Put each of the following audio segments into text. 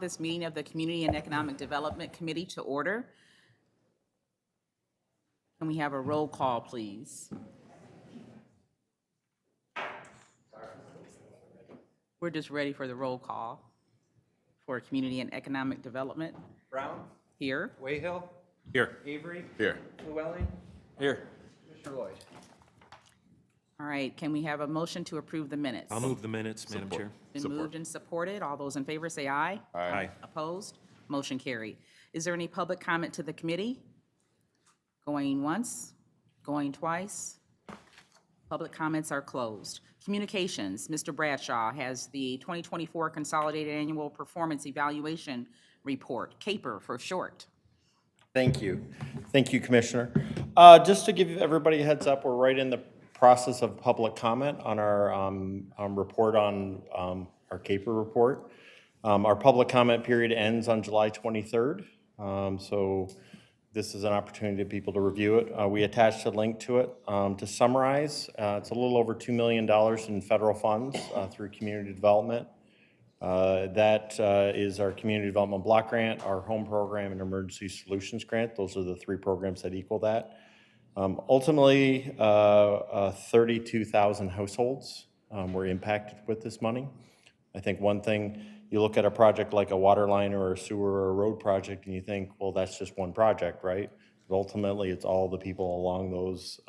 this meeting of the Community and Economic Development Committee to order. Can we have a roll call, please? We're just ready for the roll call for Community and Economic Development. Brown? Here. Wayhill? Here. Avery? Here. Llewellyn? Here. Commissioner Lloyd? All right, can we have a motion to approve the minutes? I'll move the minutes, Madam Chair. Been moved and supported. All those in favor say aye. Aye. Opposed? Motion carried. Is there any public comment to the committee? Going once, going twice? Public comments are closed. Communications, Mr. Bradshaw has the 2024 Consolidated Annual Performance Evaluation Report, CAPER for short. Thank you. Thank you, Commissioner. Just to give everybody a heads up, we're right in the process of public comment on our report on our CAPER report. Our public comment period ends on July 23rd. So this is an opportunity for people to review it. We attached a link to it. To summarize, it's a little over $2 million in federal funds through community development. That is our community development block grant, our home program, and emergency solutions grant. Those are the three programs that equal that. Ultimately, 32,000 households were impacted with this money. I think one thing, you look at a project like a water line or a sewer or a road project and you think, well, that's just one project, right? But ultimately, it's all the people along those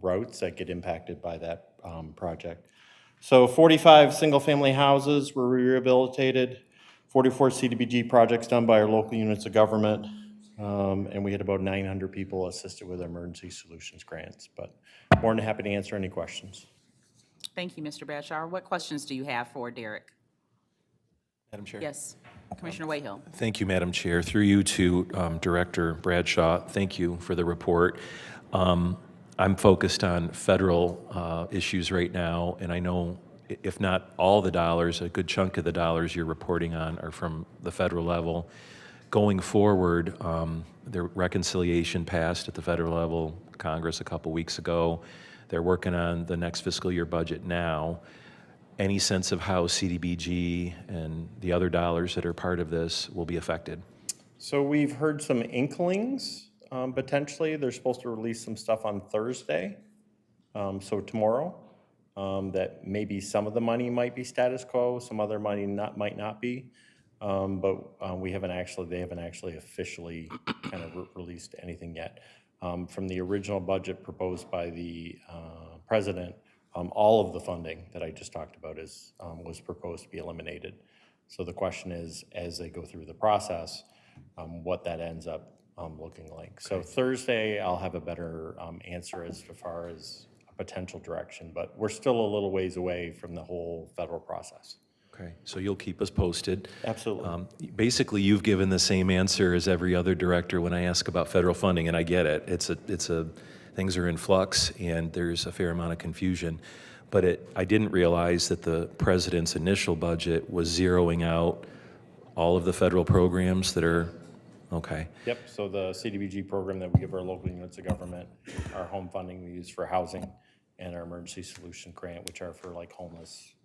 routes that get impacted by that project. So 45 single-family houses were rehabilitated, 44 CDBG projects done by our local units of government, and we had about 900 people assisted with emergency solutions grants. But more than happy to answer any questions. Thank you, Mr. Bradshaw. What questions do you have for Derek? Madam Chair? Yes, Commissioner Wayhill. Thank you, Madam Chair. Through you to Director Bradshaw, thank you for the report. I'm focused on federal issues right now, and I know if not all the dollars, a good chunk of the dollars you're reporting on are from the federal level. Going forward, the reconciliation passed at the federal level, Congress a couple weeks ago. They're working on the next fiscal year budget now. Any sense of how CDBG and the other dollars that are part of this will be affected? So we've heard some inklings, potentially. They're supposed to release some stuff on Thursday, so tomorrow, that maybe some of the money might be status quo, some other money might not be. But they haven't actually officially kind of released anything yet. From the original budget proposed by the president, all of the funding that I just talked about was proposed to be eliminated. So the question is, as they go through the process, what that ends up looking like. So Thursday, I'll have a better answer as far as a potential direction, but we're still a little ways away from the whole federal process. Okay, so you'll keep us posted. Absolutely. Basically, you've given the same answer as every other director when I ask about federal funding, and I get it. Things are in flux, and there's a fair amount of confusion. But I didn't realize that the president's initial budget was zeroing out all of the federal programs that are, okay. Yep, so the CDBG program that we give our local units of government, our home funding we use for housing, and our emergency solution grant, which are for like homeless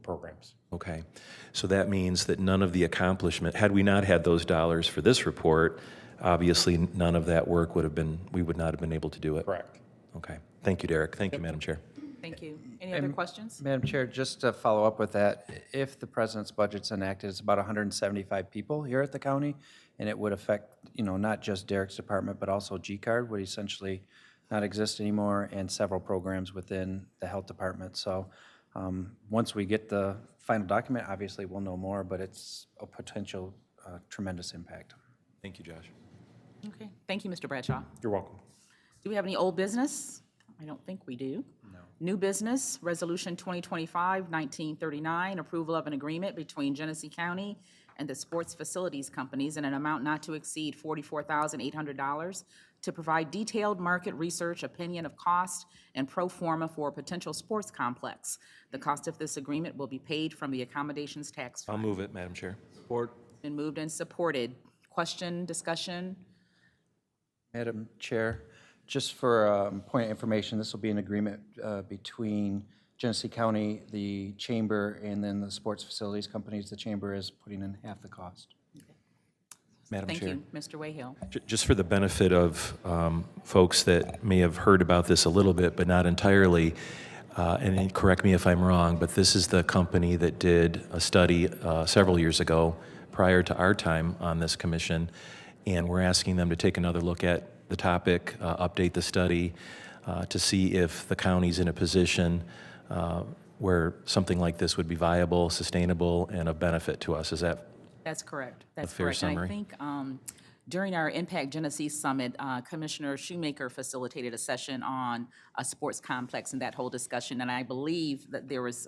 programs. Okay, so that means that none of the accomplishment, had we not had those dollars for this report, obviously none of that work we would not have been able to do it. Correct. Okay, thank you, Derek. Thank you, Madam Chair. Thank you. Any other questions? Madam Chair, just to follow up with that, if the president's budget's enacted, it's about 175 people here at the county, and it would affect, not just Derek's department, but also G-Card would essentially not exist anymore, and several programs within the health department. So once we get the final document, obviously we'll know more, but it's a potential tremendous impact. Thank you, Josh. Okay, thank you, Mr. Bradshaw. You're welcome. Do we have any old business? I don't think we do. No. New business, Resolution 2025-1939, approval of an agreement between Genesee County and the sports facilities companies in an amount not to exceed $44,800 to provide detailed market research, opinion of cost, and pro forma for a potential sports complex. The cost of this agreement will be paid from the accommodations tax fund. I'll move it, Madam Chair. Support. Been moved and supported. Question, discussion? Madam Chair, just for point of information, this will be an agreement between Genesee County, the chamber, and then the sports facilities companies, the chamber is putting in half the cost. Madam Thank Chair. you, Mr. Wayhill. Just for the benefit of folks that may have heard about this a little bit, but not entirely, and correct me if I'm wrong, but this is the company that did a study several years ago, prior to our time on this commission, and we're asking them to take another look at the topic, update the study, to see if the county's in a position where something like this would be viable, sustainable, and of benefit to us. Is that That's correct. That's fair correct. And I summary? think during our Impact Genesee Summit, Commissioner Shoemaker facilitated a session on a sports complex and that whole discussion, and I believe that there was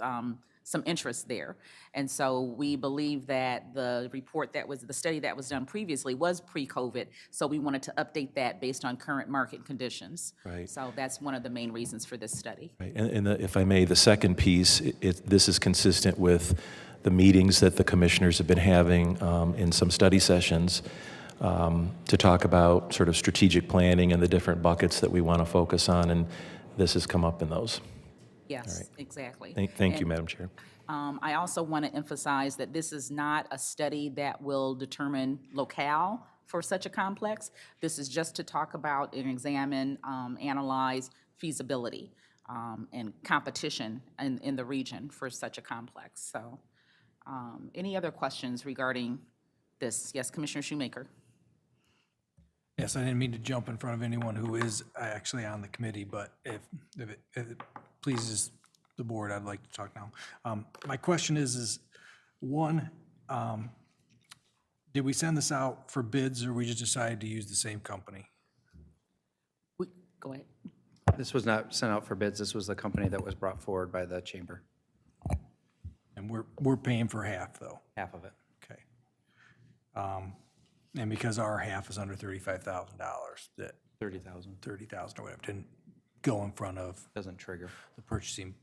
some interest there. And so we believe that the study that was done previously was pre-COVID, so we wanted to update that based on current market conditions. Right. So that's one of the main reasons for this study. right? And if I may, the second piece, this is consistent with the meetings that the commissioners have been having in some study sessions to talk about sort of strategic planning and the different buckets that we want to focus on, and this has come up in those. Yes, exactly. Thank you, And, Madam Chair. I also want to emphasize that this is not a study that will determine locale for such a complex. This is just to talk about and examine, analyze feasibility and competition in the region for such a complex. So, any other questions regarding this? Yes, Commissioner Shoemaker. Yes, I didn't mean to jump in front of anyone who is actually on the committee, but if it pleases the board, I'd like to talk now. My question is one, did we send this out for bids, or we just decided to use the same company? Go ahead. This was not sent out for bids. This was the company that was brought forward by the chamber, And we're paying for half, though? half of it. Okay. And because our half is under $35,000, that 30,000. 30,000 or whatever didn't go in front of Doesn't trigger. the purchasing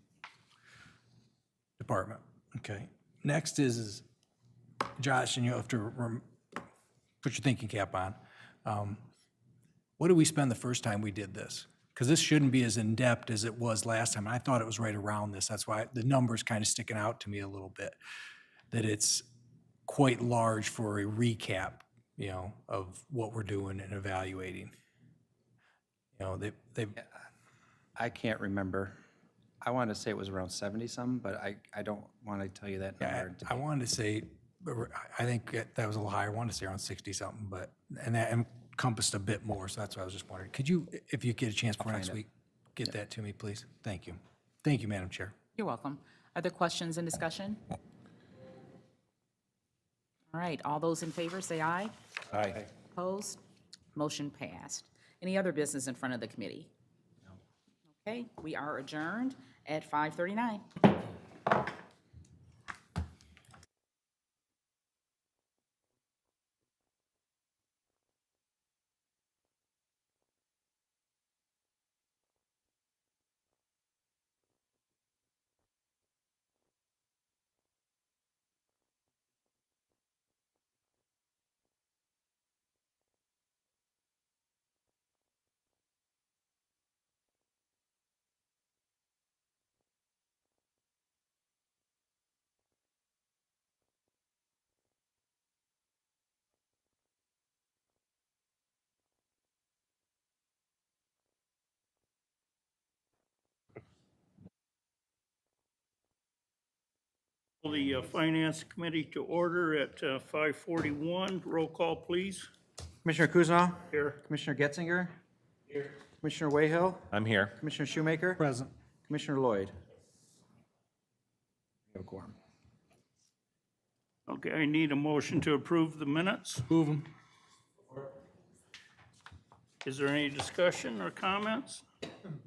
department. Okay. Next is Josh, and you have to put your thinking cap on. What did we spend the first time we did this? Because this shouldn't be as in-depth as it was last time. I thought it was right around this. That's why the number's kind of sticking out to me a little bit, that it's quite large for a recap, of what we're doing and evaluating. They've I can't remember. I want to say it was around 70-some, but I don't want to tell you that number. I wanted to say, I think that was a little higher. I wanted to say around 60-something, and that encompassed a bit more, so that's why I was just wondering. Could you, if you get a chance for next week, get that to me, please? Thank you. Thank you, Madam Chair. You're welcome. Other questions and discussion? All right, all those in favor, say aye. Aye. Opposed? Motion passed. Any other business in front of the committee? No. Okay, we are adjourned at 5:39. The Finance Committee to order at 5:41. Roll call, please. Commissioner Kuzma. Here. Commissioner Getzinger. Here. Commissioner Wayhill. I'm here. Commissioner Shoemaker. Present. Commissioner Lloyd. We have a quorum. Okay, I need a motion to approve the minutes. Move them. Is there any discussion or comments?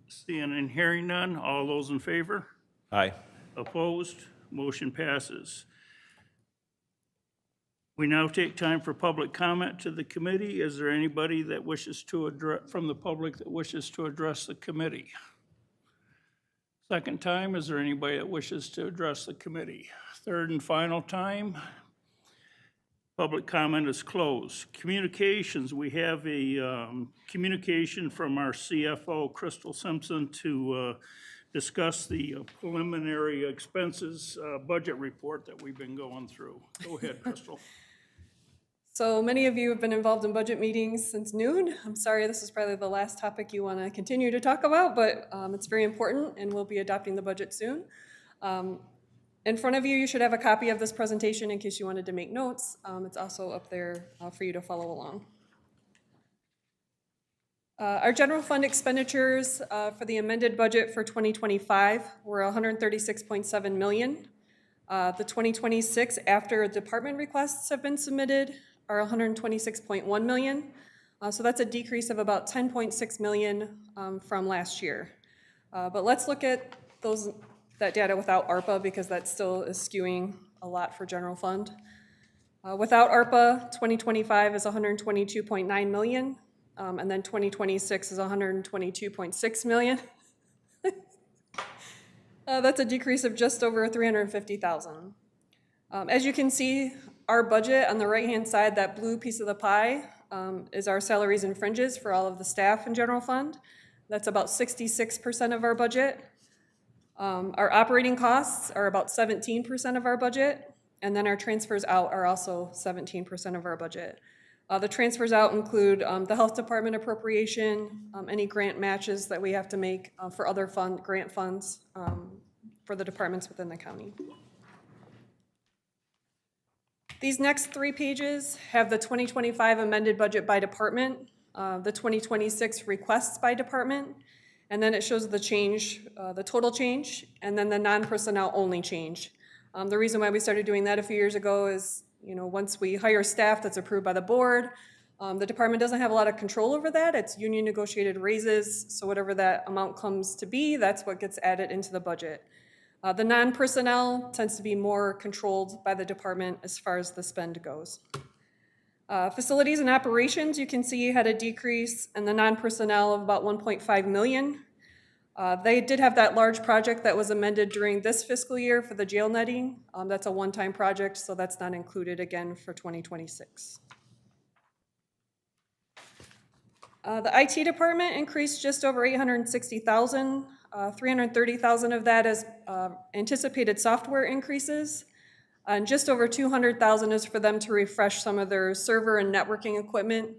Seeing and hearing none, all those in favor? Aye. Opposed? Motion passes. We now take time for public comment to the committee. Is there anybody that wishes to address, from the public that wishes to address the committee? Second time, is there anybody that wishes to address the committee? Third and final time, public comment is closed. Communications, we have a communication from our CFO, Crystal Simpson, to discuss the preliminary expenses budget report that we've been going through. Go ahead, Crystal. So many of you have been involved in budget meetings since noon. I'm sorry this is probably the last topic you want to continue to talk about, but it's very important and we'll be adopting the budget soon. In front of you, you should have a copy of this presentation in case you wanted to make notes. It's also up there for you to follow along. Our general fund expenditures for the amended budget for 2025 were $136.7 million. The 2026 after department requests have been submitted are $126.1 million. So that's a decrease of about $10.6 million from last year. But let's look at that data without ARPA because that still is skewing a lot for general fund. Without ARPA, 2025 is $122.9 million. And then 2026 is $122.6 million. That's a decrease of just over $350,000. As you can see, our budget on the right-hand side, that blue piece of the pie, is our salaries and fringes for all of the staff in general fund. That's about 66% of our budget. Our operating costs are about 17% of our budget, and then our transfers out are also 17% of our budget. The transfers out include the health department appropriation, any grant matches that we have to make for other grant funds for the departments within the county. These next 3 pages have the 2025 amended budget by department, the 2026 requests by department, and then it shows the change, the total change, and then the non-personnel only change. The reason why we started doing that a few years ago is, once we hire staff that's approved by the board, the department doesn't have a lot of control over that. It's union negotiated raises, so whatever that amount comes to be, that's what gets added into the budget. The non-personnel tends to be more controlled by the department as far as the spend goes. Facilities and operations, you can see, had a decrease in the non-personnel of about $1.5 million. They did have that large project that was amended during this fiscal year for the jail netting. That's a one-time project, so that's not included again for 2026. The IT department increased just over $860,000. $330,000 of that is anticipated software increases, and just over $200,000 is for them to refresh some of their server and networking equipment.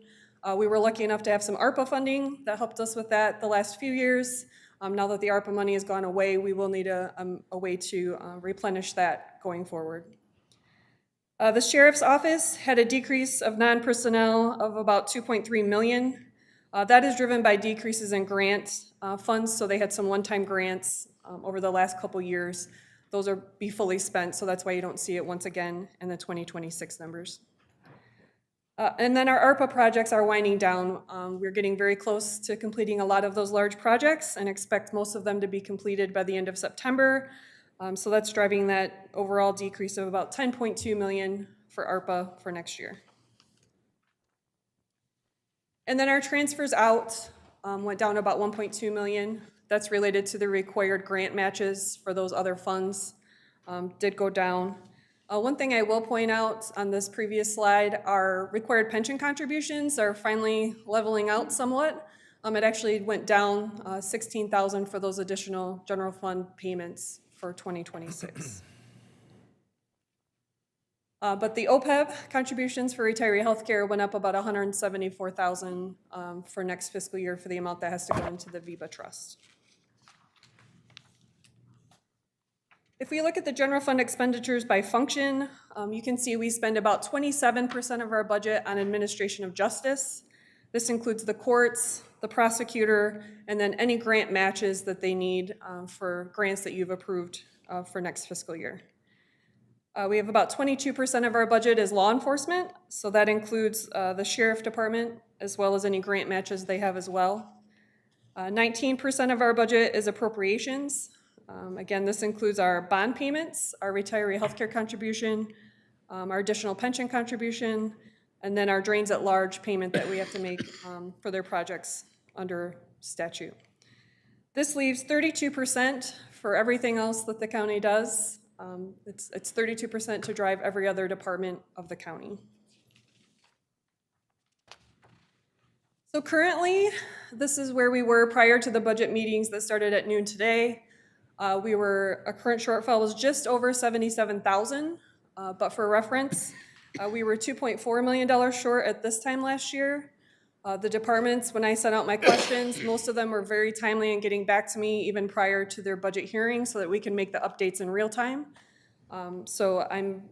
We were lucky enough to have some ARPA funding that helped us with that the last few years. Now that the ARPA money has gone away, we will need a way to replenish that going forward. The sheriff's office had a decrease of non-personnel of about $2.3 million. That is driven by decreases in grant funds, so they had some one-time grants over the last couple years. Those are be fully spent, so that's why you don't see it once again in the 2026 numbers. And then our ARPA projects are winding down. We're getting very close to completing a lot of those large projects and expect most of them to be completed by the end of September. So that's driving that overall decrease of about $10.2 million for ARPA for next year. And then our transfers out went down about $1.2 million. That's related to the required grant matches for those other funds, did go down. One thing I will point out on this previous slide, our required pension contributions are finally leveling out somewhat. It actually went down $16,000 for those additional general fund payments for 2026. But the OPEB contributions for retiree healthcare went up about $174,000 for next fiscal year for the amount that has to go into the VEBA trust. If we look at the general fund expenditures by function, you can see we spend about 27% of our budget on administration of justice. This includes the courts, the prosecutor, and then any grant matches that they need for grants that you've approved for next fiscal year. We have about 22% of our budget is law enforcement, so that includes the sheriff department as well as any grant matches they have as well. 19% of our budget is appropriations. Again, this includes our bond payments, our retiree healthcare contribution, our additional pension contribution, and then our drains at large payment that we have to make for their projects under statute. This leaves 32% for everything else that the county does. It's 32% to drive every other department of the county. So currently, this is where we were prior to the budget meetings that started at noon today. Our current shortfall was just over 77,000, but for reference, we were $2.4 million short at this time last year. The departments, when I sent out my questions, most of them were very timely in getting back to me even prior to their budget hearing so that we can make the updates in real time. So I'm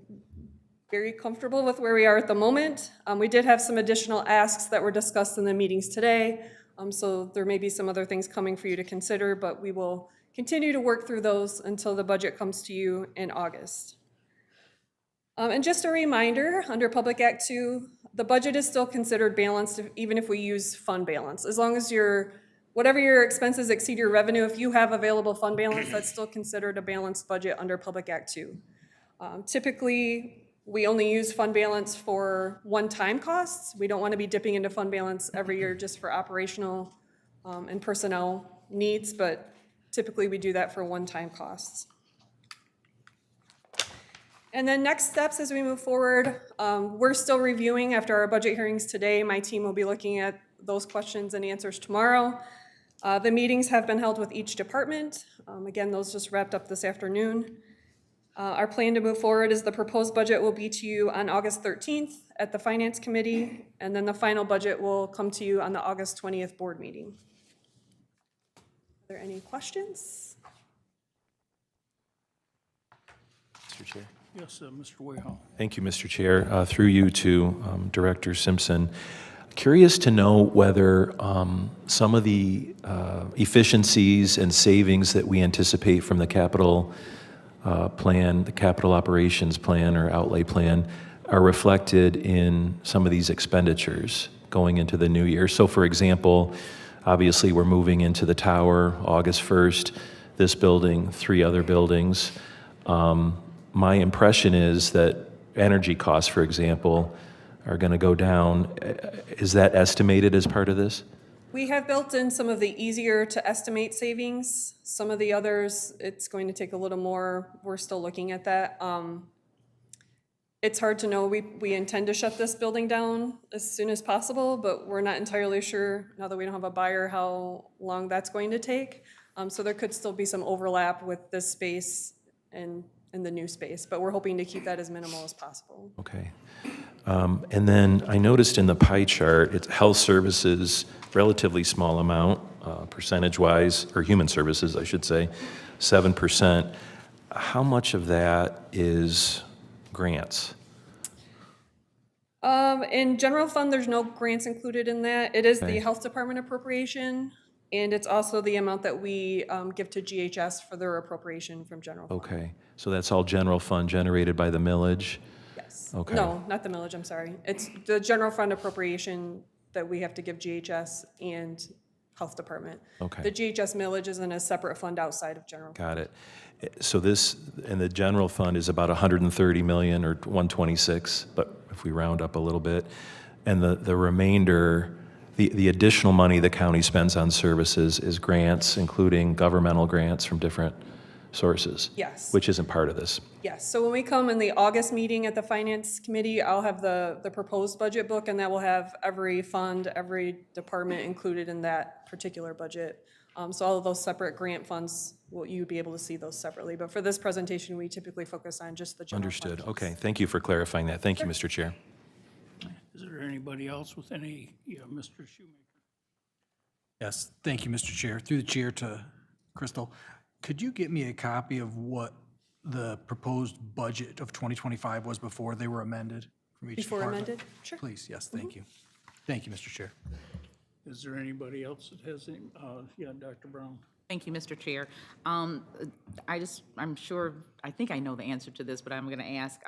very comfortable with where we are at the moment. We did have some additional asks that were discussed in the meetings today, so there may be some other things coming for you to consider, but we will continue to work through those until the budget comes to you in August. And just a reminder, under Public Act 2, the budget is still considered balanced even if we use fund balance. As long as whatever your expenses exceed your revenue, if you have available fund balance, that's still considered a balanced budget under Public Act 2. Typically, we only use fund balance for one-time costs. We don't want to be dipping into fund balance every year just for operational and personnel needs, but typically we do that for one-time costs. And then next steps as we move forward, we're still reviewing after our budget hearings today. My team will be looking at those questions and answers tomorrow. The meetings have been held with each department. Again, those just wrapped up this afternoon. Our plan to move forward is the proposed budget will be to you on August 13th at the Finance Committee, and then the final budget will come to you on the August 20th board meeting. Are there any questions? Mr. Chair. Yes, Mr. Wayhall. Thank you, Mr. Chair. Through you to Director Simpson. Curious to know whether some of the efficiencies and savings that we anticipate from the capital plan, the capital operations plan or outlay plan, are reflected in some of these expenditures going into the new year. So for example, obviously we're moving into the tower August 1st, this building, 3 other buildings. My impression is that energy costs, for example, are going to go down. Is that estimated as part of this? We have built in some of the easier to estimate savings. Some of the others, it's going to take a little more. We're still looking at that. It's hard to know. We intend to shut this building down as soon as possible, but we're not entirely sure, now that we don't have a buyer, how long that's going to take. So there could still be some overlap with this space and the new space, but we're hoping to keep that as minimal as possible. Okay. And then I noticed in the pie chart, it's health services, relatively small amount, percentage-wise, or human services, I should say, 7%. How much of that is grants? In general fund, there's no grants included in that. It is the health department appropriation, and it's also the amount that we give to GHS for their appropriation from general fund. Okay, so that's all general fund generated by the millage? Yes. Okay. No, not the millage, I'm sorry. It's the general fund appropriation that we have to give GHS and health department. Okay. The GHS millage is in a separate fund outside of general. Got it. So this, and the general fund is about 130 million or 126, but if we round up a little bit. And the remainder, the additional money the county spends on services is grants, including governmental grants from different sources. Yes. Which isn't part of this. Yes, so when we come in the August meeting at the Finance Committee, I'll have the proposed budget book, and that will have every fund, every department included in that particular budget. So all of those separate grant funds, you'd be able to see those separately. But for this presentation, we typically focus on just the general fund. Understood. Okay, thank you for clarifying that. Thank you, Mr. Chair. Is there anybody else with any, Mr. Shoemaker? Yes, thank you, Mr. Chair. Through the chair to Crystal, could you get me a copy of what the proposed budget of 2025 was before they were amended from each Before department? amended? Sure. Please, yes, thank you. Thank you, Mr. Chair. Is there anybody else that has any, Dr. Brown? Thank you, Mr. Chair. I'm sure, I think I know the answer to this, but I'm going to ask,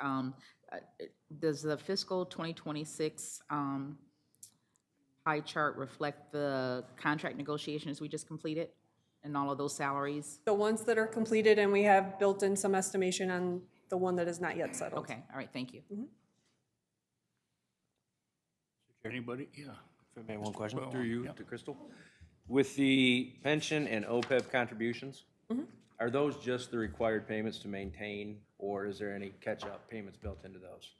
does the fiscal 2026 pie chart reflect the contract negotiations we just completed and all of those salaries? The ones that are completed, and we have built in some estimation on the one that is not yet settled. Okay, all right, thank you. Anybody? Yeah. If I may, one question Well, through you yeah. to Crystal. With the pension and OPEB contributions, are those just the required payments to maintain, or is there any catch-up payments built into those?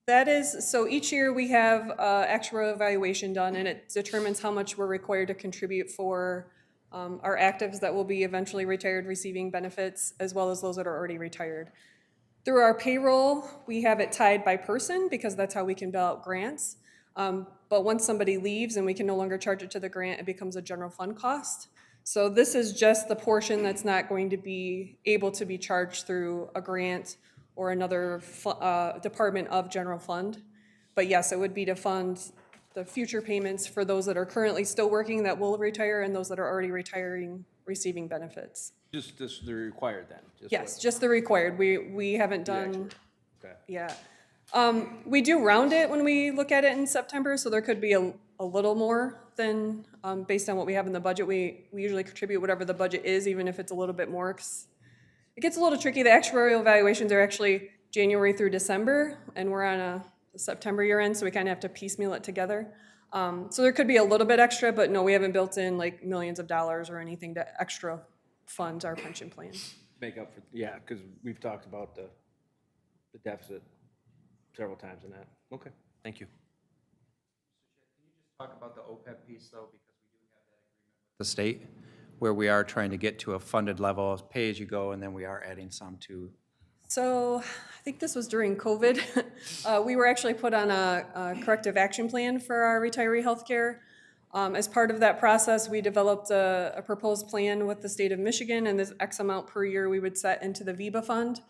That is, so each year we have actual evaluation done, and it determines how much we're required to contribute for our actives that will be eventually retired receiving benefits, as well as those that are already retired. Through our payroll, we have it tied by person because that's how we can bill out grants. But once somebody leaves and we can no longer charge it to the grant, it becomes a general fund cost. So this is just the portion that's not going to be able to be charged through a grant or another department of general fund. But yes, it would be to fund the future payments for those that are currently still working that will retire and those that are already retiring receiving benefits. Just this, they're required then? Just Yes, what- just the required. We haven't the actual- done, Okay. yeah. We do round it when we look at it in September, so there could be a little more than, based on what we have in the budget. We usually contribute whatever the budget is, even if it's a little bit more. 'Cause it gets a little tricky. The actuarial evaluations are actually January through December, and we're on a September year end, so we kind of have to piecemeal it together. So there could be a little bit extra, but no, we haven't built in like millions of dollars or anything to extra fund our pension plan. Make up for, yeah, because we've talked about the deficit several times in that. Okay, thank you. Talk about the OPEB piece, though, because we do have that agreement with the state, where we are trying to get to a funded level, pay-as-you-go, and then we are adding some to. So I think this was during COVID. We were actually put on a corrective action plan for our retiree healthcare. As part of that process, we developed a proposed plan with the state of Michigan, and this X amount per year we would set into the VEBA fund.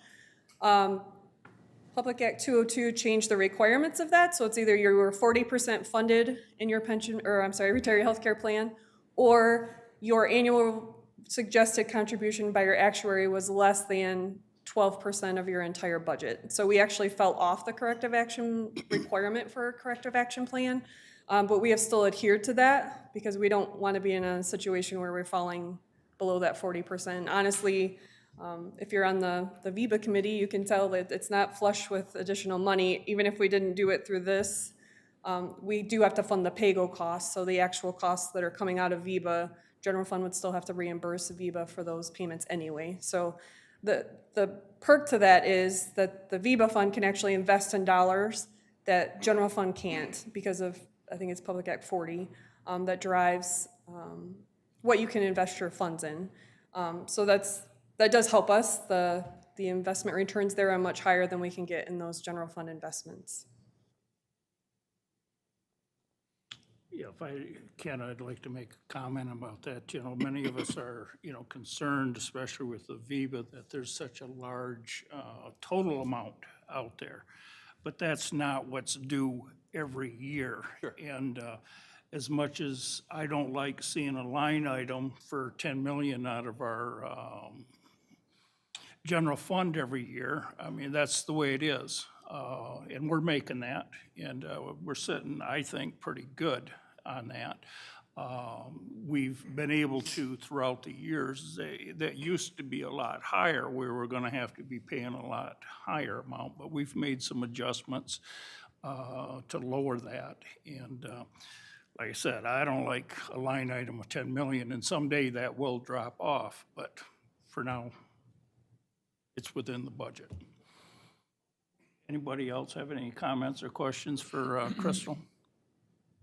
Public Act 202 changed the requirements of that, so it's either you were 40% funded in your pension, or I'm sorry, retiree healthcare plan, or your annual suggested contribution by your actuary was less than 12% of your entire budget. So we actually fell off the corrective action requirement for a corrective action plan, but we have still adhered to that because we don't want to be in a situation where we're falling below that 40%. Honestly, if you're on the VEBA committee, you can tell that it's not flush with additional money. Even if we didn't do it through this, we do have to fund the PAYGO costs, so the actual costs that are coming out of VEBA, general fund would still have to reimburse VEBA for those payments anyway. So the perk to that is that the VEBA fund can actually invest in dollars that general fund can't because of, I think it's Public Act 40, that drives what you can invest your funds in. So that does help us. The investment returns there are much higher than we can get in those general fund investments. Yeah, if I can, I'd like to make a comment about that. You know, many of us are, you know, concerned, especially with the VEBA, that there's such a large total amount out there. But that's not what's due every year. Sure. And as much as I don't like seeing a line item for 10 million out of our general fund every year, I mean, that's the way it is. And we're making that, and we're sitting, I think, pretty good on that. We've been able to, throughout the years, that used to be a lot higher. We were going to have to be paying a lot higher amount, but we've made some adjustments to lower that. And like I said, I don't like a line item of 10 million, and someday that will drop off, but for now, it's within the budget. Anybody else have any comments or questions for Crystal?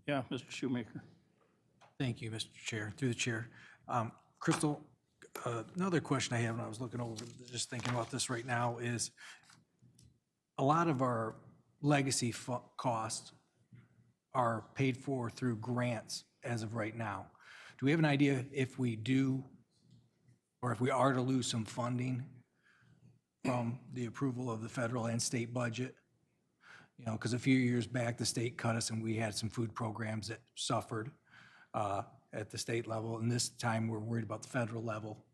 Yeah, Mr. Shoemaker. Thank you, Mr. Chair, through the chair. Crystal, another question I have when I was looking over, just thinking about this right now, is a lot of our legacy costs are paid for through grants as of right now. Do we have an idea if we do, or if we are to lose some funding from the approval of the federal and state budget? You know, because a few years back, the state cut us and we had some food programs that suffered at the state level. And this time, we're worried about the federal level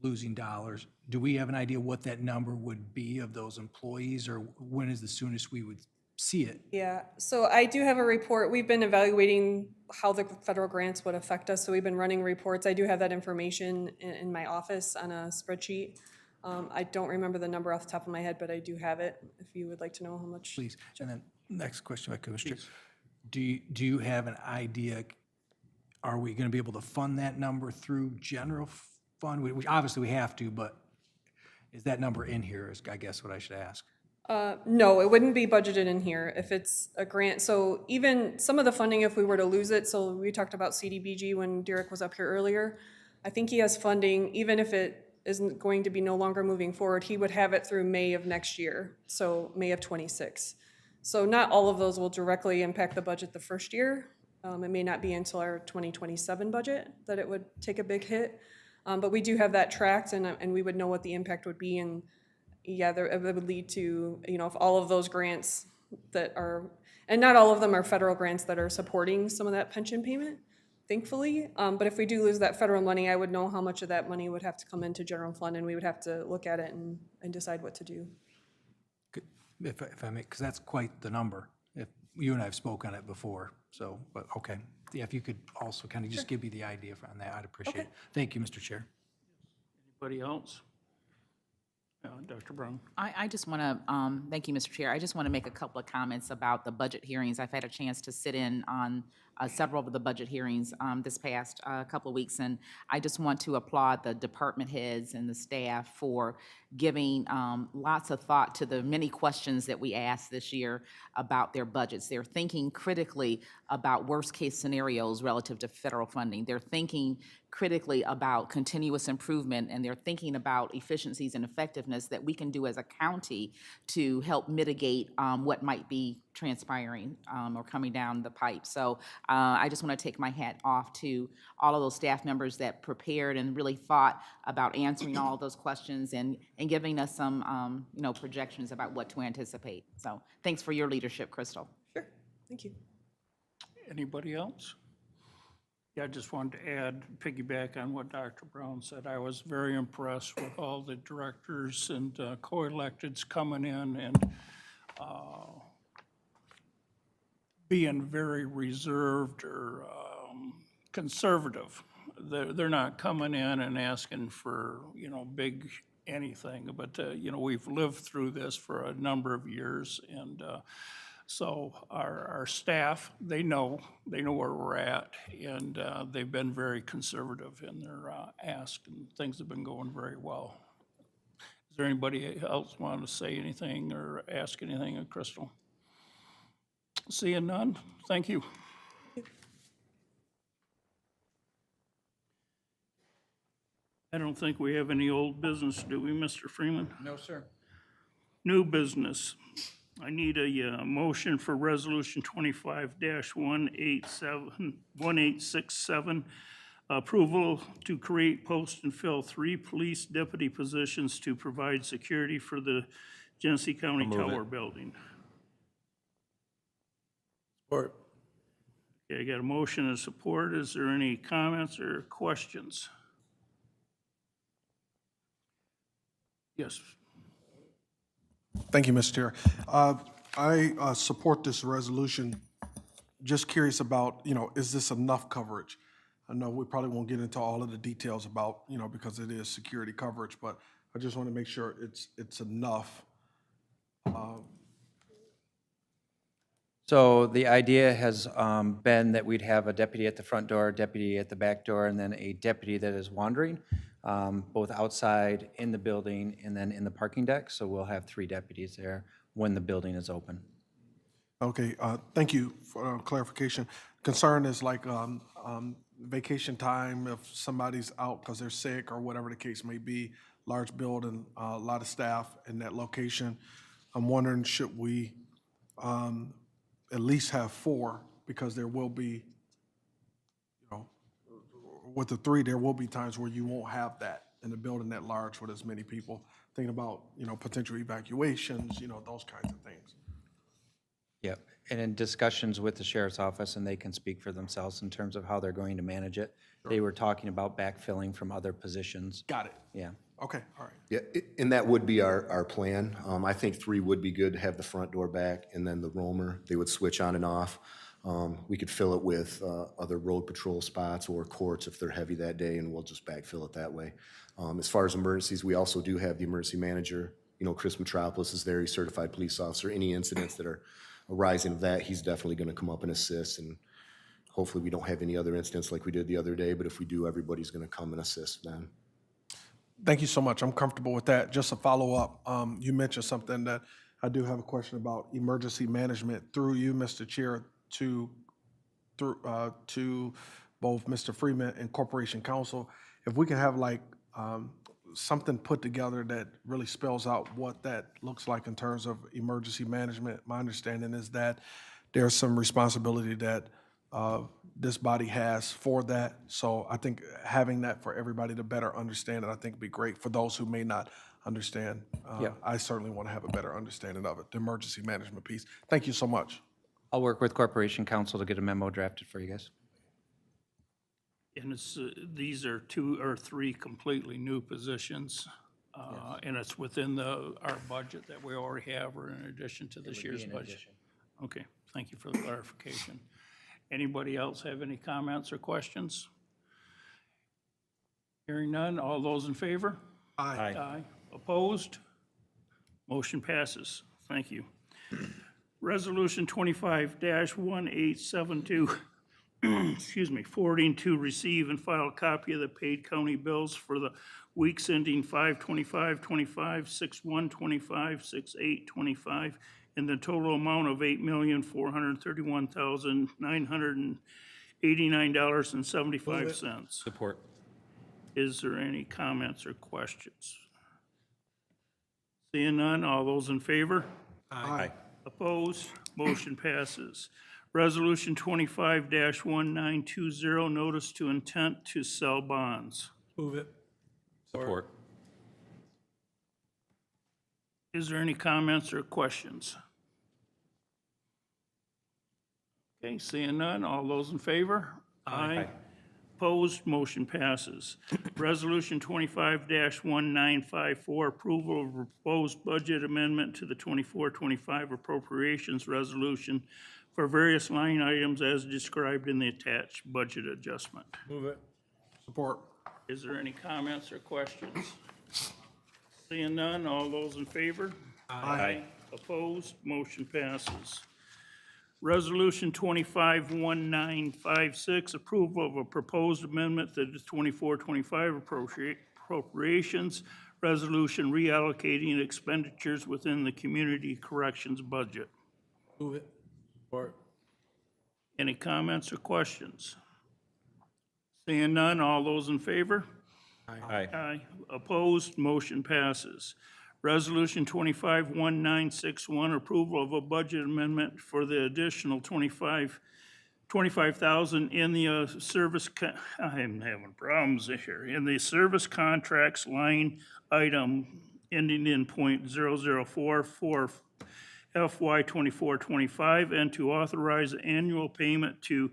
losing dollars. Do we have an idea what that number would be of those employees, or when is the soonest we would see it? Yeah, so I do have a report. We've been evaluating how the federal grants would affect us, so we've been running reports. I do have that information in my office on a spreadsheet. I don't remember the number off the top of my head, but I do have it, if you would like to know how much. Please. And then next question, if I could, Mr. Chair. Do you have an idea, are we going to be able to fund that number through general fund? Which obviously we have to, but is that number in here, is I guess what I should ask? No, it wouldn't be budgeted in here if it's a grant. So even some of the funding, if we were to lose it, so we talked about CDBG when Derek was up here earlier. I think he has funding, even if it isn't going to be no longer moving forward, he would have it through May of next year, so May of '26. So not all of those will directly impact the budget the first year. It may not be until our 2027 budget that it would take a big hit. But we do have that tracked, and we would know what the impact would be, and yeah, it would lead to, if all of those grants that are, and not all of them are federal grants that are supporting some of that pension payment, thankfully. But if we do lose that federal money, I would know how much of that money would have to come into general fund, and we would have to look at it and decide what to do. If I may, because that's quite the number. If you and I have spoke on it before, so, but okay. Yeah, if you could also kind of just give me the idea on that, I'd appreciate it. Thank you, Mr. Chair. Anybody else? Dr. Brown? I just want to, thank you, Mr. Chair. I just want to make a couple of comments about the budget hearings. I've had a chance to sit in on several of the budget hearings this past couple of weeks, and I just want to applaud the department heads and the staff for giving lots of thought to the many questions that we asked this year about their budgets. They're thinking critically about worst-case scenarios relative to federal funding. They're thinking critically about continuous improvement, and they're thinking about efficiencies and effectiveness that we can do as a county to help mitigate what might be transpiring or coming down the pipe. So I just want to take my hat off to all of those staff members that prepared and really thought about answering all of those questions and giving us some projections about what to anticipate. So thanks for your leadership, Crystal. Sure, thank you. Anybody else? Yeah, I just wanted to add, piggyback on what Dr. Brown said. I was very impressed with all the directors and co-electeds coming in and being very reserved or conservative. They're not coming in and asking for, big anything, but, we've lived through this for a number of years, and so our staff, they know where we're at, and they've been very conservative in their ask, and things have been going very well. Is there anybody else want to say anything or ask anything of Crystal? Seeing none, thank you. I don't think we have any old business, do we, Mr. Freeman? No, sir. New business. I need a motion for Resolution 25-1867, approval to create, post, and fill 3 police deputy positions to provide security for the Genesee County Tower Building. Support. Okay, I got a motion and support. Is there any comments or questions? Yes. Thank you, Mr. Chair. I support this resolution. Just curious about, is this enough coverage? I know we probably won't get into all of the details about, because it is security coverage, but I just want to make sure it's enough. So the idea has been that we'd have a deputy at the front door, a deputy at the back door, and then a deputy that is wandering, both outside, in the building, and then in the parking deck. So we'll have 3 deputies there when the building is open. Okay, thank you for clarification. Concern is like vacation time, if somebody's out because they're sick or whatever the case may be, large building, a lot of staff in that location. I'm wondering, should we at least have 4, because there will be, with the 3, there will be times where you won't have that in a building that large with as many people. Thinking about, potential evacuations, those kinds of things. Yep, and in discussions with the sheriff's office, and they can speak for themselves in terms of how they're going to manage it. They were talking about backfilling from other positions. Got it. Yeah. Okay, all right. Yeah, and that would be our plan. I think 3 would be good to have the front door back, and then the roamer, they would switch on and off. We could fill it with other road patrol spots or courts if they're heavy that day, and we'll just backfill it that way. As far as emergencies, we also do have the emergency manager. Chris Metropolis is there, he's certified police officer. Any incidents that are arising of that, he's definitely going to come up and assist, and hopefully we don't have any other incidents like we did the other day, but if we do, everybody's going to come and assist then. Thank you so much. I'm comfortable with that. Just a follow-up, you mentioned something that I do have a question about emergency management through you, Mr. Chair, to both Mr. Freeman and Corporation Counsel. If we can have like something put together that really spells out what that looks like in terms of emergency management. My understanding is that there's some responsibility that this body has for that. So I think having that for everybody to better understand it, I think would be great for those who may not understand. I certainly want to have a better understanding of it, the emergency management piece. Thank you so much. I'll work with Corporation Counsel to get a memo drafted for you guys. And it's, these are 2 or 3 completely new positions, and it's within our budget that we already have, or in addition to this year's budget? Okay, thank you for the clarification. Anybody else have any comments or questions? Hearing none, all those in favor? Aye. Aye. Opposed? Motion passes. Thank you. Resolution 25-1872, excuse me, forwarding to receive and file a copy of the paid county bills for the weeks ending 5/25/25, 6/1/25, 6/8/25, in the total amount of $8,431,989.75. Support. Is there any comments or questions? Seeing none, all those in favor? Aye. Opposed? Motion passes. Resolution 25-1920, notice to intent to sell bonds. Move it. Support. Is there any comments or questions? Okay, seeing none, all those in favor? Aye. Opposed, motion passes. Resolution 25-1954, approval of proposed budget amendment to the 24-25 appropriations resolution for various line items as described in the attached budget adjustment. Move it. Support. Is there any comments or questions? Seeing none, all those in favor? Aye. Opposed, motion passes. Resolution 25-1956, approval of a proposed amendment to the 24-25 appropriations resolution reallocating expenditures within the community corrections budget. Move it. Support. Any comments or questions? Seeing none, all those in favor? Aye. Aye. Opposed, motion passes. Resolution 25-1961, approval of a budget amendment for the additional $25,000 in the service, I'm having problems here, in the service contracts line item ending in .004 for FY 24-25, and to authorize annual payment to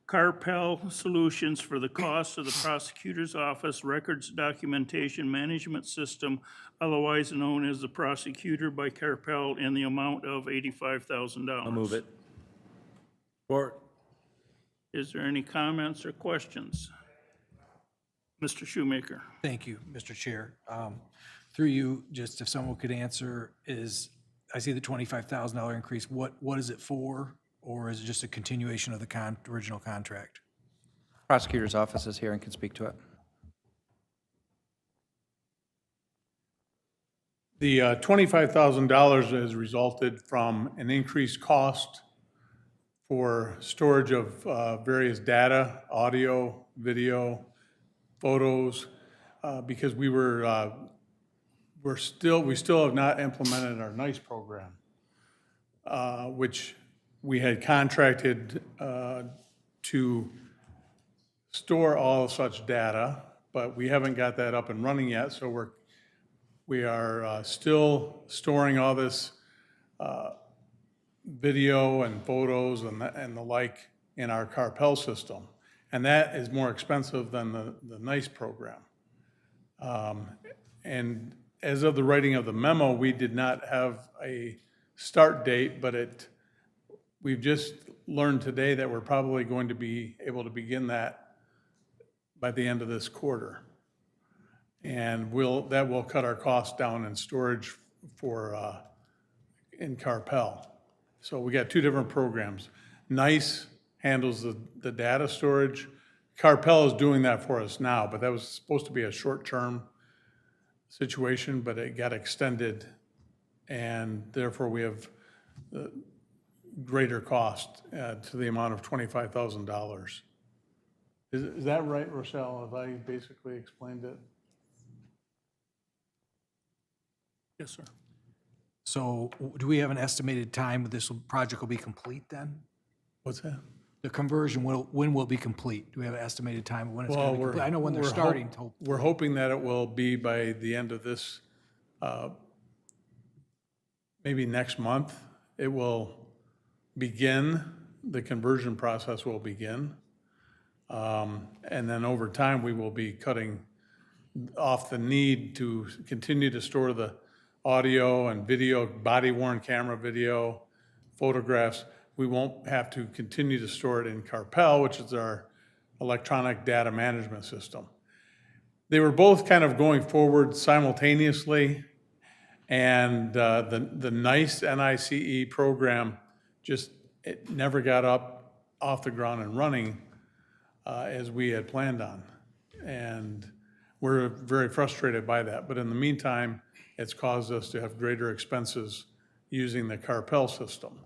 Carpel Solutions for the cost of the prosecutor's office records documentation management system, otherwise known as the prosecutor by Carpel, in the amount of $85,000. I'll move it. Support. Is there any comments or questions? Mr. Shoemaker. Thank you, Mr. Chair. Through you, just if someone could answer, is, I see the $25,000 increase, what is it for? Or is it just a continuation of the original contract? Prosecutor's office is here and can speak to it. The $25,000 has resulted from an increased cost for storage of various data, audio, video, photos, because we still have not implemented our NICE program, which we had contracted to store all such data, but we haven't got that up and running yet, so we are still storing all this video and photos and the like in our Carpel system. And that is more expensive than the NICE program. And as of the writing of the memo, we did not have a start date, but we've just learned today that we're probably going to be able to begin that by the end of this quarter. And that will cut our costs down in storage in Carpel. So we got 2 different programs. NICE handles the data storage. Carpel is doing that for us now, but that was supposed to be a short-term situation, but it got extended and therefore we have greater cost to the amount of $25,000. Is that right, Rochelle? Have I basically explained it? Yes, sir. So do we have an estimated time project will be complete then? What's that? The conversion, when will it be complete? Do we have an estimated time when it's Well, going to be complete? I know when they're starting. We're hoping that it will be by the end of this, maybe next month. It will begin, the conversion process will begin. And then over time, we will be cutting off the need to continue to store the audio and video, body-worn camera video, photographs. We won't have to continue to store it in Carpel, which is our electronic data management system. They were both kind of going forward simultaneously, and the NICE, N-I-C-E program just, it never got up off the ground and running as we had planned on. And we're very frustrated by that. But in the meantime, it's caused us to have greater expenses using the Carpel system,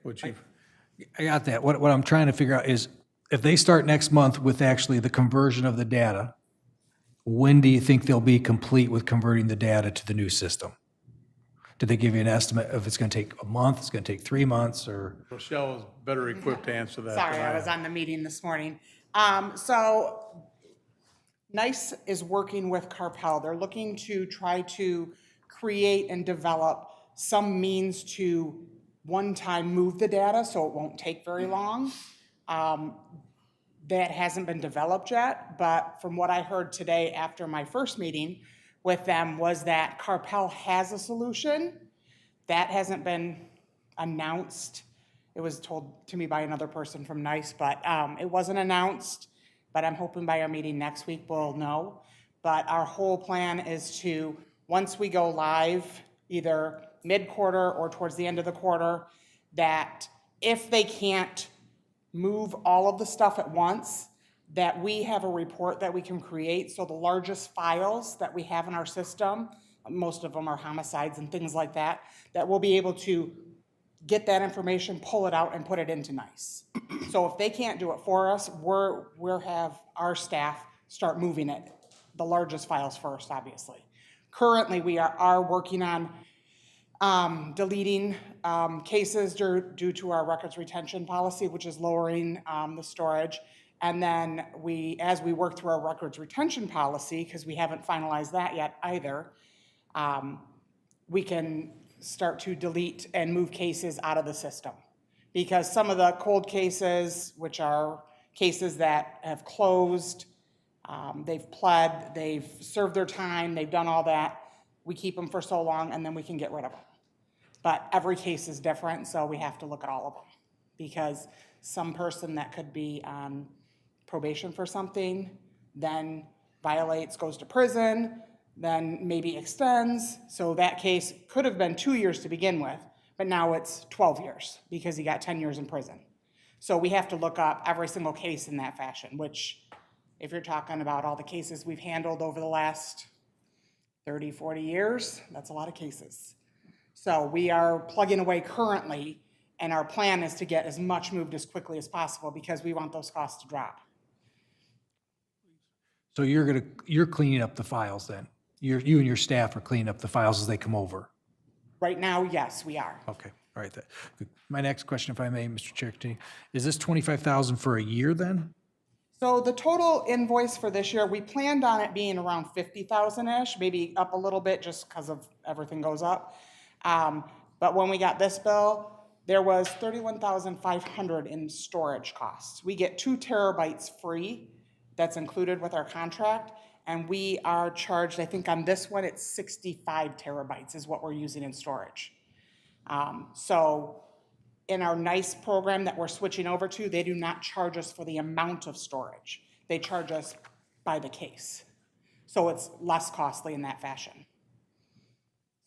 which you've, I got that. What I'm trying to figure out is if they start next month with actually the conversion of the data, when do you think they'll be complete with converting the data to the new system? Did they give you an estimate of it's going to take a month, it's going to take 3 months, or? Rochelle is better equipped to answer that Sorry, than I was on the meeting this morning. So NICE is working with Carpel. They're looking to try to create and develop some means to one-time move the data, so it won't take very long. That hasn't been developed yet, but from what I heard today after my first meeting with them was that Carpel has a solution. That hasn't been announced. It was told to me by another person from NICE, but it wasn't announced. But I'm hoping by our meeting next week we'll know. But our whole plan is to, once we go live, either mid-quarter or towards the end of the quarter, that if they can't move all of the stuff at once, that we have a report that we can create. So the largest files that we have in our system, most of them are homicides and things like that, that we'll be able to get that information, pull it out, and put it into NICE. So if they can't do it for us, we'll have our staff start moving it, the largest files first, obviously. Currently, we are working on deleting cases due to our records retention policy, which is lowering the storage. And then as we work through our records retention policy, because we haven't finalized that yet either, we can start to delete and move cases out of the system. Because some of the cold cases, which are cases that have closed, they've pled, they've served their time, they've done all that, we keep them for so long and then we can get rid of them. But every case is different, so we have to look at all of them. Because some person that could be on probation for something, then violates, goes to prison, then maybe extends. So that case could have been 2 years to begin with, but now it's 12 years because he got 10 years in prison. So we have to look up every single case in that fashion, which if you're talking about all the cases we've handled over the last 30, 40 years, that's a lot of cases. So we are plugging away currently, and our plan is to get as much moved as quickly as possible because we want those costs to drop. So you're cleaning up the files then? You and your staff are cleaning up the files as they come over? Right now, yes, we are. Okay, all right. My next question, if I may, Mr. Chair, is this $25,000 for a year then? So the total invoice for this year, we planned on it being around 50,000-ish, maybe up a little bit just because of everything goes up. But when we got this bill, there was 31,500 in storage costs. We get 2 terabytes free. That's included with our contract. And we are charged, I think on this one, it's 65 terabytes is what we're using in storage. So in our NICE program that we're switching over to, they do not charge us for the amount of storage. They charge us by the case. So it's less costly in that fashion.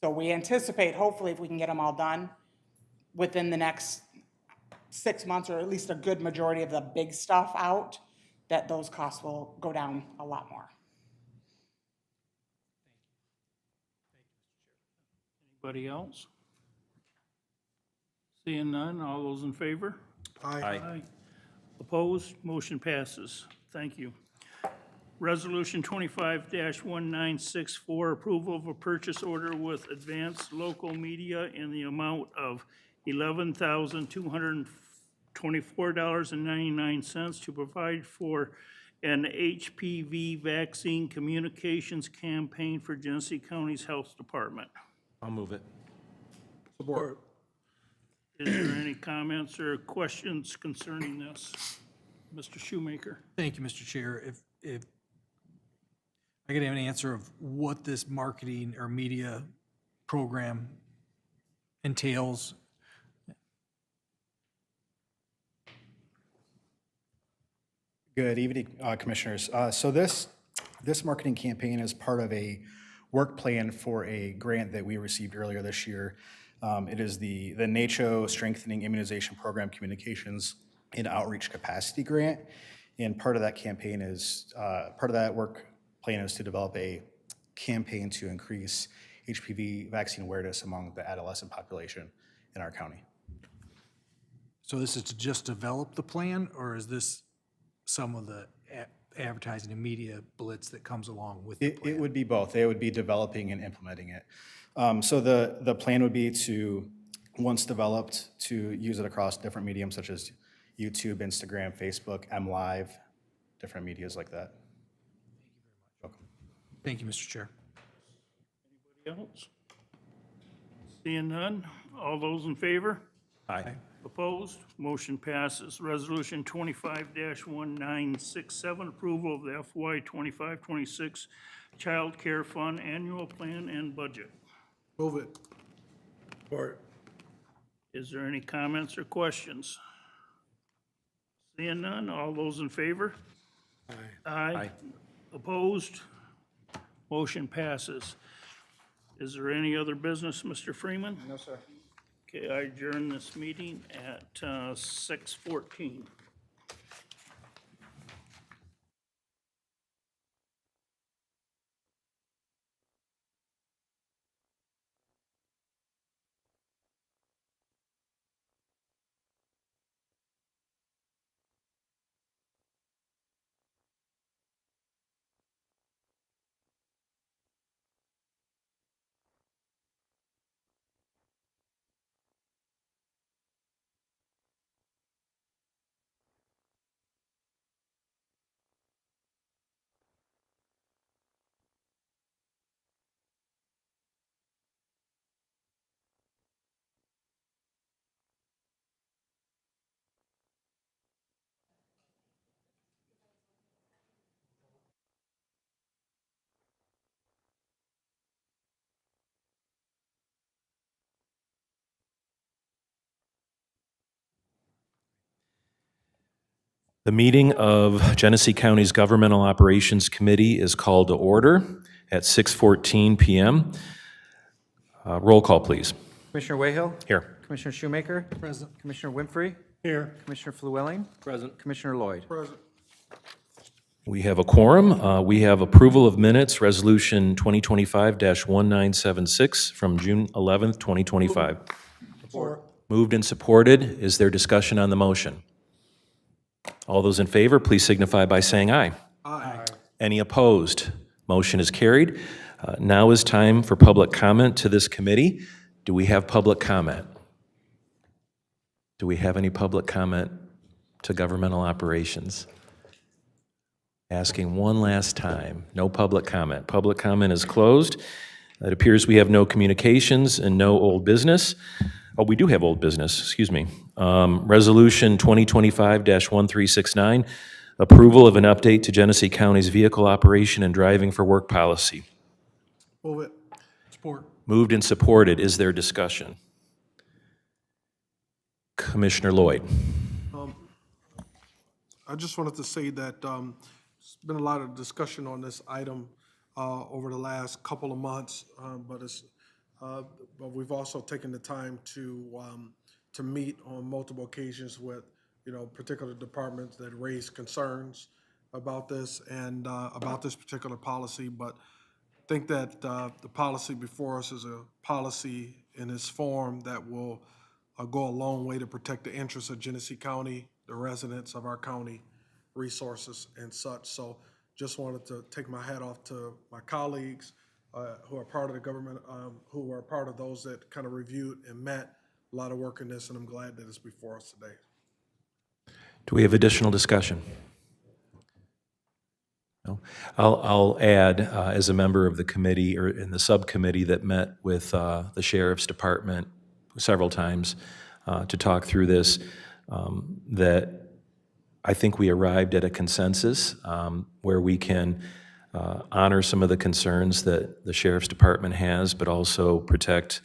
So we anticipate, hopefully, if we can get them all done within the next 6 months, or at least a good majority of the big stuff out, that those costs will go down a lot more. Anybody else? Seeing none, all those in favor? Aye. Opposed? Motion passes. Thank you. Resolution 25-1964, approval of a purchase order with Advanced Local Media in the amount of $11,224.99 to provide for an HPV vaccine communications campaign for Genesee County's Health Department. I'll move it. Support. Is there any comments or questions concerning this? Mr. Shoemaker? Thank you, Mr. Chair. If I could have an answer of what this marketing or media program entails. Good evening, Commissioners. So this marketing campaign is part of a work plan for a grant that we received earlier this year. It is the NACHO Strengthening Immunization Program Communications and Outreach Capacity Grant. And part of that campaign is, part of that work plan is to develop a campaign to increase HPV vaccine awareness among the adolescent population in our county. So this is to just develop the plan, or is this some of the advertising and media blitz that comes along with the plan? It would be both. They would be developing and implementing it. So the plan would be to, once developed, to use it across different mediums such as YouTube, Instagram, Facebook, MLive, different medias like that. Thank you, Mr. Chair. Anybody else? Seeing none, all those in favor? Aye. Opposed? Motion passes. Resolution 25-1967, approval of the FY 25-26 Child Care Fund Annual Plan and Budget. Move it. Support. Is there any comments or questions? Seeing none, all those in favor? Aye. Opposed? Motion passes. Is there any other business, Mr. Freeman? No, sir. Okay, I adjourn this meeting at 6:14. The meeting of Genesee County's Governmental Operations Committee is called to order at 6:14 PM. Roll call, please. Commissioner Wayhill? Here. Commissioner Shoemaker? Present. Commissioner Winfrey? Here. Commissioner Flewelling? Present. Commissioner Lloyd? Present. We have a quorum. We have approval of minutes, Resolution 2025-1976 from June 11th, 2025. Support. Moved and supported. Is there discussion on the motion? All those in favor, please signify by saying aye. Aye. Any opposed? Motion is carried. Now is time for public comment to this committee. Do we have public comment? Do we have any public comment to governmental operations? Asking one last time, no public comment. Public comment is closed. It appears we have no communications and no old business. Oh, we do have old business, excuse me. Resolution 2025-1369, approval of an update to Genesee County's vehicle operation and driving for work policy. Move it. Support. Moved and supported. Is there discussion? Commissioner Lloyd. I just wanted to say that there's been a lot of discussion on this item over the last couple of months, but we've also taken the time to meet on multiple occasions with, particular departments that raise concerns about this and about this particular policy. But think that the policy before us is a policy in its form that will go a long way to protect the interests of Genesee County, the residents of our county, resources and such. So just wanted to take my hat off to my colleagues who are part of the government, who are part of those that kind of reviewed and met. A lot of work in this, and I'm glad that it's before us today. Do we have additional discussion? No? I'll add, as a member of the committee or in the subcommittee that met with the Sheriff's Department several times to talk through this, that I think we arrived at a consensus where we can honor some of the concerns that the Sheriff's Department has, but also protect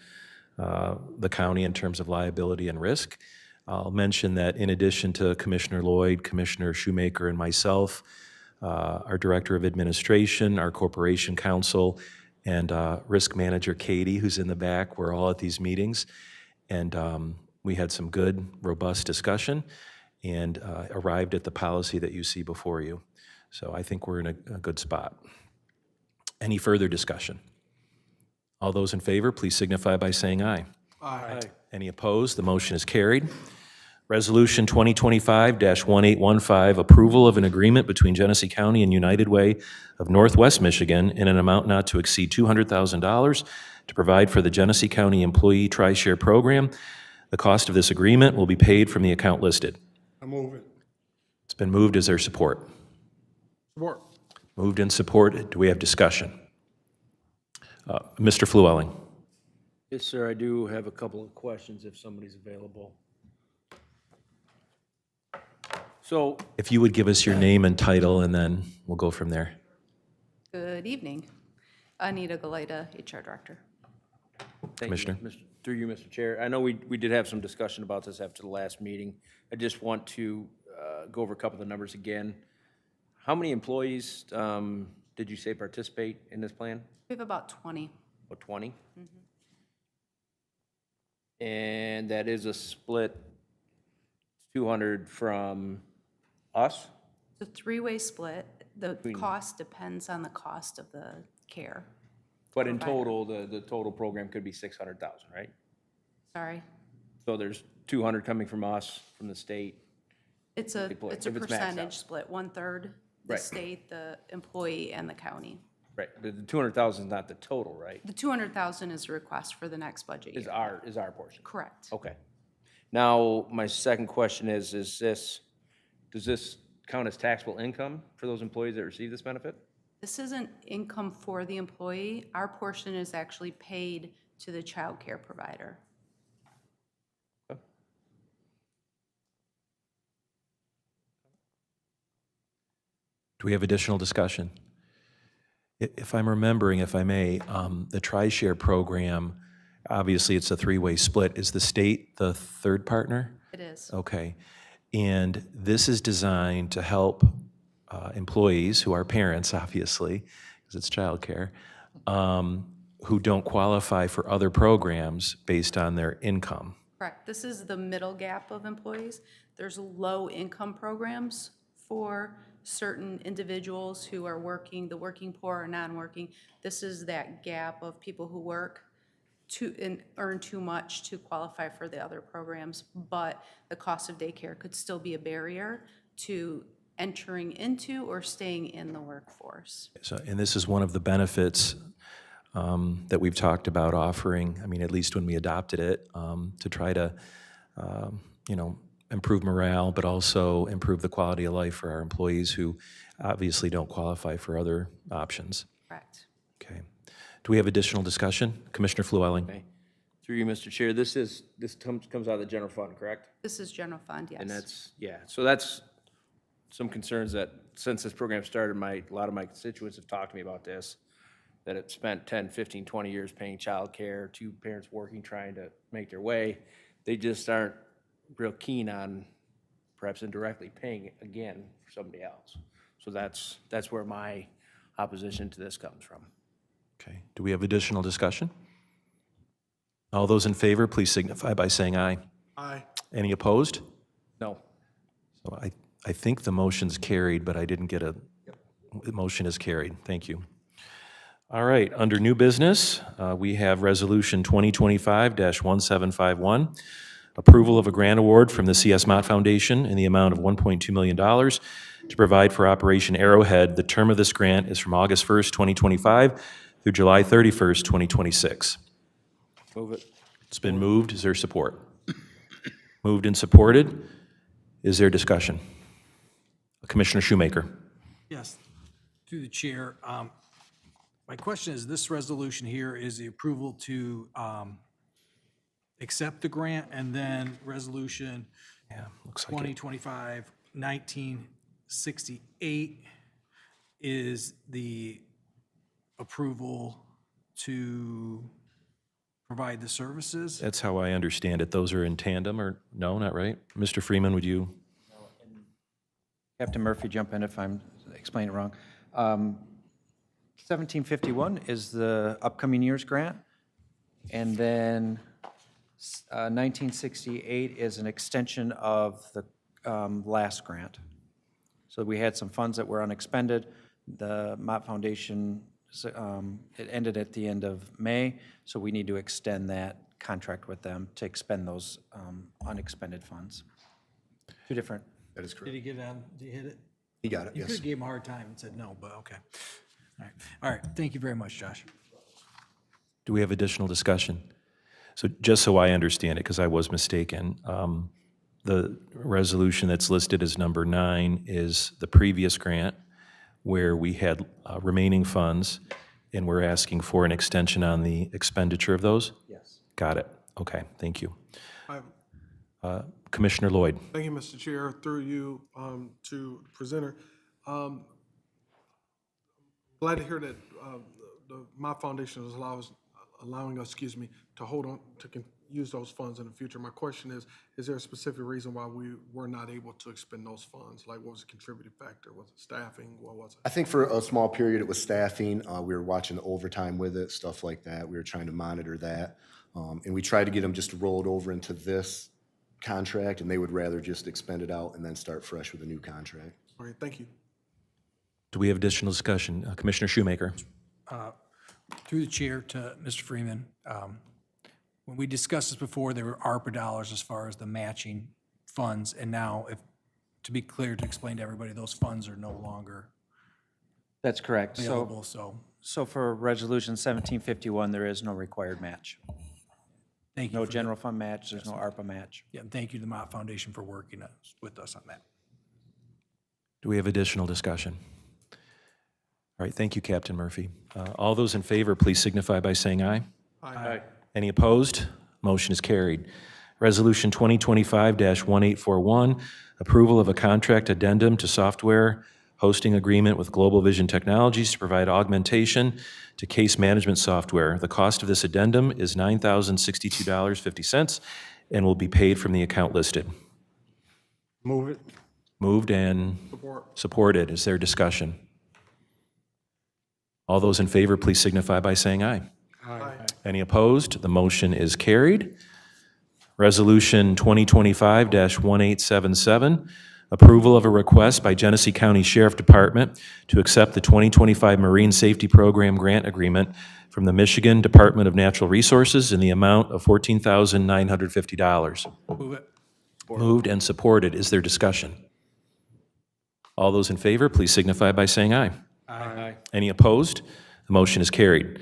the county in terms of liability and risk. I'll mention that in addition to Commissioner Lloyd, Commissioner Shoemaker, and myself, our Director of Administration, our Corporation Counsel, and Risk Manager Katie, who's in the back, we're all at these meetings. And we had some good, robust discussion and arrived at the policy that you see before you. So I think we're in a good spot. Any further discussion? All those in favor, please signify by saying aye. Aye. Any opposed? The motion is carried. Resolution 2025-1815, approval of an agreement between Genesee County and United Way of Northwest Michigan in an amount not to exceed $200,000 to provide for the Genesee County Employee Tri-Share Program. The cost of this agreement will be paid from the account listed. I move it. It's been moved. Is there support? Support. Moved and supported. Do we have discussion? Mr. Flewelling. Yes, sir, I do have a couple of questions if somebody's available. So, If you would give us your name and title, and then we'll go from there. Good evening. Anita Galeta, HR Director. thank Commissioner. you, through you, Mr. Chair. I know we did have some discussion about this after the last meeting. I just want to go over a couple of the numbers again. How many employees did you say participate in this plan? We have about 20. About 20? And that is a split 200 from us? It's a three-way split. The cost depends on the cost of the care. But in total, the total program could be 600,000, right? Sorry. So there's 200 coming from us, from the state. It's a If it's maxed out. percentage split, 1/3 the Right. state, the employee, and the county. Right, the 200,000 is not the total, right? The 200,000 is a request for the next budget Is year. our portion? Correct. Okay. Now, my second question is does this count as taxable income for those employees that receive this benefit? This isn't income for the employee. Our portion is actually paid to the child care provider. Do we have additional discussion? If I'm remembering, if I may, the Tri-Share program, obviously it's a three-way split. Is the state the third partner? It is. Okay. And this is designed to help employees who are parents, obviously, because it's childcare, who don't qualify for other programs based on their income. Correct. This is the middle gap of employees. There's low-income programs for certain individuals who are working, the working poor or non-working. This is that gap of people who work and earn too much to qualify for the other programs, but the cost of daycare could still be a barrier to entering into or staying in the workforce. So, and this is one of the benefits that we've talked about offering, I mean, at least when we adopted it, to try to, improve morale, but also improve the quality of life for our employees who obviously don't qualify for other options. Correct. Okay. Do we have additional discussion? Commissioner Flewelling. Okay. Through you, Mr. Chair, this comes out of the general fund, correct? This is general fund, yes. And so that's some concerns that since this program started, a lot of my constituents have talked to me about this, that it spent 10, 15, 20 years paying childcare, two parents working, trying to make their way. They just aren't real keen on perhaps indirectly paying again for somebody else. So that's where my opposition to this comes from. Okay. Do we have additional discussion? All those in favor, please signify by saying aye. Aye. Any opposed? No. So I think the motion's carried, but I didn't get the motion is carried. Thank you. All right, under new business, we have Resolution 2025-1751, approval of a grant award from the CS Mott Foundation in the amount of $1.2 million to provide for Operation Arrowhead. The term of this grant is from August 1st, 2025 through July 31st, 2026. Move it. It's been moved. Is there support? Moved and supported. Is there discussion? Commissioner Shoemaker. Yes, through the chair. My question is, this resolution here is the approval to accept the grant, and then resolution Looks like it. 2025-1968 is the approval to provide the services? That's how I understand it. Those are in tandem, or no, not right? Mr. Freeman, would you? Captain Murphy, jump in if I'm explaining it wrong. 1751 is the upcoming year's grant, and then 1968 is an extension of the last grant. So we had some funds that were unexpended. The Mott Foundation, it ended at the end of May, so we need to extend that contract with them to expend those unexpended funds. Two different. That is Did correct. he get on, did he hit it? He got it, You could yes. have gave him a hard time and said no, but okay. All right, thank you very much, Josh. Do we have additional discussion? So just so I understand it, because I was mistaken, the resolution that's listed as number 9 is the previous grant where we had remaining funds, and we're asking for an extension on the expenditure of those? Yes. Got it. Okay, thank you. I- Commissioner Lloyd. Thank you, Mr. Chair. Through you to the presenter. Glad to hear that my foundation is allowing us, to hold on, use those funds in the future. My question is there a specific reason why we were not able to expend those funds? Like, what was the contributing factor? Was it staffing? What was it? I think for a small period, it was staffing. We were watching the overtime with it, stuff like that. We were trying to monitor that. And we tried to get them just to roll it over into this contract, and they would rather just expend it out and then start fresh with a new contract. All right, thank you. Do we have additional discussion? Commissioner Shoemaker. Through the chair to Mr. Freeman, when we discussed this before, there were ARPA dollars as far as the matching funds, and now, to be clear, to explain to everybody, those funds are no longer That's correct. available, so So for Resolution 1751, there is no required match. thank you. No for general fund match, there's no ARPA match. Yeah, and thank you to the Mott Foundation for working with us on that. Do we have additional discussion? All right, thank you, Captain Murphy. All those in favor, please signify by saying aye. Aye. Any opposed? Motion is carried. Resolution 2025-1841, approval of a contract addendum to software hosting agreement with Global Vision Technologies to provide augmentation to case management software. The cost of this addendum is $9,062.50 and will be paid from the account listed. Move it. Moved and supported. Is there discussion? All those in favor, please signify by saying aye. Aye. Any opposed? The motion is carried. Resolution 2025-1877, approval of a request by Genesee County Sheriff Department to accept the 2025 Marine Safety Program Grant Agreement from the Michigan Department of Natural Resources in the amount of $14,950. Move it. Moved and supported. Is there discussion? All those in favor, please signify by saying aye. Aye. Any opposed? The motion is carried.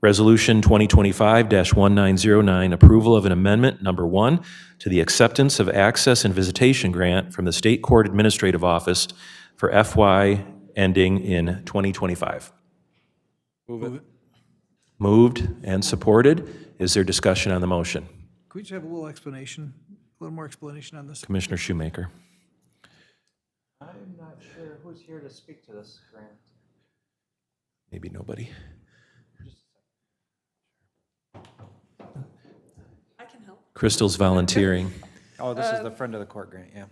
Resolution 2025-1909, approval of an amendment number 1 to the acceptance of access and visitation grant from the State Court Administrative Office for FY ending in 2025. Move it. Moved and supported. Is there discussion on the motion? Could we just have a little explanation, a little more explanation on this? Commissioner Shoemaker. I'm not sure who's here to speak to this grant. Maybe nobody. I can help. Crystal's volunteering. Oh, this is the friend of the court grant, yeah.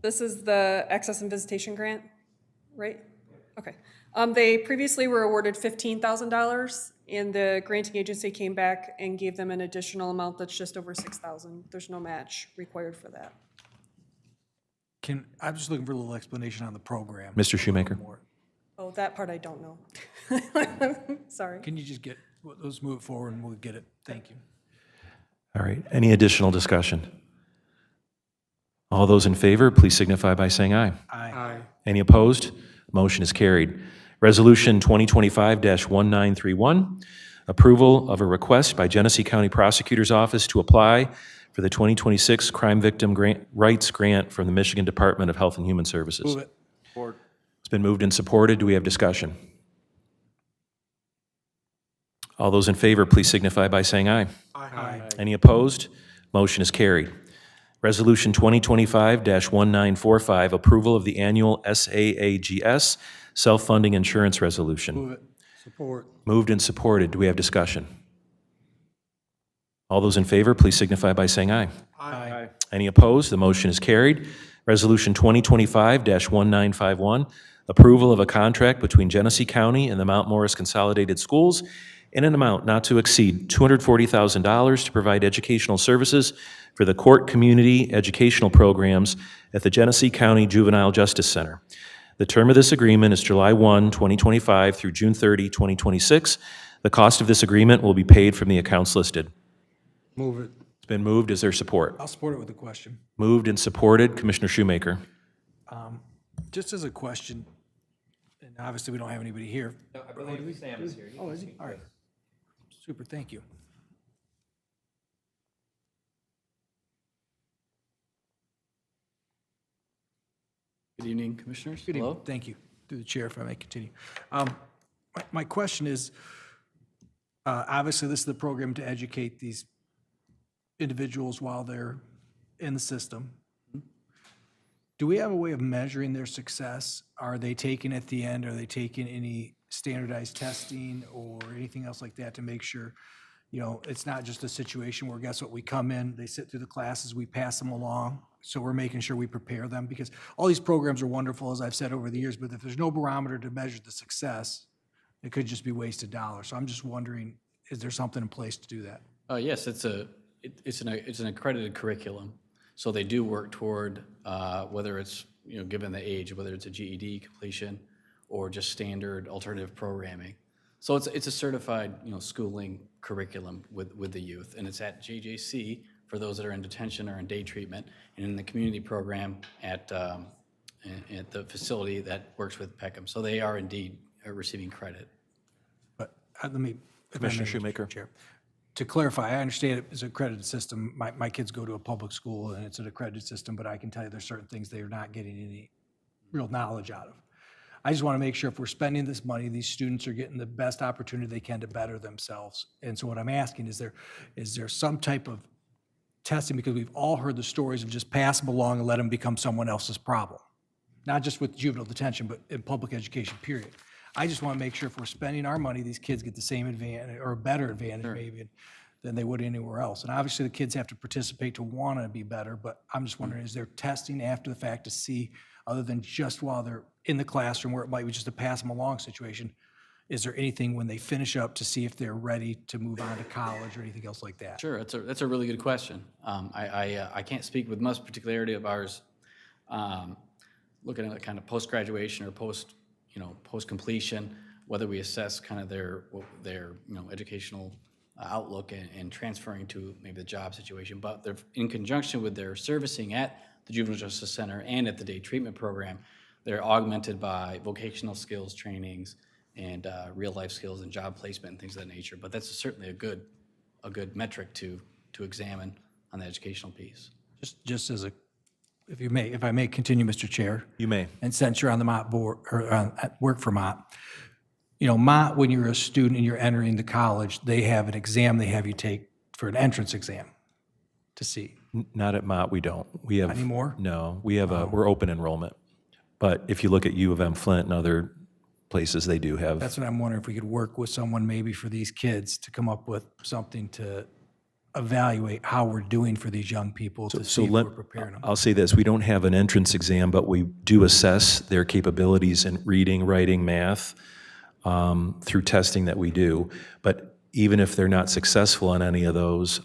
This is the access and visitation grant, right? Okay. They previously were awarded $15,000, and the granting agency came back and gave them an additional amount that's just over $6,000. There's no match required for that. I'm just looking for a little explanation on the program. Mr. Shoemaker. More. Oh, that part I don't know. Sorry. Can you just get, let's move it forward and we'll get it. Thank you. All right, any additional discussion? All those in favor, please signify by saying aye. Aye. Any opposed? Motion is carried. Resolution 2025-1931, approval of a request by Genesee County Prosecutor's Office to apply for the 2026 Crime Victim Rights Grant from the Michigan Department of Health and Human Services. Move it. It's been moved and supported. Do we have discussion? All those in favor, please signify by saying aye. Aye. Any opposed? Motion is carried. Resolution 2025-1945, approval of the annual SAAGS self-funding insurance resolution. Move it. Support. Moved and supported. Do we have discussion? All those in favor, please signify by saying aye. Aye. Any opposed? The motion is carried. Resolution 2025-1951, approval of a contract between Genesee County and the Mount Morris Consolidated Schools in an amount not to exceed $240,000 to provide educational services for the court community educational programs at the Genesee County Juvenile Justice Center. The term of this agreement is July 1, 2025 through June 30, 2026. The cost of this agreement will be paid from the accounts listed. Move it. It's been moved. Is there support? I'll support it with a question. Moved and supported. Commissioner Shoemaker. Just as a question, and obviously we don't have anybody here. I believe Sam is here. Oh, is he? All right. Super, thank you. Good evening, Commissioners. Good evening. Hello. Thank you. Through the chair, if I may continue. My question is, obviously, this is the program to educate these individuals while they're in the system. Do we have a way of measuring their success? Are they taking at the end, are they taking any standardized testing or anything else like that to make sure, you know, it's not just a situation where, guess what, we come in, they sit through the classes, we pass them along, so we're making sure we prepare them, because all these programs are wonderful, as I've said over the years, but if there's no barometer to measure the success, it could just be wasted dollars. So I'm just wondering, is there something in place to do that? Yes, it's an accredited curriculum, so they do work toward whether it's, you know, given the age, whether it's a GED completion or just standard alternative programming. So it's a certified, you know, schooling curriculum with the youth, and it's at JJC for those that are in detention or in day treatment, and in the community program at the facility that works with Peckham. So they are indeed receiving credit. But let me, if I Commissioner may, Mr. Shoemaker. Chair. To clarify, I understand it's an accredited system. My kids go to a public school and it's an accredited system, but I can tell you there's certain things they are not getting any real knowledge out of. I just want to make sure if we're spending this money, these students are getting the best opportunity they can to better themselves. And so what I'm asking is there some type of testing, because we've all heard the stories of just pass them along and let them become someone else's problem. Not just with juvenile detention, but in public education, period. I just want to make sure if we're spending our money, these kids get the same advantage, or a better advantage maybe, than they would anywhere else. And obviously, the kids have to participate to want to be better, but I'm just wondering, is there testing after the fact to see, other than just while they're in the classroom, where it might be just a pass them along situation, is there anything when they finish up to see if they're ready to move on to college or anything else like that? Sure, that's a really good question. I can't speak with much particularity of ours, looking at kind of post-graduation or post-completion, whether we assess kind of their educational outlook and transferring to maybe the job situation. But they're in conjunction with their servicing at the Juvenile Justice Center and at the day treatment program, they're augmented by vocational skills trainings and real-life skills and job placement and things of that nature. But that's certainly a good metric to examine on the educational piece. Just as a, if I may continue, Mr. Chair. You may. And since you're on the Mott board, or at work for Mott, you know, Mott, when you're a student and you're entering the college, they have an exam they have you take for an entrance exam to see. Not at Mott, we don't. We have. Anymore? No, we have we're open enrollment. But if you look at U of M Flint and other places, they do have. That's what I'm wondering, if we could work with someone maybe for these kids to come up with something to evaluate how we're doing for these young people to see if we're preparing them. I'll say this, we don't have an entrance exam, but we do assess their capabilities in reading, writing, math, through testing that we do. But even if they're not successful in any of those,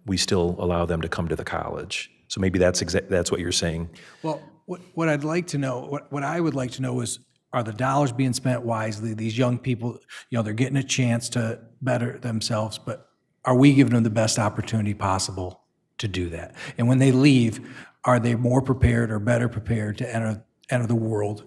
we still allow them to come to the college. So maybe that's what you're saying. Well, what I'd like to know, what I would like to know is, are the dollars being spent wisely? These young people, they're getting a chance to better themselves, but are we giving them the best opportunity possible to do that? And when they leave, are they more prepared or better prepared to enter the world?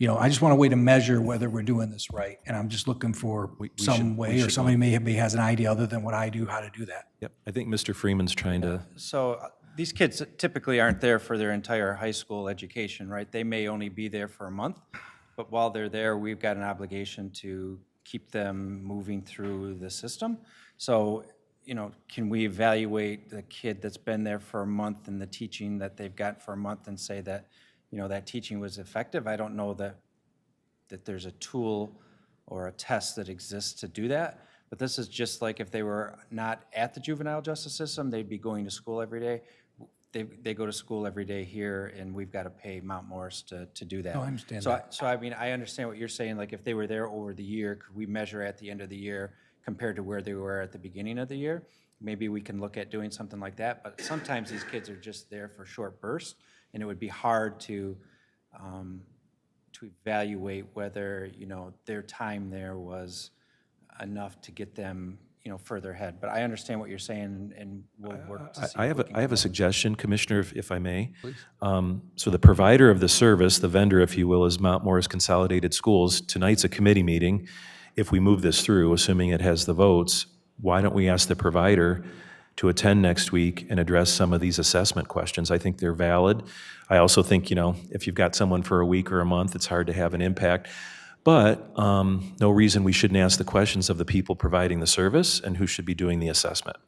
I just want a way to measure whether we're doing this right, and I'm just looking for some way, or somebody maybe has an idea other than what I do, how to do that. Yep, I think Mr. Freeman's trying to, So these kids typically aren't there for their entire high school education, right? They may only be there for a month, but while they're there, we've got an obligation to keep them moving through the system. So, can we evaluate the kid that's been there for a month and the teaching that they've got for a month and say that, that teaching was effective? I don't know that there's a tool or a test that exists to do that. But this is just like if they were not at the juvenile justice system, they'd be going to school every day. They go to school every day here, and we've got to pay Mount Morris to do that. Oh, I understand So I mean, I understand what you're saying, like if they were there over the year, could we measure at the end of the year compared to where they were at the beginning of the year? Maybe we can look at doing something like that, but sometimes these kids are just there for short bursts, and it would be hard to evaluate whether, their time there was enough to get them, further ahead. But I understand what you're saying, and we'll work to see. I if we can have come a up- suggestion, Commissioner, if I may. So the provider of the service, the vendor, if you will, is Mount Morris Consolidated Schools. Tonight's a committee meeting. If we move this through, assuming it has the votes, why don't we ask the provider to attend next week and address some of these assessment questions? I think they're valid. I also think, if you've got someone for a week or a month, it's hard to have an impact. But no reason we shouldn't ask the questions of the people providing the service and who should be doing the assessment.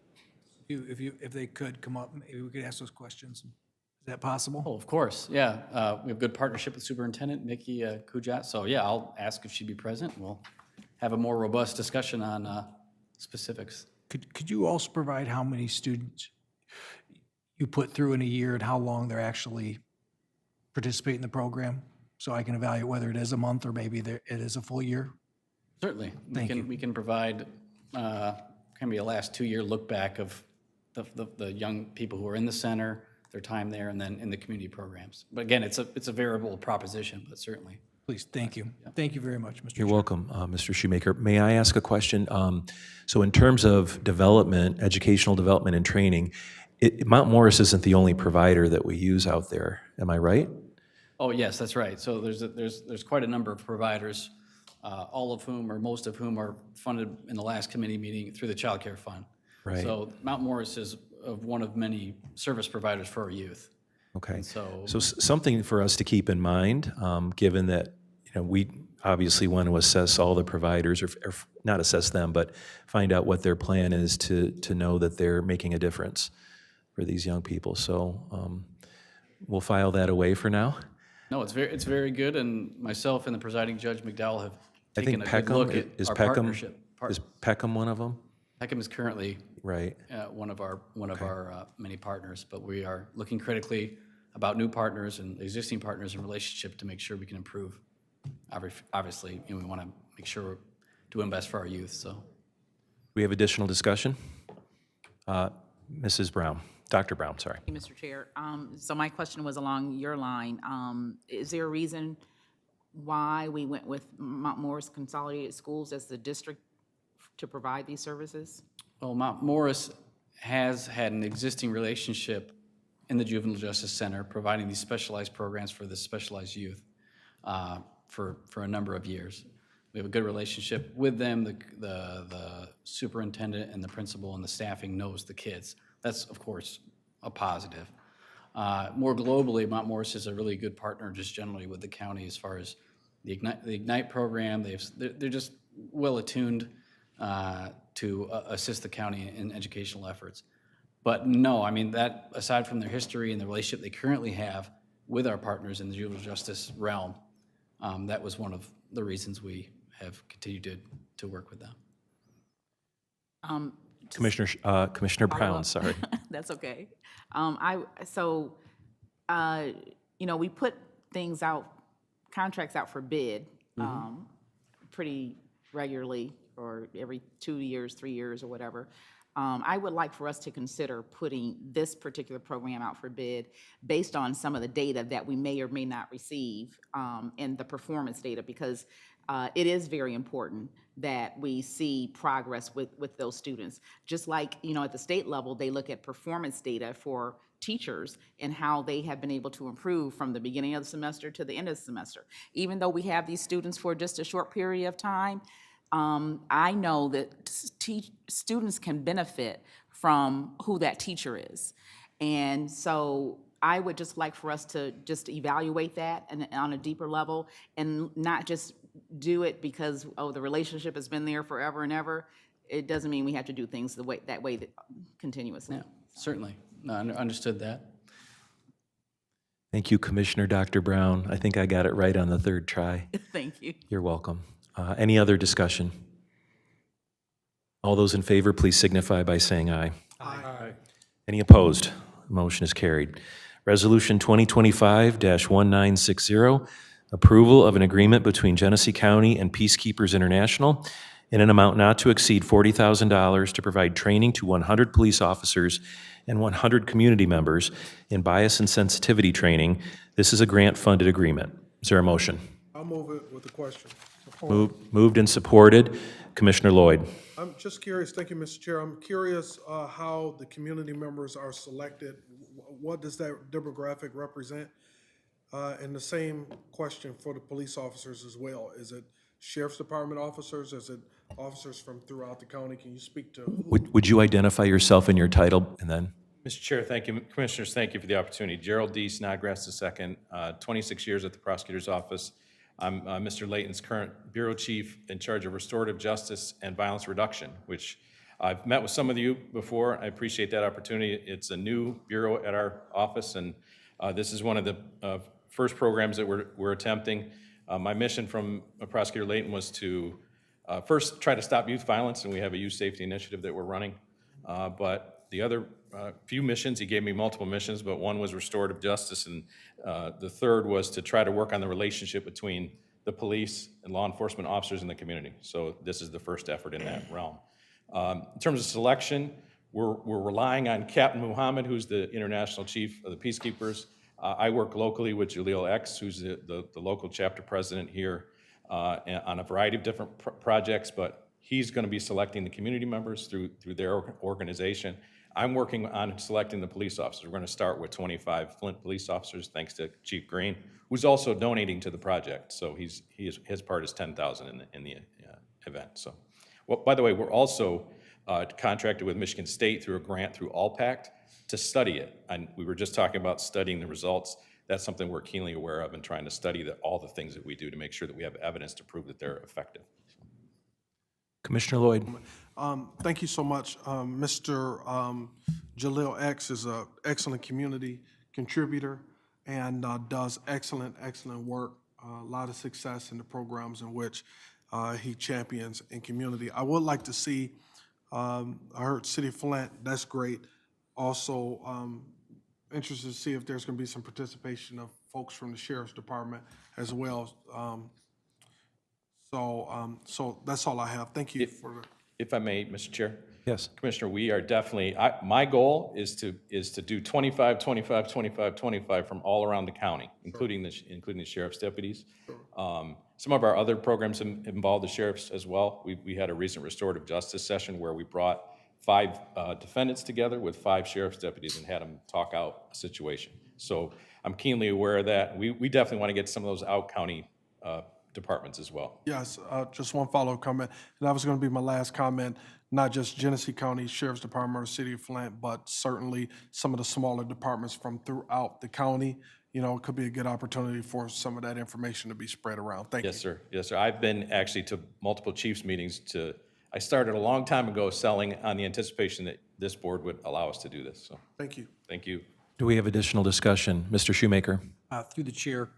If they could come up, maybe we could ask those questions. Is that possible? Oh, of course, yeah. We have good partnership with Superintendent Nikki Kujat, so yeah, I'll ask if she'd be present. We'll have a more robust discussion on specifics. Could you also provide how many students you put through in a year and how long they're actually participating in the program? So I can evaluate whether it is a month or maybe it is a full year? Certainly. Thank you. We can provide, can be a last 2-year look back of the young people who are in the center, their time there, and then in the community programs. But again, it's a variable proposition, but certainly. Please, thank you. Thank you very much, Mr. You're Chair. welcome, Mr. Shoemaker. May I ask a question? So in terms of development, educational development and training, Mount Morris isn't the only provider that we use out there. Am I right? Oh, yes, that's right. So there's quite a number of providers, all of whom, or most of whom, are funded in the last committee meeting through the Child Care Fund. Right. So Mount Morris is one of many service providers for our youth. Okay. And so Something for us to keep in mind, given that we obviously want to assess all the providers, or not assess them, but find out what their plan is to know that they're making a difference for these young people. So we'll file that away for now. No, it's very good, and myself and the presiding judge McDowell have taken a good Peckham, look at our partnership. Is Peckham one of them? Peckham is currently Right. one of our many partners, but we are looking critically about new partners and existing partners in relationship to make sure we can improve. Obviously, we want to make sure we're doing best for our youth. So, We have additional discussion? Mrs. Brown, Dr. Brown, sorry. Thank you, Mr. Chair. So my question was along your line. Is there a reason why we went with Mount Morris Consolidated Schools as the district to provide these services? well, Mount Morris has had an existing relationship in the Juvenile Justice Center, providing these specialized programs for the specialized youth for a number of years. We have a good relationship with them. The superintendent and the principal and the staffing knows the kids. That's, of course, a positive. More globally, Mount Morris is a really good partner just generally with the county as far as the Ignite program. They're just well attuned to assist the county in educational efforts. But no, I mean, that aside from their history and the relationship they currently have with our partners in the juvenile justice realm, that was one of the reasons we have continued to work with them. Commissioner Brown, sorry. That's okay. We put things out, contracts out for bid pretty regularly, or every 2 years, 3 years, or whatever. I would like for us to consider putting this particular program out for bid based on some of the data that we may or may not receive, and the performance data, because it is very important that we see progress with those students. Just like, at the state level, they look at performance data for teachers and how they have been able to improve from the beginning of the semester to the end of the semester. Even though we have these students for just a short period of time, I know that students can benefit from who that teacher is. And so I would just like for us to just evaluate that and on a deeper level, and not just do it because, oh, the relationship has been there forever and ever. It doesn't mean we have to do things that way continuously. Yeah, certainly. No, understood that. Thank you, Commissioner Dr. Brown. I think I got it right on the third try. Thank you. You're welcome. Any other discussion? All those in favor, please signify by saying aye. Aye. Any opposed? Motion is carried. Resolution 2025-1960, approval of an agreement between Genesee County and Peacekeepers International in an amount not to exceed $40,000 to provide training to 100 police officers and 100 community members in bias and sensitivity training. This is a grant-funded agreement. Is there a motion? I'll move it with the question. Moved and supported. Commissioner Lloyd. I'm just curious, thank you, Mr. Chair. I'm curious how the community members are selected. What does that demographic represent? And the same question for the police officers as well. Is it Sheriff's Department officers? Is it officers from throughout the county? Can you speak to who? Would you identify yourself and your title, and then? Mr. Chair, thank you. Commissioners, thank you for the opportunity. Gerald D. Snodgrass II, 26 years at the prosecutor's office. I'm Mr. Layton's current bureau chief in charge of restorative justice and violence reduction, which I've met with some of you before. I appreciate that opportunity. It's a new bureau at our office, and this is one of the first programs that we're attempting. My mission from Prosecutor Layton was to first try to stop youth violence, and we have a youth safety initiative that we're running. But the other few missions, he gave me multiple missions, but one was restorative justice, and the third was to try to work on the relationship between the police and law enforcement officers in the community. So this is the first effort in that realm. In terms of selection, we're relying on Captain Muhammad, who's the international chief of the Peacekeepers. I work locally with Jaleel X, who's the local chapter president here on a variety of different projects, but he's going to be selecting the community members through their organization. I'm working on selecting the police officers. We're going to start with 25 Flint police officers, thanks to Chief Green, who's also donating to the project. So his part is $10,000 in the event. So, well, by the way, we're also contracted with Michigan State through a grant through ALPACT to study it. And we were just talking about studying the results. That's something we're keenly aware of and trying to study all the things that we do to make sure that we have evidence to prove that they're effective. Commissioner Lloyd. Thank you so much. Mr. Jaleel X is an excellent community contributor and does excellent work. A lot of success in the programs in which he champions in community. I would like to see, I heard City of Flint, that's great. Also, interested to see if there's going to be some participation of folks from the Sheriff's Department as well. So that's all I have. Thank you for the. If I may, Mr. Chair? Yes. Commissioner, we are definitely, my goal is to do 25, 25, 25, 25 from all around the county, including the sheriff's deputies. Some of our other programs involve the sheriffs as well. We had a recent restorative justice session where we brought 5 defendants together with 5 sheriff's deputies and had them talk out a situation. So I'm keenly aware of that. We definitely want to get some of those out-county departments as well. Yes, just one follow-up comment, and that was going to be my last comment, not just Genesee County Sheriff's Department or City of Flint, but certainly some of the smaller departments from throughout the county. You know, it could be a good opportunity for some of that information to be spread around. Thank you. Yes, sir. Yes, sir. I've been actually to multiple chiefs meetings I started a long time ago selling on the anticipation that this board would allow us to do this, so. Thank you. Thank you. Do we have additional discussion? Mr. Shoemaker. Through the chair,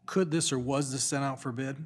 could this or was this sent out for bid?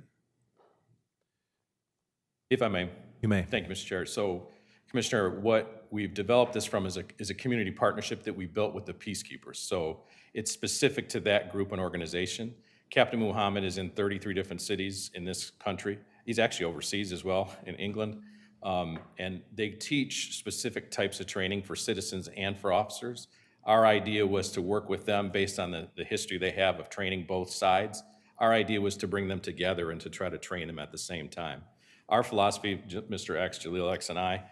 If I may. You may. Thank you, Mr. Chair. So, Commissioner, what we've developed this from is a community partnership that we built with the Peacekeepers. So it's specific to that group and organization. Captain Muhammad is in 33 different cities in this country. He's actually overseas as well, in England. And they teach specific types of training for citizens and for officers. Our idea was to work with them based on the history they have of training both sides. Our idea was to bring them together and to try to train them at the same time. Our philosophy, Mr. X, Jaleel X, and I,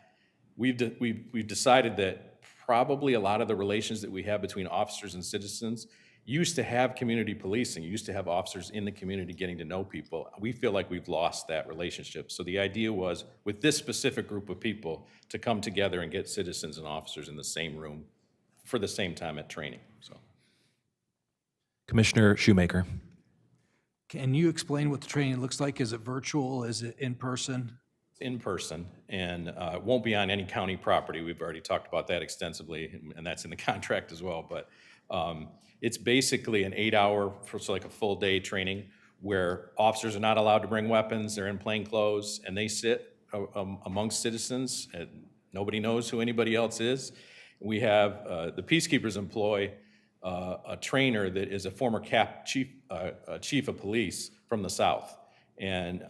we've decided that probably a lot of the relations that we have between officers and citizens used to have community policing, used to have officers in the community getting to know people. We feel like we've lost that relationship. So the idea was, with this specific group of people, to come together and get citizens and officers in the same room for the same time at training, so. Commissioner Shoemaker. Can you explain what the training looks like? Is it virtual? Is it in person? In person, and it won't be on any county property. We've already talked about that extensively, and that's in the contract as well. But it's basically an 8-hour, so like a full day training, where officers are not allowed to bring weapons. They're in plain clothes, and they sit amongst citizens, and nobody knows who anybody else is. We have the peacekeepers employ a trainer that is a former chief of police from the South. And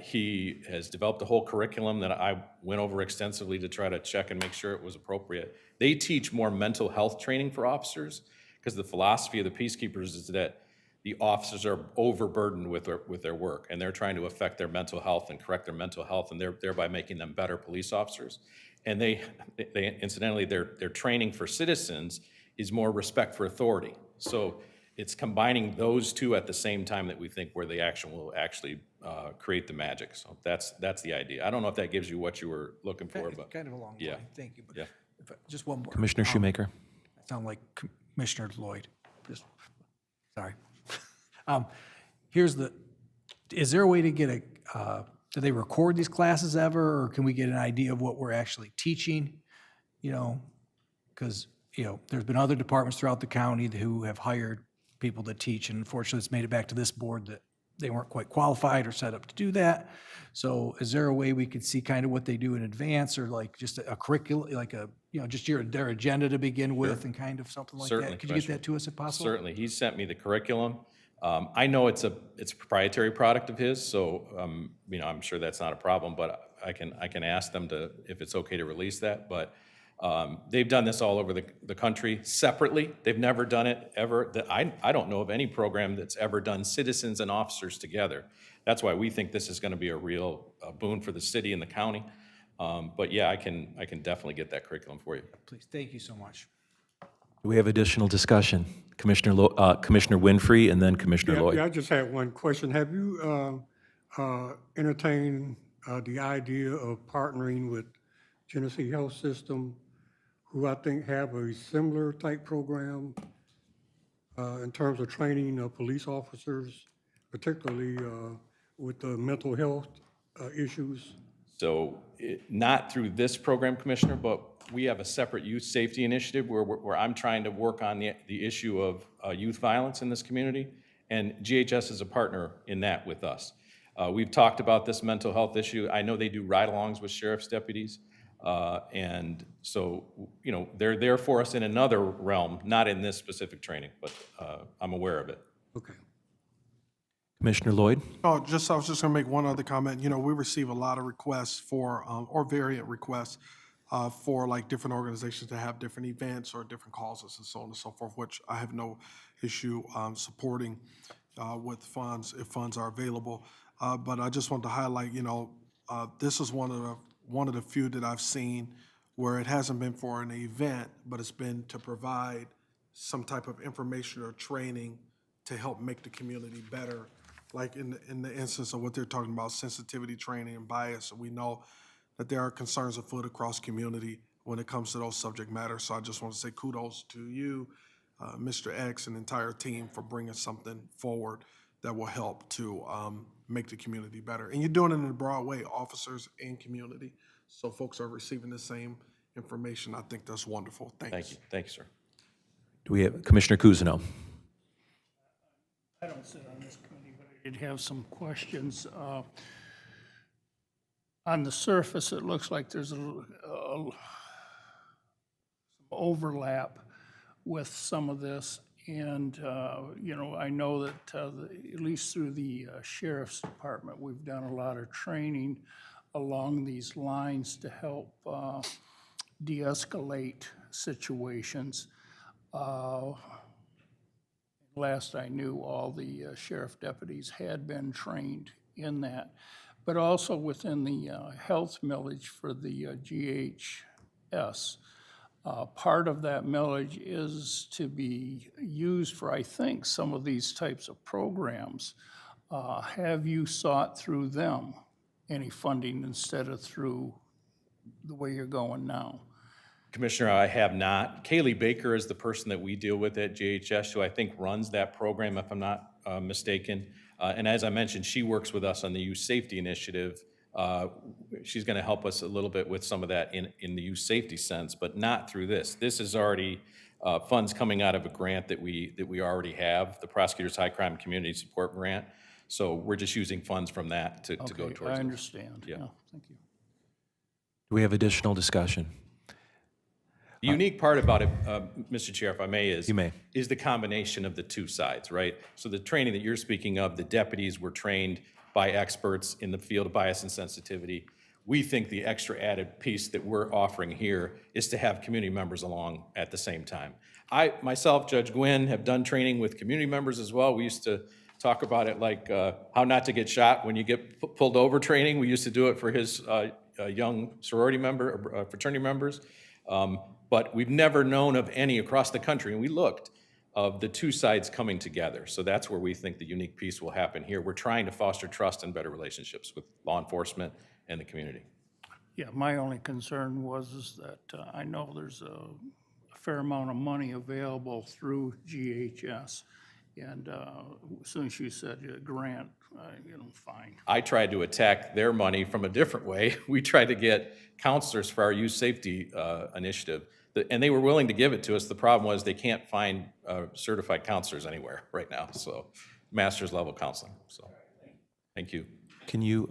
he has developed a whole curriculum that I went over extensively to try to check and make sure it was appropriate. They teach more mental health training for officers, because the philosophy of the peacekeepers is that the officers are overburdened with their work, and they're trying to affect their mental health and correct their mental health, and thereby making them better police officers. And they incidentally, their training for citizens is more respect for authority. So it's combining those two at the same time that we think where the action will actually create the magic. So that's the idea. I don't know if that gives you what you were looking for, but Kind of a long line, thank you. But yeah. just one more. Commissioner Shoemaker. I sound like Commissioner Lloyd. Just, sorry. Is there a way to get do they record these classes ever, or can we get an idea of what we're actually teaching? You know, because, you know, there's been other departments throughout the county who have hired people to teach, and unfortunately, it's made it back to this board that they weren't quite qualified or set up to do that. So is there a way we could see kind of what they do in advance, or like just a curriculum, like a, you know, just their agenda to begin with, and kind of something like Certainly, that? Could you get that to us if possible? Certainly. He sent me the curriculum. I know it's a proprietary product of his, so you know, I'm sure that's not a problem, but I can ask them if it's okay to release that. But they've done this all over the country separately. They've never done it ever. I don't know of any program that's ever done citizens and officers together. That's why we think this is going to be a real boon for the city and the county. But yeah, I can definitely get that curriculum for you. Please, thank you so much. Do we have additional discussion? Commissioner Winfrey and then Commissioner Lloyd. Yeah, I just had one question. Have you entertained the idea of partnering with Genesee Health System, who I think have a similar type program in terms of training of police officers, particularly with the mental health issues? So not through this program, Commissioner, but we have a separate youth safety initiative where I'm trying to work on the issue of youth violence in this community, and GHS is a partner in that with us. We've talked about this mental health issue. I know they do ride-alongs with sheriff's deputies, and so, you know, they're there for us in another realm, not in this specific training, but I'm aware of it. Okay. Commissioner Lloyd. Oh, I was just going to make one other comment. You know, we receive a lot of requests for, or variant requests for like different organizations to have different events or different causes and so on and so forth, which I have no issue supporting with funds if funds are available. But I just want to highlight, you know, this is one of the few that I've seen where it hasn't been for an event, but it's been to provide some type of information or training to help make the community better. Like in the instance of what they're talking about, sensitivity training and bias, we know that there are concerns afoot across community when it comes to those subject matters. So I just want to say kudos to you, Mr. X, and the entire team for bringing something forward that will help to make the community better. And you're doing it in a broad way, officers and community. So folks are receiving the same information. I think that's wonderful. Thanks. Thank you. Thank you, sir. Do we have Commissioner Cousineau? I don't sit on this committee, but I did have some questions. On the surface, it looks like there's some overlap with some of this. And, you know, I know that at least through the Sheriff's Department, we've done a lot of training along these lines to help de-escalate situations. Last I knew, all the sheriff deputies had been trained in that, but also within the health millage for the GHS. Part of that millage is to be used for, I think, some of these types of programs. Have you sought through them any funding instead of through the way you're going now? Commissioner, I have not. Kaylee Baker is the person that we deal with at GHS, who I think runs that program, if I'm not mistaken. And as I mentioned, she works with us on the youth safety initiative. She's going to help us a little bit with some of that in the youth safety sense, but not through this. This is already funds coming out of a grant that we already have, the Prosecutors High Crime Community Support Grant. So we're just using funds from that to go towards it. I understand. Yeah. Thank you. Do we have additional discussion? The unique part about it, Mr. Chair, if I may, is You may. is the combination of the two sides, right? So the training that you're speaking of, the deputies were trained by experts in the field of bias and sensitivity. We think the extra added piece that we're offering here is to have community members along at the same time. I, myself, Judge Gwynn, have done training with community members as well. We used to talk about it like how not to get shot when you get pulled over training. We used to do it for his young sorority member, fraternity members. But we've never known of any across the country, and we looked, of the two sides coming together. So that's where we think the unique piece will happen here. We're trying to foster trust and better relationships with law enforcement and the community. Yeah, my only concern was that I know there's a fair amount of money available through GHS. And as soon as you said grant, fine. I tried to attack their money from a different way. We tried to get counselors for our youth safety initiative, and they were willing to give it to us. The problem was they can't find certified counselors anywhere right now, so master's level counseling. So, thank you. Can you,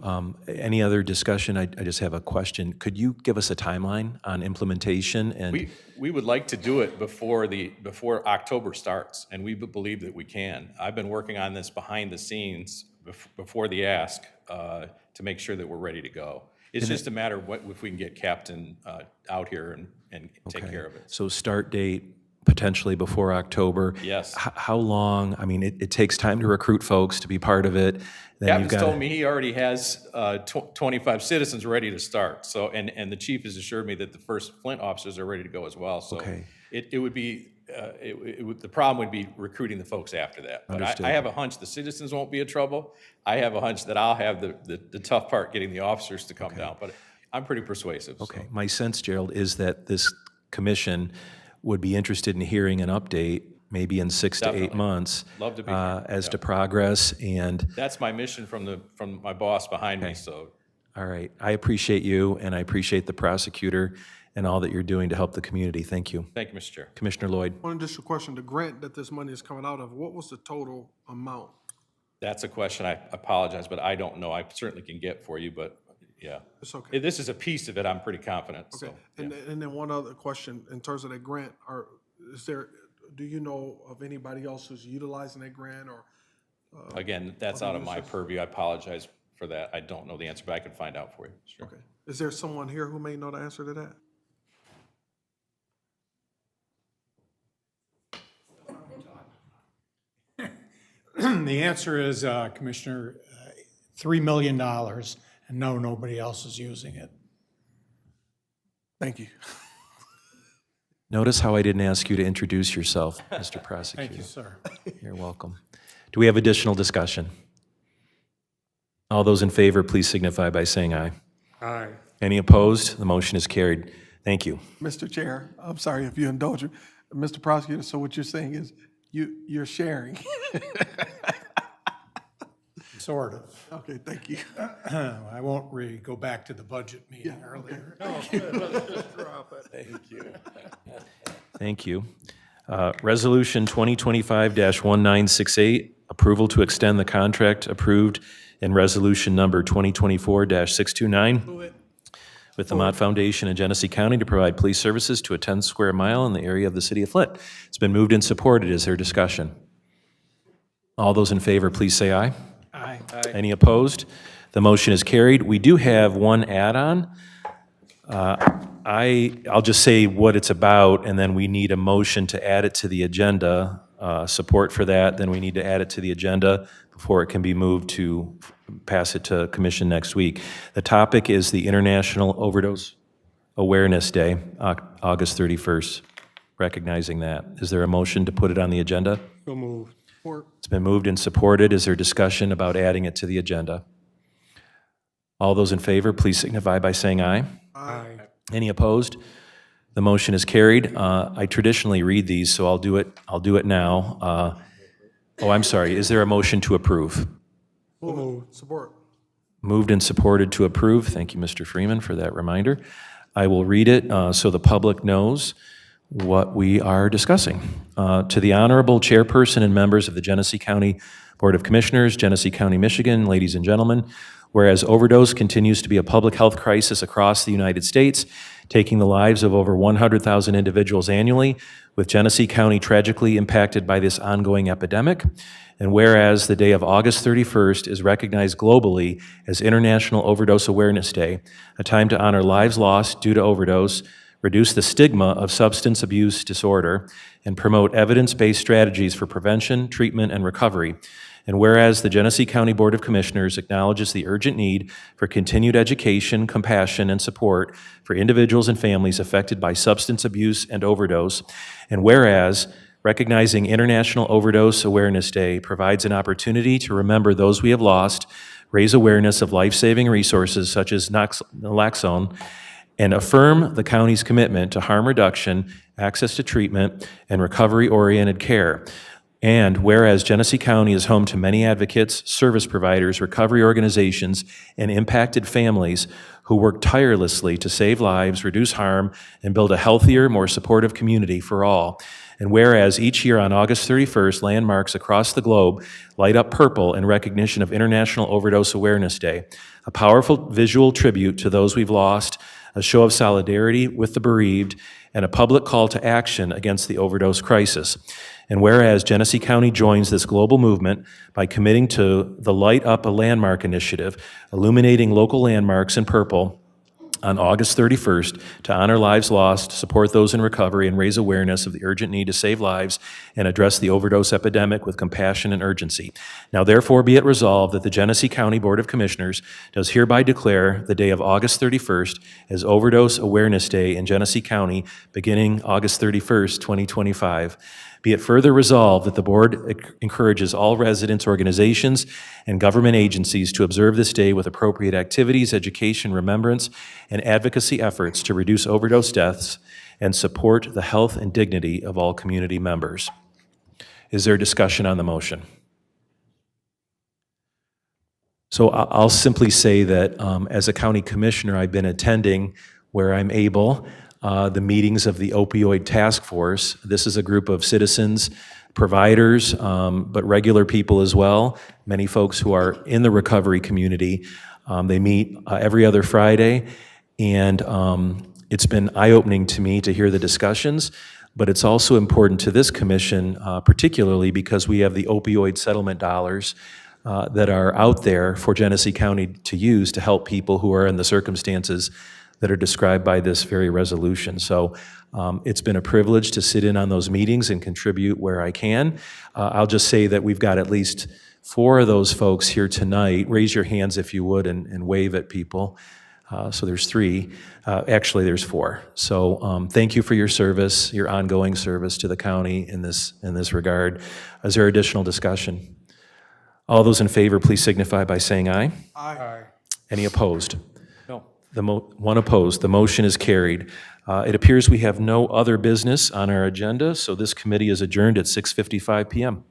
any other discussion? I just have a question. Could you give us a timeline on implementation? And We would like to do it before October starts, and we believe that we can. I've been working on this behind the scenes before the ask to make sure that we're ready to go. It's just a matter of if we can get Captain out here and take care of it. So start date potentially before October. Yes. How long? I mean, it takes time to recruit folks to be part of it. Then you've Captain's got told me he already has 25 citizens ready to start. So, and the chief has assured me that the first Flint officers are ready to go as well. So Okay. it would be, the problem would be recruiting the folks after that. But Understood. I have a hunch the citizens won't be in trouble. I have a hunch that I'll have the tough part getting the officers to come down. But I'm pretty persuasive. Okay. So. My sense, Gerald, is that this commission would be interested in hearing an update maybe in 6 to 8 Definitely. months Love to be here. as Yeah. to progress. And That's my mission from my boss behind me. So all right, I appreciate you, and I appreciate the prosecutor and all that you're doing to help the community. Thank you. thank you, Mr. Chair. Commissioner Lloyd. One additional question, the grant that this money is coming out of, what was the total amount? That's a question, I apologize, but I don't know. I certainly can get for you, but yeah. It's okay. This is a piece of it, I'm pretty confident, so. Okay, and then one other question, in terms of that grant, do you know of anybody else who's utilizing that grant, or? Again, that's out of my purview. I apologize for that. I don't know the answer, but I can find out for you. Sure. Okay, is there someone here who may know the answer to that? The answer is, Commissioner, $3 million, and no, nobody else is using it. Thank you. Notice how I didn't ask you to introduce yourself, Mr. Prosecutor. Thank you, sir. You're welcome. Do we have additional discussion? All those in favor, please signify by saying aye. Aye. Any opposed? The motion is carried. Thank you. Mr. Chair, I'm sorry if you indulge me. Mr. Prosecutor, so what you're saying is you're sharing? Sort of. Okay, thank you. I won't really go back to the budget meeting earlier. Let's just drop it. Thank you. Thank you. Resolution 2025-1968, approval to extend the contract approved in resolution number 2024-629 with the Mott Foundation in Genesee County to provide police services to a 10 square mile in the area of the city of Flint. It's been moved and supported. Is there discussion? All those in favor, please say aye. Aye. Any opposed? The motion is carried. We do have one add-on. I'll just say what it's about, and then we need a motion to add it to the agenda, support for that, then we need to add it to the agenda before it can be moved to pass it to commission next week. The topic is the International Overdose Awareness Day, August 31st, recognizing that. Is there a motion to put it on the agenda? So moved. It's been moved and supported. Is there discussion about adding it to the agenda? All those in favor, please signify by saying aye. Aye. Any opposed? The motion is carried. I traditionally read these, so I'll do it now. Oh, I'm sorry. Is there a motion to approve? So moved. Support. Moved and supported to approve. Thank you, Mr. Freeman, for that reminder. I will read it so the public knows what we are discussing. To the Honorable Chairperson and members of the Genesee County Board of Commissioners, Genesee County, Michigan, ladies and gentlemen, whereas overdose continues to be a public health crisis across the United States, taking the lives of over 100,000 individuals annually, with Genesee County tragically impacted by this ongoing epidemic. And whereas the day of August 31st is recognized globally as International Overdose Awareness Day, a time to honor lives lost due to overdose, reduce the stigma of substance abuse disorder, and promote evidence-based strategies for prevention, treatment, and recovery. And whereas the Genesee County Board of Commissioners acknowledges the urgent need for continued education, compassion, and support for individuals and families affected by substance abuse and overdose, and whereas recognizing International Overdose Awareness Day provides an opportunity to remember those we have lost, raise awareness of life-saving resources such as naloxone, and affirm the county's commitment to harm reduction, access to treatment, and recovery-oriented care. And whereas Genesee County is home to many advocates, service providers, recovery organizations, and impacted families who work tirelessly to save lives, reduce harm, and build a healthier, more supportive community for all. And whereas each year on August 31st, landmarks across the globe light up purple in recognition of International Overdose Awareness Day, a powerful visual tribute to those we've lost, a show of solidarity with the bereaved, and a public call to action against the overdose crisis. And whereas Genesee County joins this global movement by committing to the Light Up a Landmark initiative, illuminating local landmarks in purple on August 31st to honor lives lost, support those in recovery, and raise awareness of the urgent need to save lives and address the overdose epidemic with compassion and urgency. Now therefore be it resolved that the Genesee County Board of Commissioners does hereby declare the day of August 31st as Overdose Awareness Day in Genesee County beginning August 31st, 2025. Be it further resolved that the board encourages all residents, organizations, and government agencies to observe this day with appropriate activities, education, remembrance, and advocacy efforts to reduce overdose deaths and support the health and dignity of all community members. Is there discussion on the motion? So I'll simply say that as a county commissioner, I've been attending where I'm able the meetings of the opioid task force. This is a group of citizens, providers, but regular people as well, many folks who are in the recovery community. They meet every other Friday, and it's been eye-opening to me to hear the discussions, but it's also important to this commission, particularly because we have the opioid settlement dollars that are out there for Genesee County to use to help people who are in the circumstances that are described by this very resolution. So it's been a privilege to sit in on those meetings and contribute where I can. I'll just say that we've got at least 4 of those folks here tonight. Raise your hands if you would and wave at people. So there's 3. Actually, there's 4. So thank you for your service, your ongoing service to the county in this regard. Is there additional discussion? All those in favor, please signify by saying aye. Aye. Any opposed? No. One opposed. The motion is carried. It appears we have no other business on our agenda, so this committee is adjourned at 6:55 p.m.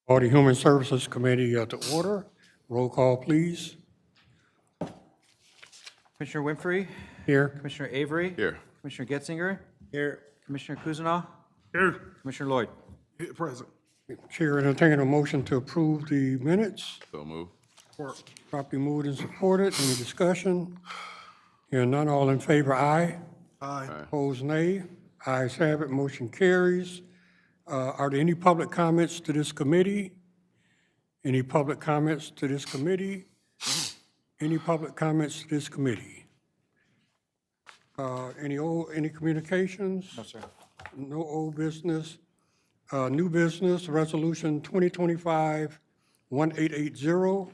Call the Human Services Committee to order. Roll call, please. Commissioner Winfrey? Here. Commissioner Avery? Here. Commissioner Getzinger? Here. Commissioner Kuzma? Here. Commissioner Lloyd? Here, present. Chair entertain a motion to approve the minutes. So move. Support. Properly moved and supported. Any discussion? Hearing none, all in favor, aye. Aye. Opposed, nay. Ayes have it, motion carries. Are there any public comments to this committee? Any public comments to this committee? Any public comments to this committee? Any communications? No, sir. No old business. New business, Resolution 2025-1880,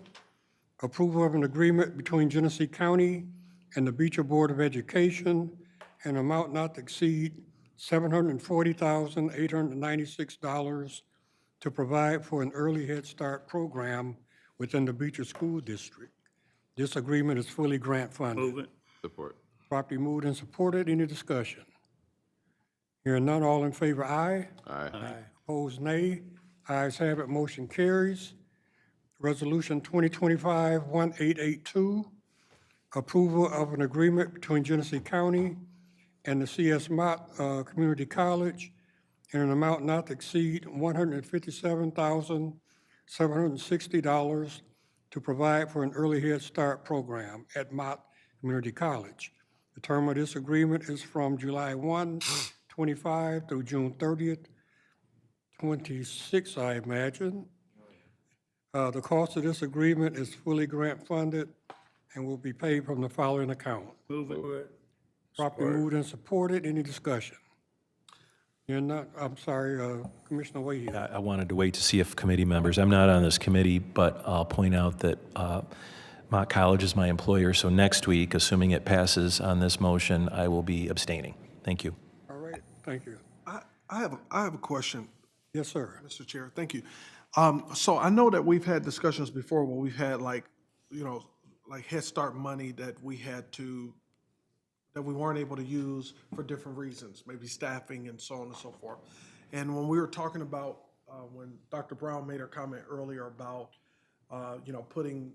approval of an agreement between Genesee County and the Beecher Board of Education, an amount not to exceed $740,896 to provide for an early Head Start program within the Beecher School District. This agreement is fully grant funded. Move it. Support. Properly moved and supported. Any discussion? Hearing none, all in favor, aye. Aye. Opposed, nay. Ayes have it, motion carries. Resolution 2025-1882, approval of an agreement between Genesee County and the C.S. Mott Community College in an amount not to exceed $157,760 to provide for an early Head Start program at Mott Community College. The term of this agreement is from July 1, 25 through June 30th, 26, I imagine. The cost of this agreement is fully grant funded and will be paid from the following account. Move it. Properly moved and supported. Any discussion? You're not, I'm sorry, Commissioner Wade. I wanted to wait to see if committee members, I'm not on this committee, but I'll point out that Mott College is my employer, so next week, assuming it passes on this motion, I will be abstaining. Thank you. All right, thank you. I have a question, Yes, sir. Mr. Chair. Thank you. So I know that we've had discussions before where we've had like Head Start money that we weren't able to use for different reasons, maybe staffing and so on and so forth. And when we were talking about, when Dr. Brown made her comment earlier about, putting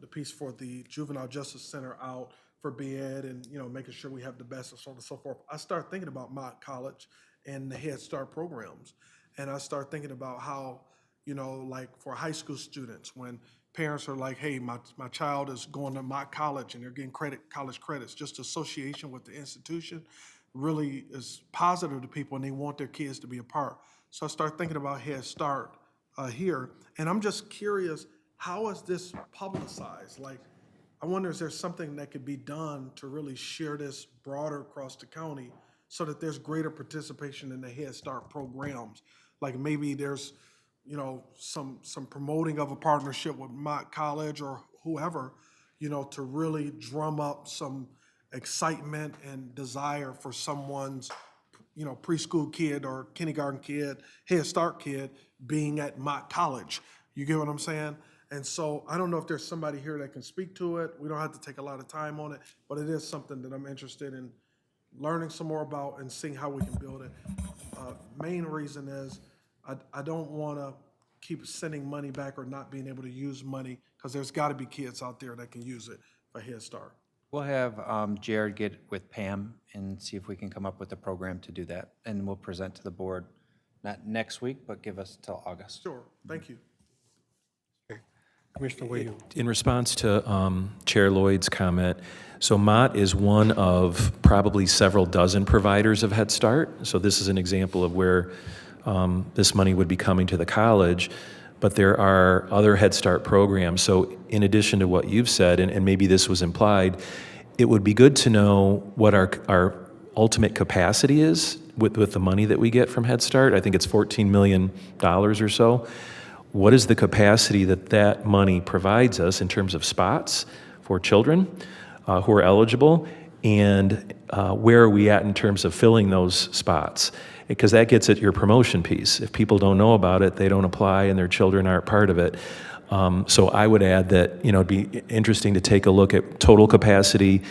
the piece for the Juvenile Justice Center out for bid and, making sure we have the best and so on and so forth, I started thinking about Mott College and the Head Start programs. And I started thinking about how, like for high school students, when parents are like, hey, my child is going to Mott College and they're getting college credits, just association with the institution really is positive to people and they want their kids to be a part. So I started thinking about Head Start here. And I'm just curious, how is this publicized? Like, I wonder, is there something that could be done to really share this broader across the county so that there's greater participation in the Head Start programs? Like maybe there's, some promoting of a partnership with Mott College or whoever, to really drum up some excitement and desire for someone's, preschool kid or kindergarten kid, Head Start kid being at Mott College. You get what I'm saying? And so I don't know if there's somebody here that can speak to it. We don't have to take a lot of time on it, but it is something that I'm interested in learning some more about and seeing how we can build it. Main reason is I don't want to keep sending money back or not being able to use money because there's got to be kids out there that can use it for Head Start. We'll have Jared get with Pam and see if we can come up with a program to do that. And we'll present to the board, not next week, but give us till August. Sure, thank you. Commissioner Wade. In response to Chair Lloyd's comment, so Mott is one of probably several dozen providers of Head Start. So this is an example of where this money would be coming to the college, but there are other Head Start programs. So in addition to what you've said, and maybe this was implied, it would be good to know what our ultimate capacity is with the money that we get from Head Start. I think it's $14 million or so. What is the capacity that money provides us in terms of spots for children who are eligible, and where are we at in terms of filling those spots? Because that gets at your promotion piece. If people don't know about it, they don't apply and their children aren't part of it. So I would add that, it'd be interesting to take a look at total capacity.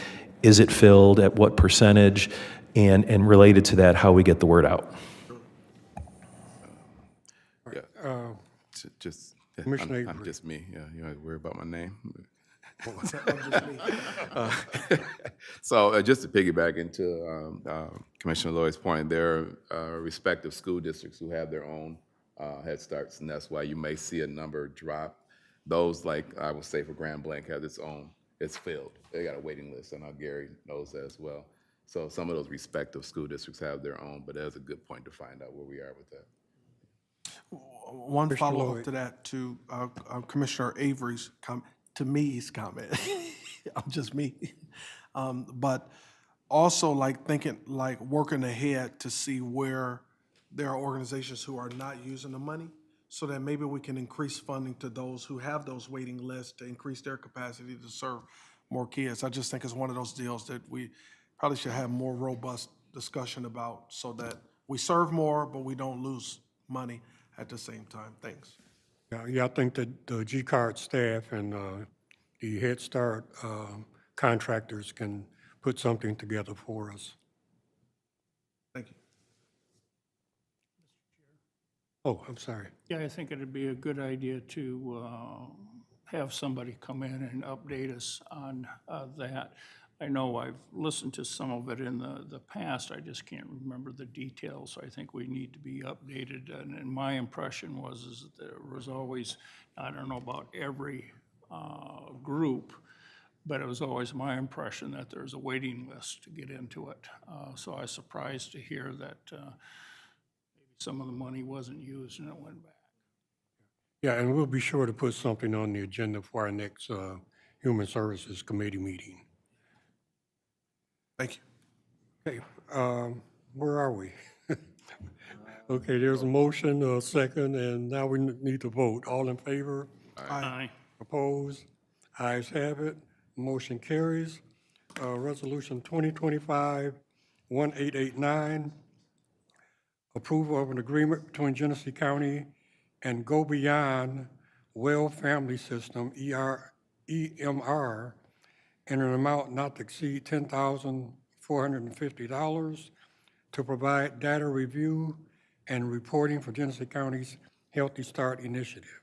Is it filled? At what percentage? And related to that, how we get the word out. Just, Commissioner I'm Avery. just me, yeah, you don't have to worry about my name. So just to piggyback into Commissioner Lloyd's point, there are respective school districts who have their own Head Starts, and that's why you may see a number drop. Those, like I would say for Grand Blanc, have its own, it's filled. They got a waiting list, and Gary knows that as well. So some of those respective school districts have their own, but that's a good point to find out where we are with that. One Mr. follow-up Lloyd. to that, to Commissioner Avery's to me's comment. I'm just me. But also like thinking, like working ahead to see where there are organizations who are not using the money, so that maybe we can increase funding to those who have those waiting lists to increase their capacity to serve more kids. I just think it's one of those deals that we probably should have more robust discussion about, so that we serve more, but we don't lose money at the same time. Thanks. Yeah, I think that the G-Card staff and the Head Start contractors can put something together for us. Thank you. Oh, I'm sorry. Yeah, I think it'd be a good idea to have somebody come in and update us on that. I know I've listened to some of it in the past, I just can't remember the details. I think we need to be updated, and my impression is that there was always, I don't know about every group, but it was always my impression that there's a waiting list to get into it. So I was surprised to hear that maybe some of the money wasn't used and it went back. Yeah, and we'll be sure to put something on the agenda for our next Human Services Committee meeting. Thank you. Okay, where are we? Okay, there's a motion, a second, and now we need to vote. All in favor? Aye. Opposed? Ayes have it. Motion carries. Resolution 2025-1889, approval of an agreement between Genesee County and Go Beyond Well Family System, EMR, in an amount not to exceed $10,450 to provide data review and reporting for Genesee County's Healthy Start Initiative.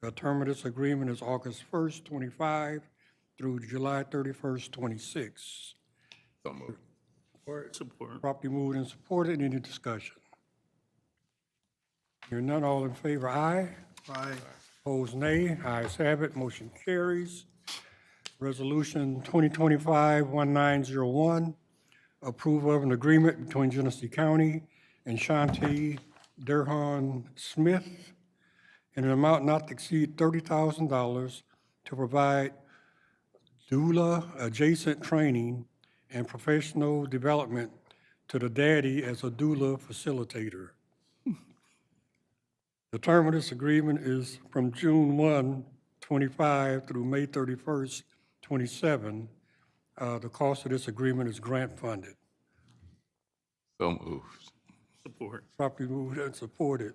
The term of this agreement is August 1st, 25 through July 31st, 26. So moved. Support. Properly moved and supported. Any discussion? Hearing none, all in favor, aye. Aye. Opposed, nay. Ayes have it. Motion carries. Resolution 2025-1901, approval of an agreement between Genesee County and Shantae Durhan Smith in an amount not to exceed $30,000 to provide doula-adjacent training and professional development to the daddy as a doula facilitator. The term of this agreement is from June 1, 25 through May 31st, 27. The cost of this agreement is grant funded. So moved. Support. Properly moved and supported.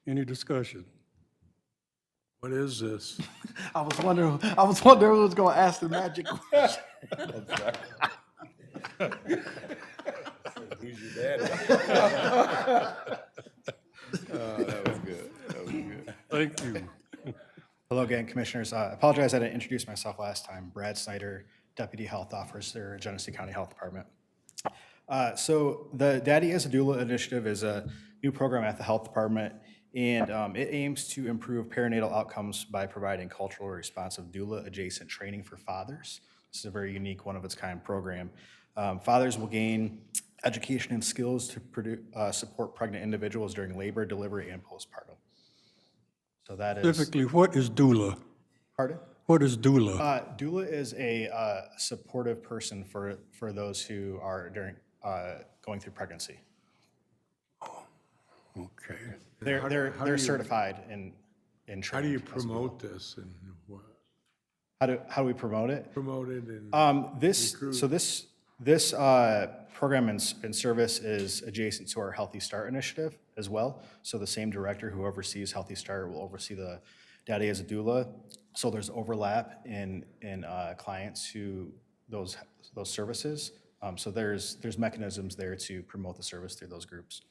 Any discussion? What is this? I was wondering who was going to ask the magic question. Who's your daddy? That was good. That was good. Thank you. Hello again, Commissioners. I apologize I didn't introduce myself last time. Brad Snyder, Deputy Health Officer, Genesee County Health Department. So the Daddy as a Doula initiative is a new program at the Health Department, and it aims to improve perinatal outcomes by providing culturally responsive doula-adjacent training for fathers. This is a very unique, one-of-its-kind program. Fathers will gain education and skills to support pregnant individuals during labor, delivery, and postpartum. So that is. Specifically, what is doula? Pardon? What is doula? Doula is a supportive person for those who are going through pregnancy. Okay. They're certified in training. How do you promote this and what? How do we promote it? Promote it and This program and service is adjacent to our Healthy Start initiative as well. So the same director who oversees Healthy Start will oversee the Daddy as a Doula. So there's overlap in clients who those services. So there's mechanisms there to promote the service through those groups.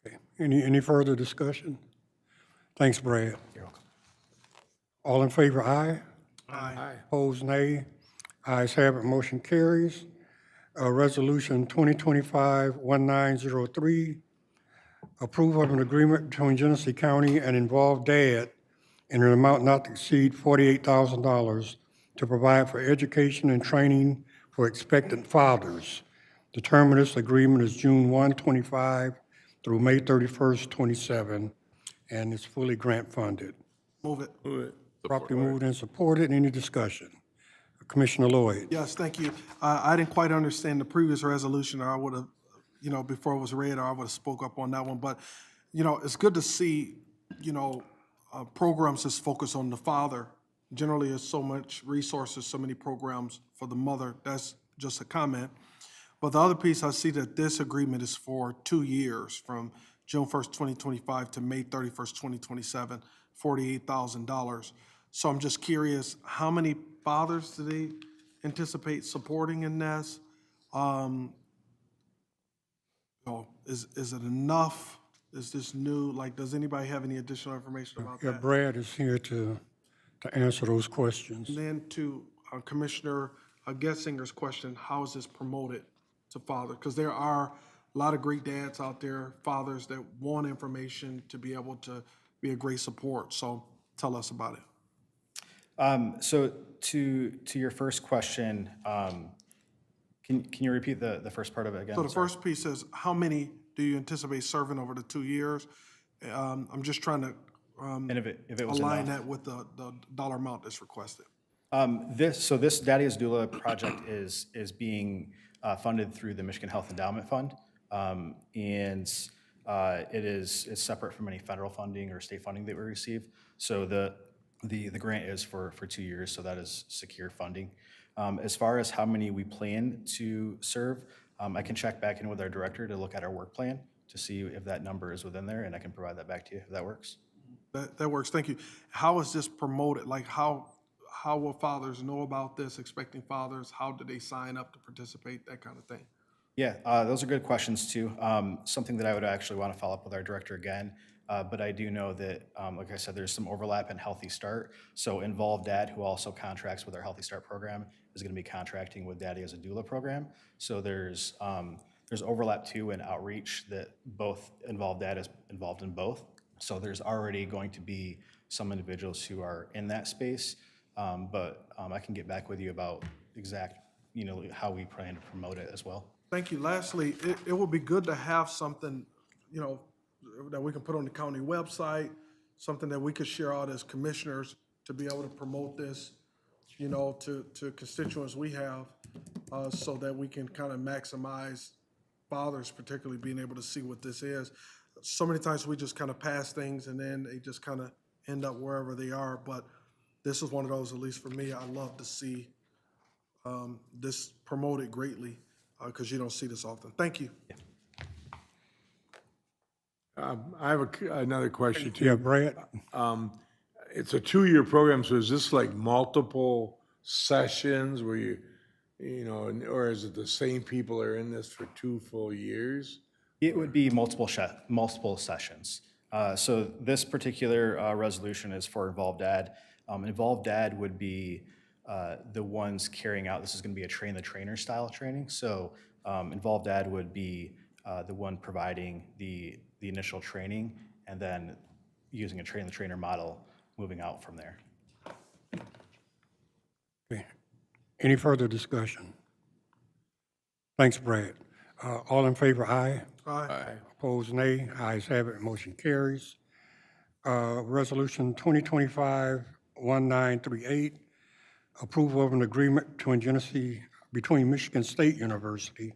Okay. Any further discussion? Thanks, Brad. You're welcome. All in favor, aye. Aye. Opposed, nay. Ayes have it, motion carries. Resolution 2025-1903, approval of an agreement between Genesee County and Involved Dad in an amount not to exceed $48,000 to provide for education and training for expectant fathers. The term of this agreement is June 1, 25 through May 31st, 27, and it's fully grant funded. Move it. Properly moved and supported. Any discussion? Commissioner Lloyd. Yes, thank you. I didn't quite understand the previous resolution, or I would have, before it was read, or I would have spoke up on that one. But, it's good to see, programs that's focused on the father. Generally, there's so much resources, so many programs for the mother. That's just a comment. But the other piece, I see that this agreement is for 2 years, from June 1st, 2025 to May 31st, 2027, $48,000. So I'm just curious, how many fathers do they anticipate supporting in this? Is it enough? Is this new? Like, does anybody have any additional information about Yeah, that? Brad is here to answer those questions. And then to Commissioner Getsinger's question, how is this promoted to father? Because there are a lot of great dads out there, fathers that want information to be able to be a great support. So tell us about it. So to your first question, can you repeat the first part of it again? So the Sorry. first piece is, how many do you anticipate serving over the 2 years? I'm just trying to And if it was align enough. that with the dollar amount that's requested. This Daddy as Doula project is being funded through the Michigan Health Endowment Fund. And it's separate from any federal funding or state funding that we receive. So the grant is for 2 years, so that is secure funding. As far as how many we plan to serve, I can check back in with our director to look at our work plan to see if that number is within there, and I can provide that back to you if that works. That works, thank you. How is this promoted? Like, how will fathers know about this, expecting fathers? How do they sign up to participate, that kind of thing? Yeah, those are good questions too. Something that I would actually want to follow up with our director again. But I do know that, like I said, there's some overlap in Healthy Start. So Involved Dad, who also contracts with our Healthy Start program, is going to be contracting with Daddy as a Doula program. So there's overlap too in outreach that both Involved Dad is involved in both. So there's already going to be some individuals who are in that space. But I can get back with you about exact, how we plan to promote it as well. Thank you. Lastly, it would be good to have something, that we can put on the county website, something that we could share out as commissioners to be able to promote this, to constituents we have, so that we can kind of maximize fathers, particularly being able to see what this is. So many times we just kind of pass things and then they just kind of end up wherever they are. But this is one of those, at least for me, I love to see this promoted greatly, because you don't see this often. Thank you. Yeah. I have another question too. Yeah, Brad. It's a 2-year program, so is this like multiple sessions where or is it the same people are in this for 2 full years? It would be multiple sessions. So this particular resolution is for Involved Dad. Involved Dad would be the ones carrying out, this is going to be a train the trainer style training. So Involved Dad would be the one providing the initial training, and then using a train the trainer model, moving out from there. Okay. Any further discussion? Thanks, Brad. All in favor, aye. Aye. Opposed, nay. Ayes have it, motion carries. Resolution 2025-1938, approval of an agreement between Michigan State University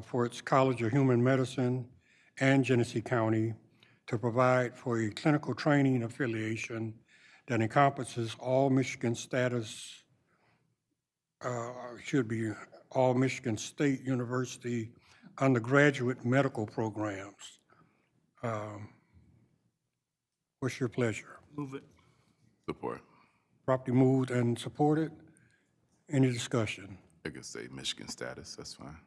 for its College of Human Medicine and Genesee County to provide for a clinical training affiliation that encompasses all Michigan status, should be all Michigan State University undergraduate medical programs. What's your pleasure? Move it. Support. Properly moved and supported. Any discussion? I could say Michigan status, that's fine.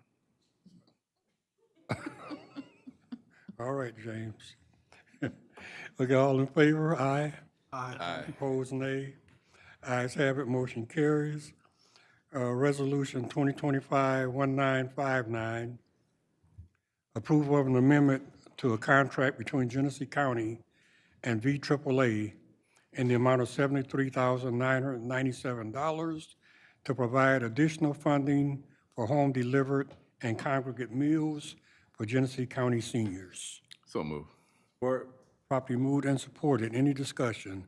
All right, James. Look, all in favor, aye. Aye. Opposed, nay. Ayes have it, motion carries. Resolution 2025-1959, approval of an amendment to a contract between Genesee County and VAAA in the amount of $73,997 to provide additional funding for home-delivered and congregate meals for Genesee County seniors. So move. Support. Properly moved and supported. Any discussion?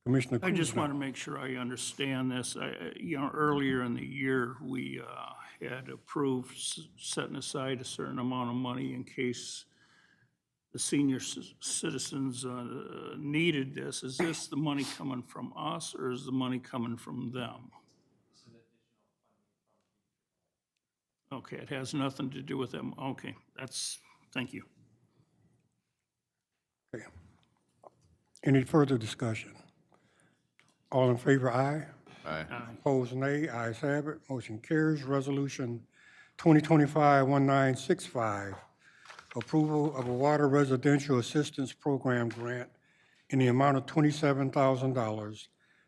Commissioner I just Kuzma. want to make sure I understand this. Earlier in the year, we had approved setting aside a certain amount of money in case the senior citizens needed this. Is this the money coming from us, or is the money coming from them? Okay, it has nothing to do with them. Okay, thank you. Okay. Any further discussion? All in favor, aye. Aye. Opposed, nay. Ayes have it. Motion carries. Resolution 2025-1965, approval of a water residential assistance program grant in the amount of $27,000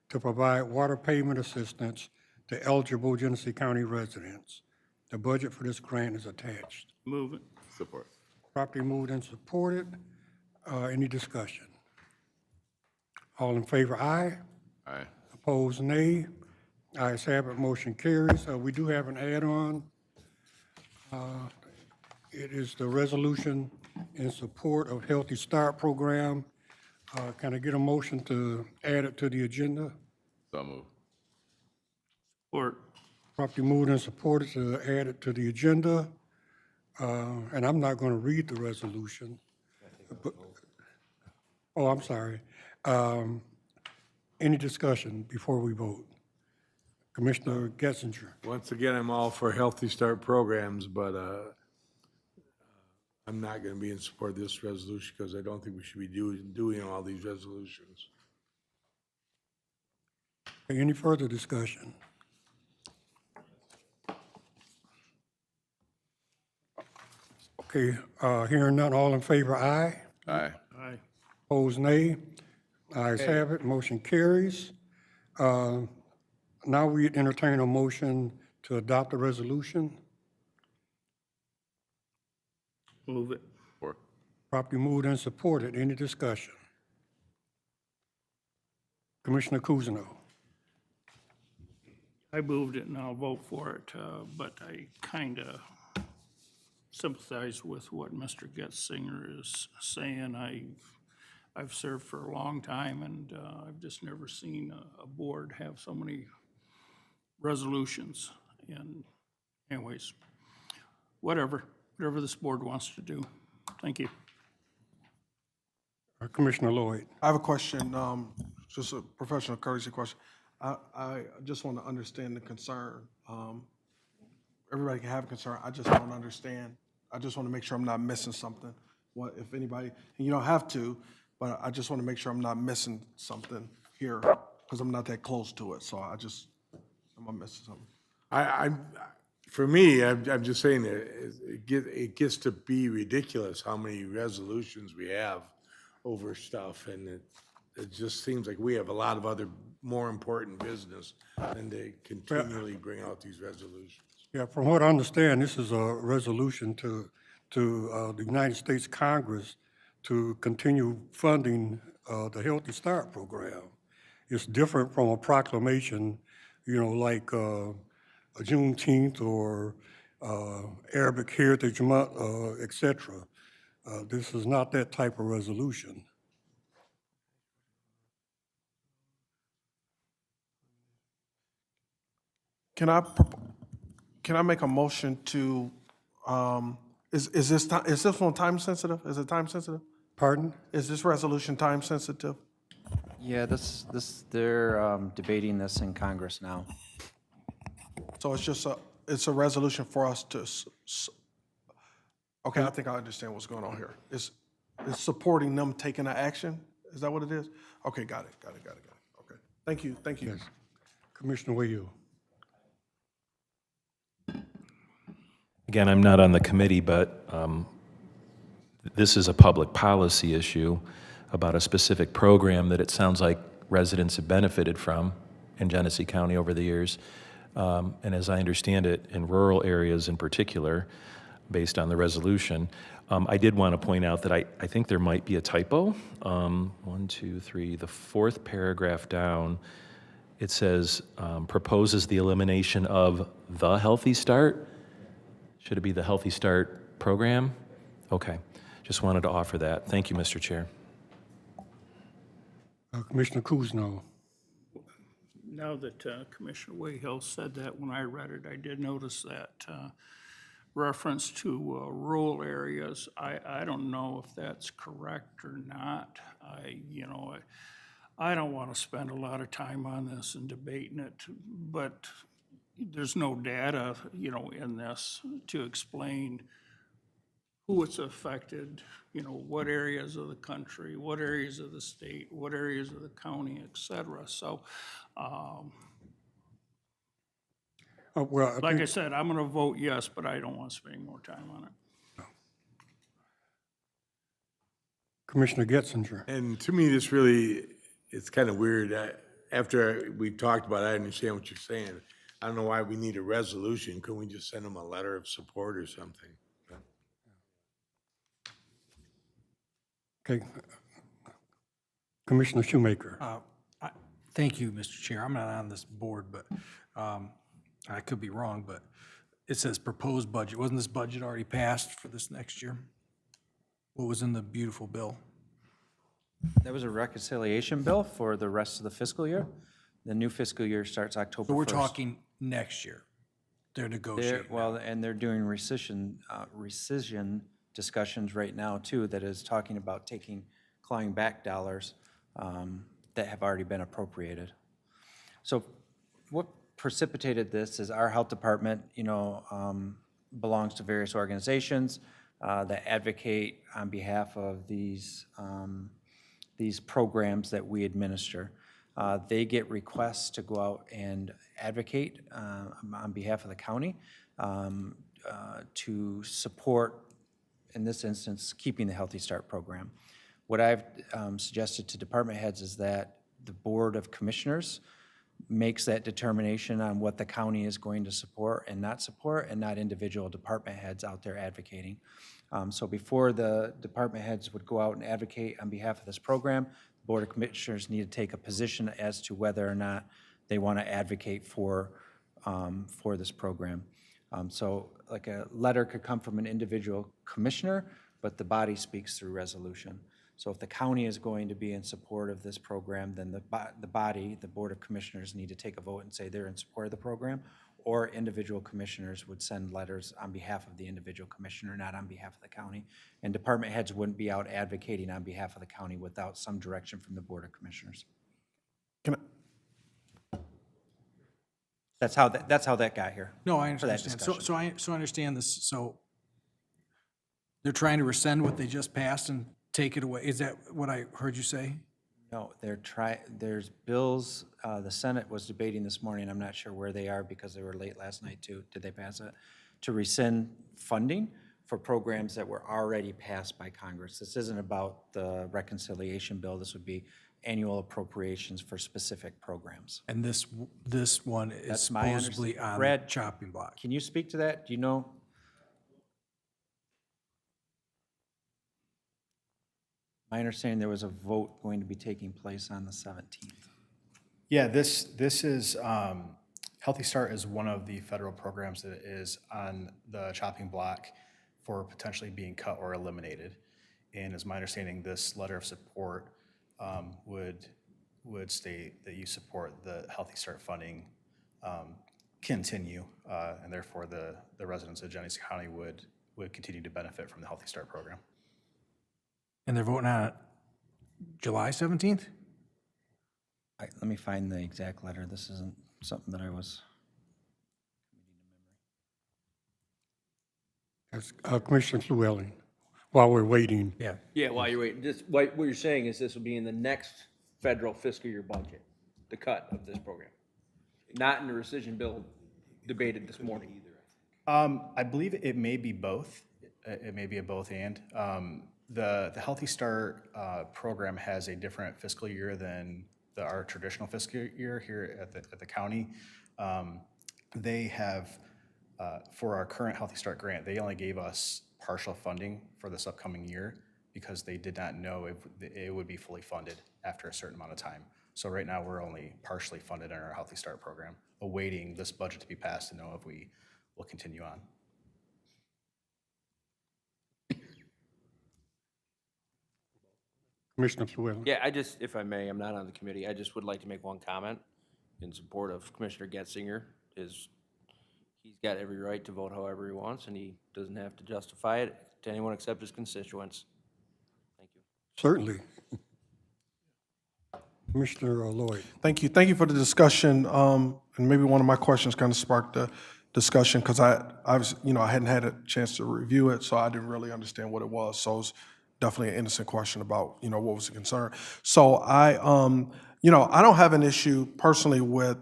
to provide water payment assistance to eligible Genesee County residents. The budget for this grant is attached. Move it. Support. Properly moved and supported. Any discussion? All in favor, aye. Aye. Opposed, nay. Ayes have it, motion carries. We do have an add-on. It is the resolution in support of Healthy Start Program. Can I get a motion to add it to the agenda? So move. Support. Properly moved and supported to add it to the agenda. And I'm not going to read the resolution. Oh, I'm sorry. Any discussion before we vote? Commissioner Getzinger. Once again, I'm all for Healthy Start programs, but I'm not going to be in support of this resolution because I don't think we should be doing all these resolutions. Any further discussion? Okay, hearing none, all in favor, aye. Aye. Aye. Opposed, nay. Ayes have it, motion carries. Now we entertain a motion to adopt the resolution. Move it. Support. Properly moved and supported. Any discussion? Commissioner Kuzno. I moved it and I'll vote for it, but I kind of sympathize with what Mr. Getzinger is saying. I've served for a long time, and I've just never seen a board have so many resolutions. And anyways, whatever this board wants to do. Thank you. Commissioner Lloyd. I have a question, just a professional courtesy question. I just want to understand the concern. Everybody can have a concern. I just don't understand. I just want to make sure I'm not missing something. What, if anybody, and you don't have to, but I just want to make sure I'm not missing something here because I'm not that close to it. So am I missing something? For me, I'm just saying that it gets to be ridiculous how many resolutions we have over stuff, and it just seems like we have a lot of other more important business than to continually bring out these resolutions. Yeah, from what I understand, this is a resolution to the United States Congress to continue funding the Healthy Start Program. It's different from a proclamation, like Juneteenth or Arabic Heritage Month, et cetera. This is not that type of resolution. Can I make a motion to, is this one time sensitive? Is it time sensitive? Pardon? Is this resolution time sensitive? Yeah, they're debating this in Congress now. So it's a resolution for us to, okay, I think I understand what's going on here. It's supporting them taking the action? Is that what it is? Okay, got it. Okay, thank you. Yes. Commissioner Wayu. Again, I'm not on the committee, but this is a public policy issue about a specific program that it sounds like residents have benefited from in Genesee County over the years. And as I understand it, in rural areas in particular, based on the resolution. I did want to point out that I think there might be a typo. 1, 2, 3, the fourth paragraph down, it says proposes the elimination of the Healthy Start. Should it be the Healthy Start program? Okay, just wanted to offer that. Thank you, Mr. Chair. Commissioner Kuzno. Now that Commissioner Wayhill said that, when I read it, I did notice that reference to rural areas. I don't know if that's correct or not. I don't want to spend a lot of time on this and debating it, but there's no data, in this to explain who it's affected, what areas of the country, what areas of the state, what areas of the county, et cetera. So, Well, like I said, I'm going to vote yes, but I don't want to spend any more time on it. Commissioner Getzinger. And to me, this really, it's kind of weird. After we've talked about it, I understand what you're saying. I don't know why we need a resolution. Couldn't we just send them a letter of support or something? Okay. Commissioner Shoemaker. Thank you, Mr. Chair. I'm not on this board, but I could be wrong, but it says proposed budget. Wasn't this budget already passed for this next year? What was in the beautiful bill? That was a reconciliation bill for the rest of the fiscal year. The new fiscal year starts October 1st. So we're talking next year. They're negotiating. Well, and they're doing rescission discussions right now too, that is talking about clawing back dollars that have already been appropriated. So what precipitated this is our health department, belongs to various organizations that advocate on behalf of these programs that we administer. They get requests to go out and advocate on behalf of the county to support, in this instance, keeping the Healthy Start program. What I've suggested to department heads is that the Board of Commissioners makes that determination on what the county is going to support, and not individual department heads out there advocating. So before the department heads would go out and advocate on behalf of this program, the Board of Commissioners need to take a position as to whether or not they want to advocate for this program. So like a letter could come from an individual commissioner, but the body speaks through resolution. So if the county is going to be in support of this program, then the body, the Board of Commissioners, need to take a vote and say they're in support of the program, or individual commissioners would send letters on behalf of the individual commissioner, not on behalf of the county. And department heads wouldn't be out advocating on behalf of the county without some direction from the Board of Commissioners. That's how that got here. No, I for that understand. discussion. So I understand this. So they're trying to rescind what they just passed and take it away. Is that what I heard you say? No, there's bills, the Senate was debating this morning, I'm not sure where they are because they were late last night too. Did they pass it? To rescind funding for programs that were already passed by Congress. This isn't about the reconciliation bill. This would be annual appropriations for specific programs. And this one is That's my supposedly on the Brad, chopping block. Can you speak to that? Do you know? My understanding there was a vote going to be taking place on the 17th. Yeah, this is, Healthy Start is one of the federal programs that is on the chopping block for potentially being cut or eliminated. And as my understanding, this letter of support would state that you support the Healthy Start funding continue, and therefore the residents of Genesee County would continue to benefit from the Healthy Start program. And they're voting on it July 17th? Let me find the exact letter. This isn't something that I was. Commissioner Llewellyn, while we're waiting. Yeah. Yeah, while you're waiting, what you're saying is this will be in the next federal fiscal year budget, the cut of this program, not in the rescission bill debated this morning. I believe it may be both. It may be a both and. The Healthy Start program has a different fiscal year than our traditional fiscal year here at the county. They have, for our current Healthy Start grant, they only gave us partial funding for this upcoming year because they did not know if it would be fully funded after a certain amount of time. So right now, we're only partially funded in our Healthy Start program, awaiting this budget to be passed to know if we will continue on. Commissioner Flewell. Yeah, if I may, I'm not on the committee. I just would like to make one comment in support of Commissioner Getzinger. He's got every right to vote however he wants, and he doesn't have to justify it to anyone except his constituents. Thank you. Certainly. Commissioner Lloyd. Thank you. Thank you for the discussion. And maybe one of my questions kind of sparked the discussion because I was, I hadn't had a chance to review it, so I didn't really understand what it was. So it was definitely an innocent question about, what was the concern. So I don't have an issue personally with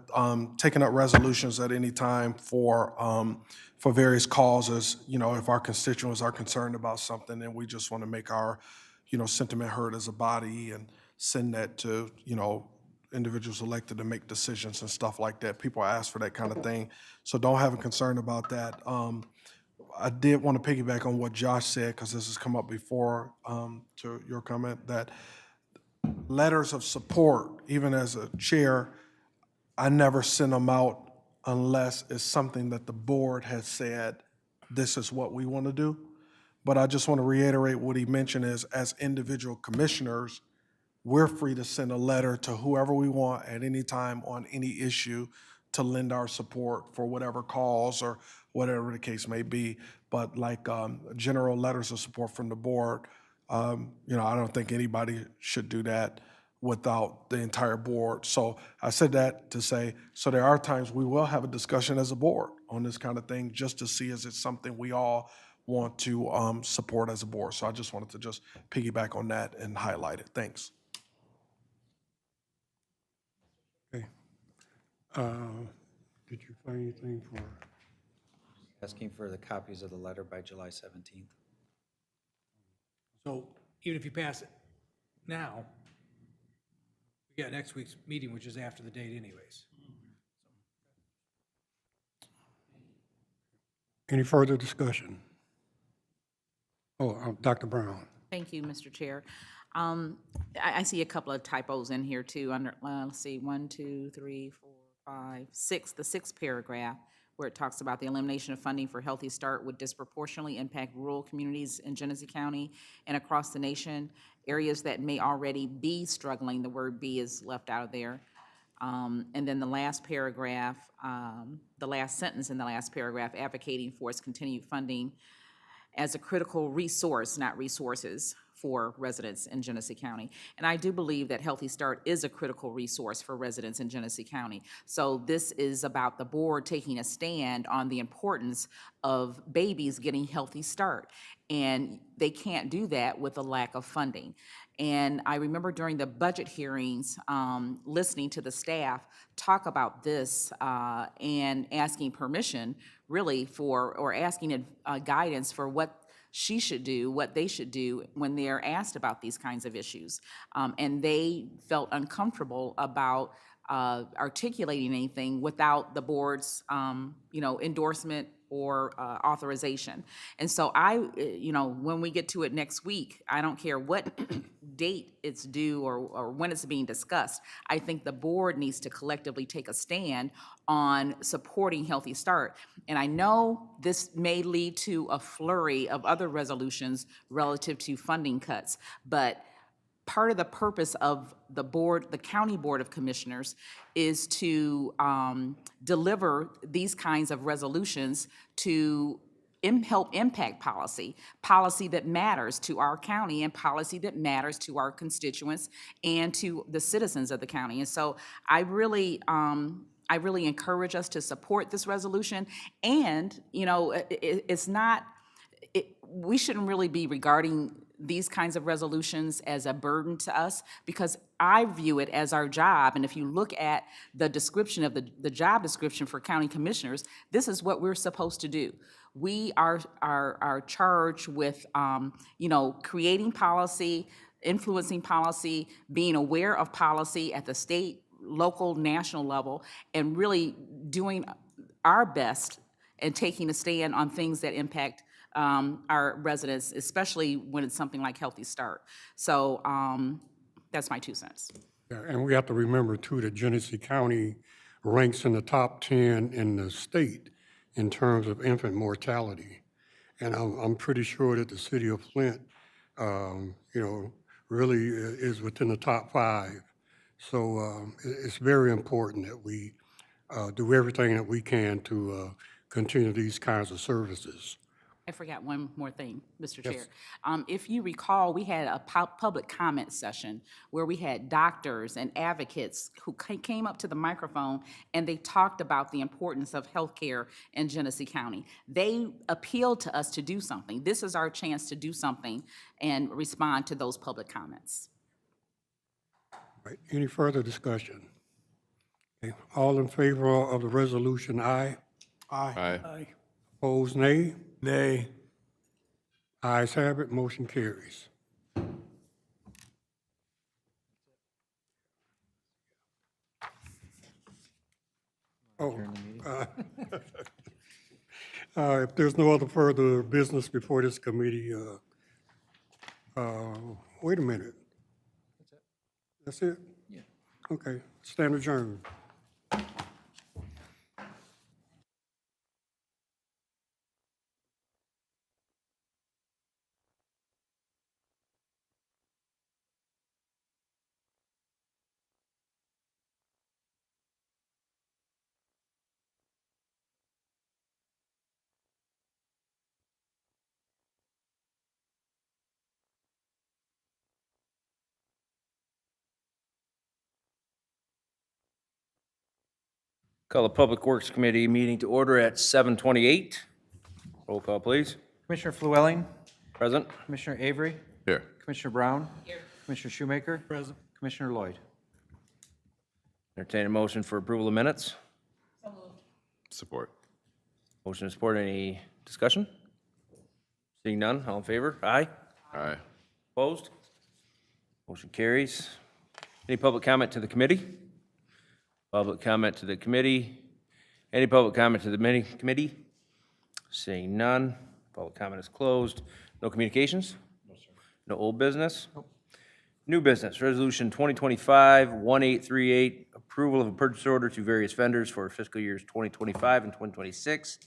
taking up resolutions at any time for various causes. If our constituents are concerned about something and we just want to make our, sentiment heard as a body and send that to, individuals elected to make decisions and stuff like that. People ask for that kind of thing. So don't have a concern about that. I did want to piggyback on what Josh said, because this has come up before, to your comment, that letters of support, even as a chair, I never send them out unless it's something that the board has said, this is what we want to do. But I just want to reiterate what he mentioned is, as individual commissioners, we're free to send a letter to whoever we want at any time on any issue to lend our support for whatever cause or whatever the case may be. But like general letters of support from the board, I don't think anybody should do that without the entire board. So I said that to say, so there are times we will have a discussion as a board on this kind of thing, just to see is it something we all want to support as a board. So I just wanted to just piggyback on that and highlight it. Thanks. Okay. Did you find anything for? Asking for the copies of the letter by July 17th. So even if you pass it now, we got next week's meeting, which is after the date anyways. Any further discussion? Dr. Brown. Thank you, Mr. Chair. I see a couple of typos in here too, under, let's see, 1, 2, 3, 4, 5, 6, the sixth paragraph, where it talks about the elimination of funding for Healthy Start would disproportionately impact rural communities in Genesee County and across the nation, areas that may already be struggling. The word "be" is left out of there. And then the last paragraph, the last sentence in the last paragraph, advocating for its continued funding as a critical resource, not resources, for residents in Genesee County. And I do believe that Healthy Start is a critical resource for residents in Genesee County. So this is about the board taking a stand on the importance of babies getting Healthy Start. And they can't do that with a lack of funding. And I remember during the budget hearings, listening to the staff talk about this and asking permission really for, or asking guidance for what she should do, what they should do when they're asked about these kinds of issues. And they felt uncomfortable about articulating anything without the board's, endorsement or authorization. And so when we get to it next week, I don't care what date it's due or when it's being discussed, I think the board needs to collectively take a stand on supporting Healthy Start. And I know this may lead to a flurry of other resolutions relative to funding cuts, but part of the purpose of the board, the County Board of Commissioners, is to deliver these kinds of resolutions to help impact policy that matters to our county and policy that matters to our constituents and to the citizens of the county. And so I really encourage us to support this resolution. And, it's not, we shouldn't really be regarding these kinds of resolutions as a burden to us, because I view it as our job. And if you look at the description of the job description for county commissioners, this is what we're supposed to do. We are charged with, creating policy, influencing policy, being aware of policy at the state, local, national level, and really doing our best and taking a stand on things that impact our residents, especially when it's something like Healthy Start. So that's my 2 cents. Yeah, and we have to remember too that Genesee County ranks in the top 10 in the state in terms of infant mortality. And I'm pretty sure that the city of Flint, really is within the top 5. So it's very important that we do everything that we can to continue these kinds of services. I forgot one more thing, Mr. Chair. If you recall, we had a public comment session where we had doctors and advocates who came up to the microphone and they talked about the importance of healthcare in Genesee County. They appealed to us to do something. This is our chance to do something and respond to those public comments. Right. Any further discussion? Okay. All in favor of the resolution, aye. Aye. Aye. Opposed, nay. Nay. Ayes have it, motion carries. Oh, if there's no other further business before this committee, wait a minute. That's it? Yeah. Okay, stand adjourned. Call the Public Works Committee meeting to order at 7:28. Roll call, please. Commissioner Flewelling, Present. Commissioner Avery, Here. Commissioner Brown. Here. Commissioner Shoemaker. Present. Commissioner Lloyd. Entertain a motion for approval of minutes. Support. Motion and support. Any discussion? Seeing none, all in favor? Aye. Aye. Opposed? Motion carries. Any public comment to the committee? Public comment to the committee. Any public comment to the committee? Seeing none, public comment is closed. No communications? No, sir. No old business? Nope. New business, Resolution 2025-1838, approval of a purchase order to various vendors for fiscal years 2025 and 2026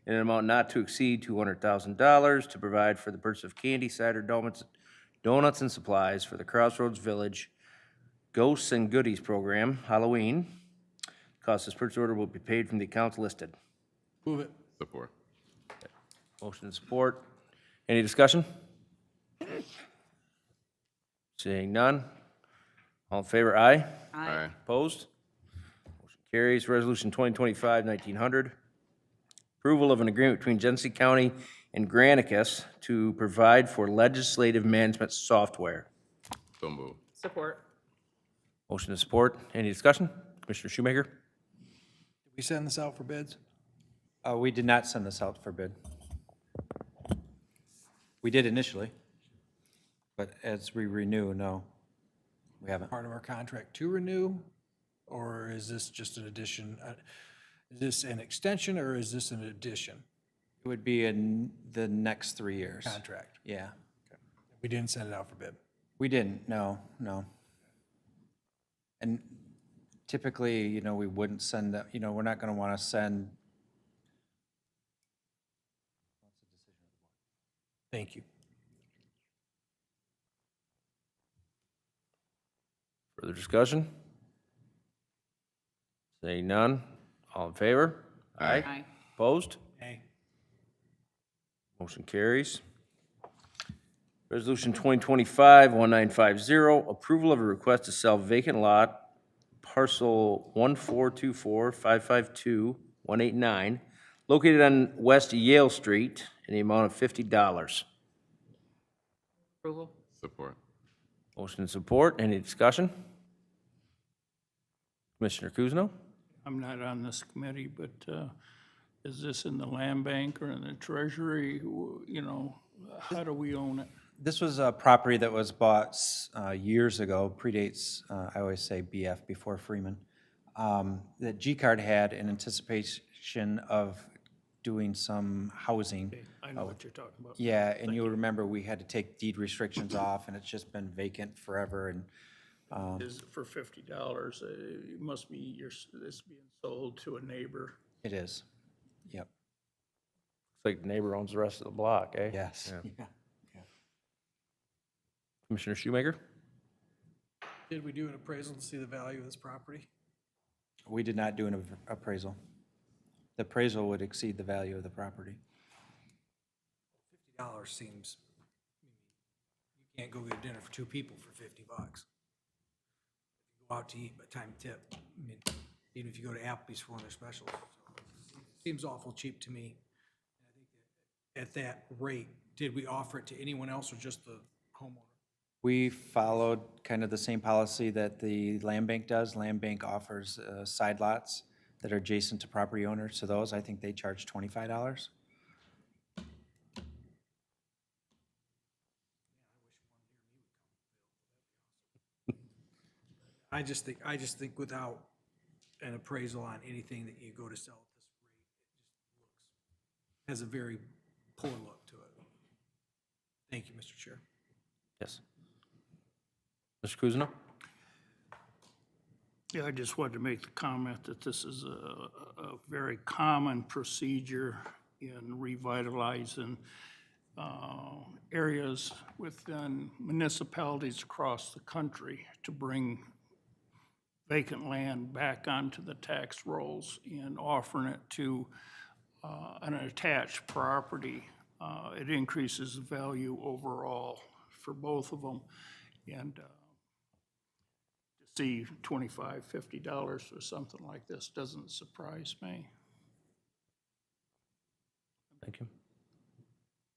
in an amount not to exceed $200,000 to provide for the purchase of candy, cider, donuts, and supplies for the Crossroads Village Ghosts and Goodies Program, Halloween. Cost of this purchase order will be paid from the accounts listed. Move it. Support. Motion and support. Any discussion? Seeing none. All in favor, aye. Aye. Opposed? Motion carries. Resolution 2025-1900. Approval of an agreement between Genesee County and Granicus to provide for legislative management software. So moved. Support. Motion and support. Any discussion? Commissioner Shoemaker? Did we send this out for bids? We did not send this out for bid. We did initially, but as we renew, no, we haven't. Part of our contract to renew, or is this just an addition? Is this an extension or is this an addition It would be in the next 3 years. contract? Yeah. We didn't send it out for bid. We didn't, no. And typically, we wouldn't send that, we're not going to want to send. Thank you. Further discussion? Seeing none. All in favor? Aye. Aye. Opposed? Hey. Motion carries. Resolution 2025-1950, approval of a request to sell vacant lot parcel 1424552-189, located on West Yale Street, in the amount of $50. Approval? Support. Motion and support. Any discussion? Commissioner Kuzno? I'm not on this committee, but is this in the land bank or in the treasury? You know, how do we own it? This was a property that was bought years ago, predates, I always say BF, before Freeman, that G-Card had in anticipation of doing some housing. I know what you're talking about. Yeah, and you'll remember we had to take deed restrictions off, and it's just been vacant forever, and Is it for $50? It must be this being sold to a neighbor. it is. Yep. Looks like the neighbor owns the rest of the block, eh? Yes. Yeah. Commissioner Shoemaker? Did we do an appraisal to see the value of this property? We did not do an appraisal. The appraisal would exceed the value of the property. $50 seems, you can't go get dinner for two people for $50. If you go out to eat, by time tip, I mean, even if you go to Applebee's for one of their specials. So it seems awful cheap to me. And I think that at that rate, did we offer it to anyone else or just the homeowner? We followed kind of the same policy that the land bank does. Land bank offers side lots that are adjacent to property owners. To those, I think they charge $25. I just think without an appraisal on anything that you go to sell at this rate, it just looks, has a very poor look to it. Thank you, Mr. Chair. Yes. Mr. Kuzno? Yeah, I just wanted to make the comment that this is a very common procedure in revitalizing areas within municipalities across the country to bring vacant land back onto the tax rolls and offering it to an attached property. It increases the value overall for both of them. And to see $25, $50 for something like this doesn't surprise me. Thank you.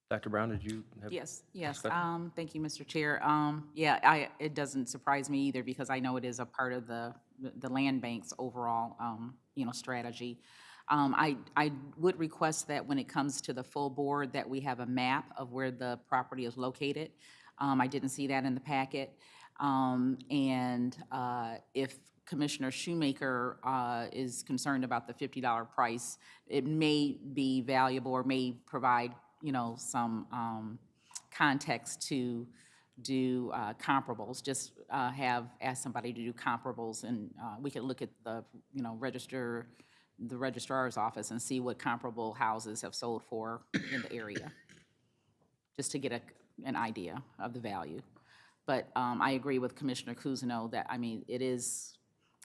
Dr. Brown, did you have? Yes, thank you, Mr. Chair. Yeah, it doesn't surprise me either because I know it is a part of the land bank's overall, strategy. I would request that when it comes to the full board that we have a map of where the property is located. I didn't see that in the packet. And if Commissioner Shoemaker is concerned about the $50 price, it may be valuable or may provide, some context to do comparables. Just ask somebody to do comparables, and we could look at the, the registrar's office and see what comparable houses have sold for in the area, just to get an idea of the value. But I agree with Commissioner Kuzno that,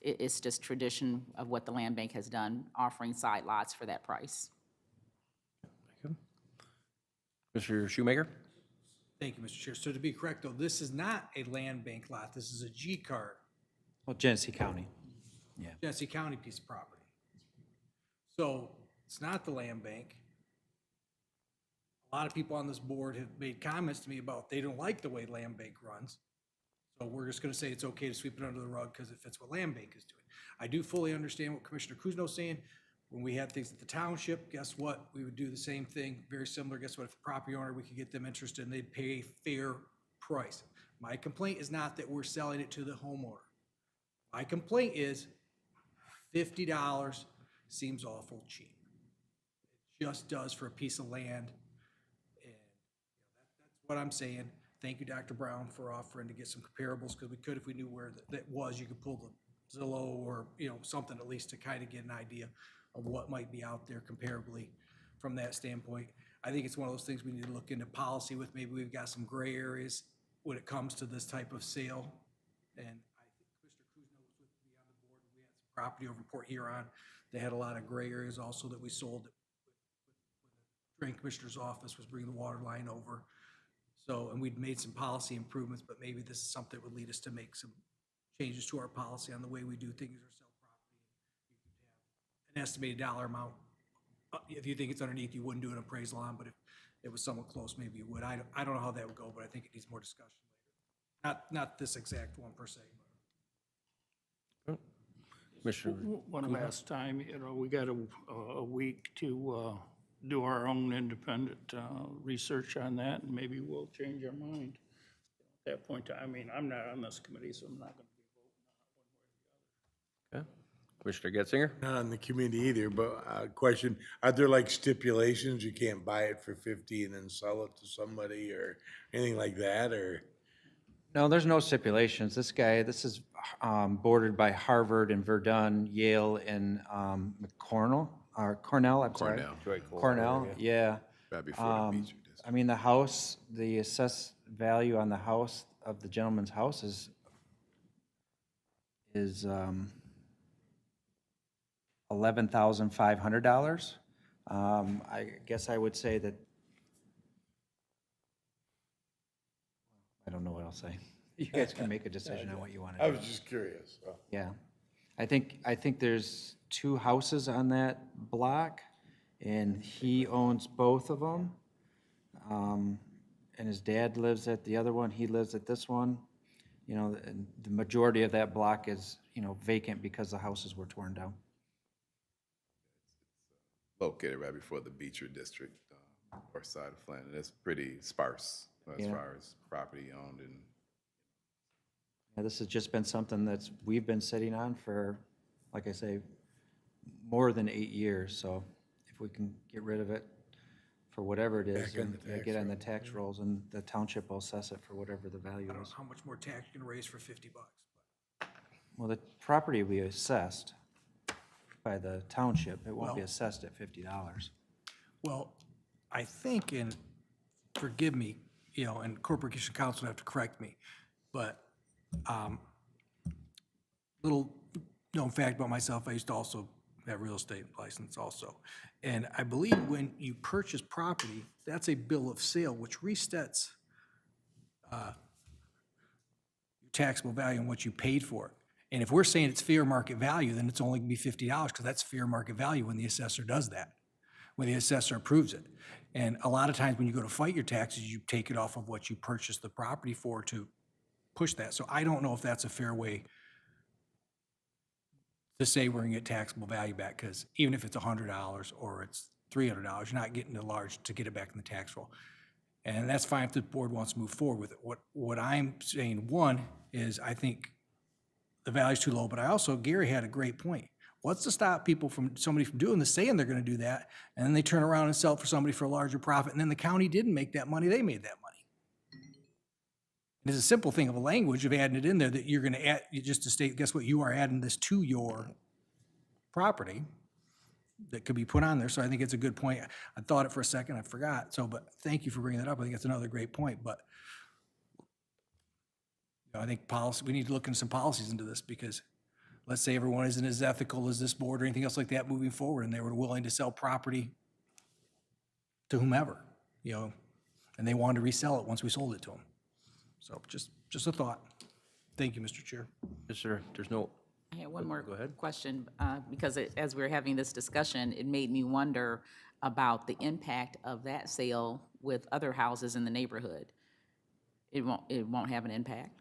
it's just tradition of what the land bank has done, offering side lots for that price. Thank you. Mr. Shoemaker? Thank you, Mr. Chair. So to be correct, though, this is not a land bank lot. This is a G-card. Well, Genesee County. Yeah. Genesee County piece of property. So it's not the land bank. A lot of people on this board have made comments to me about they don't like the way land bank runs. So we're just gonna say it's okay to sweep it under the rug because it fits what land bank is doing. I do fully understand what Commissioner Kuzno's saying. When we had things at the township, guess what? We would do the same thing, very similar. Guess what? If a property owner, we could get them interested and they'd pay a fair price. My complaint is not that we're selling it to the homeowner. My complaint is $50 seems awful cheap. It just does for a piece of land. And that's what I'm saying. Thank you, Dr. Brown, for offering to get some comparables, because we could, if we knew where that was, you could pull the Zillow or, something at least to kind of get an idea of what might be out there comparably from that standpoint. I think it's one of those things we need to look into policy with. Maybe we've got some gray areas when it comes to this type of sale. And I think Commissioner Kuzno was with me on the board. We had some property over in Port Huron. They had a lot of gray areas also that we sold when the Drain Commissioner's office was bringing the water line over. So, and we'd made some policy improvements, but maybe this is something that would lead us to make some changes to our policy on the way we do things or sell property. You could have an estimated dollar amount. If you think it's underneath, you wouldn't do an appraisal on, but it was somewhat close, maybe it would. I don't know how that would go, but I think it needs more discussion later. Not this exact one per se. Commissioner, One last time, you know, we got a week to do our own independent research on that, and maybe we'll change our mind at that point. I mean, I'm not on this committee, so I'm not going to be voting on it one way or the other. okay. Commissioner Getzinger? Not on the committee either, but question, are there like stipulations? You can't buy it for 50 and then sell it to somebody or anything like that, or? No, there's no stipulations. This is bordered by Harvard and Verdun, Yale, and Cornell, I'm sorry. Cornell, yeah. Right before the beach. I mean, the assessed value on the house of the gentleman's house is $11,500. I guess I would say that, I don't know what I'll say. You guys can make a decision on what you want to do. I was just curious. So. Yeah. I think there's 2 houses on that block, and he owns both of them. And his dad lives at the other one, he lives at this one. You know, and the majority of that block is, you know, vacant because the houses were torn down. Located right before the Beecher District, north side of Flint, and it's pretty sparse as Yeah. far as property owned and. Yeah, this has just been something we've been sitting on for, like I say, more than 8 years. So if we can get rid of it for whatever it is, and get on the tax rolls, and the township will assess it for whatever the value I don't know is. how much more tax you can raise for $50. Well, the property will be assessed by the township. It won't be Well- assessed at $50. Well, I think, and forgive me, you know, and Corporation Counsel have to correct me, but little known fact about myself, I used to also have real estate license also. And I believe when you purchase property, that's a bill of sale, which resets taxable value and what you paid for it. And if we're saying it's fair market value, then it's only gonna be $50 because that's fair market value when the assessor does that, when the assessor approves it. And a lot of times when you go to fight your taxes, you take it off of what you purchased the property for to push that. So I don't know if that's a fair way to say we're gonna get taxable value back, because even if it's $100 or it's $300, you're not getting the large to get it back in the tax roll. And that's fine if the board wants to move forward with it. What I'm saying, one, is I think the value's too low, but I also, Gary had a great point. What's to stop somebody from doing this, saying they're gonna do that, and then they turn around and sell it for somebody for a larger profit, and then the county didn't make that money, they made that money. It's a simple thing of a language of adding it in there that you're gonna add, just to state, guess what, you are adding this to your property that could be put on there, so I think it's a good point. I thought it for a second, I forgot, but thank you for bringing that up, I think that's another great point, but you know, I think we need to look into some policies into this, because let's say everyone isn't as ethical as this board or anything else like that moving forward, and they were willing to sell property to whomever, you know, and they wanted to resell it once we sold it to them. So just a thought. Thank you, Mr. Chair. Yes, sir. There's no, I had one more Go ahead. question, because as we were having this discussion, it made me wonder about the impact of that sale with other houses in the neighborhood. It won't have an impact?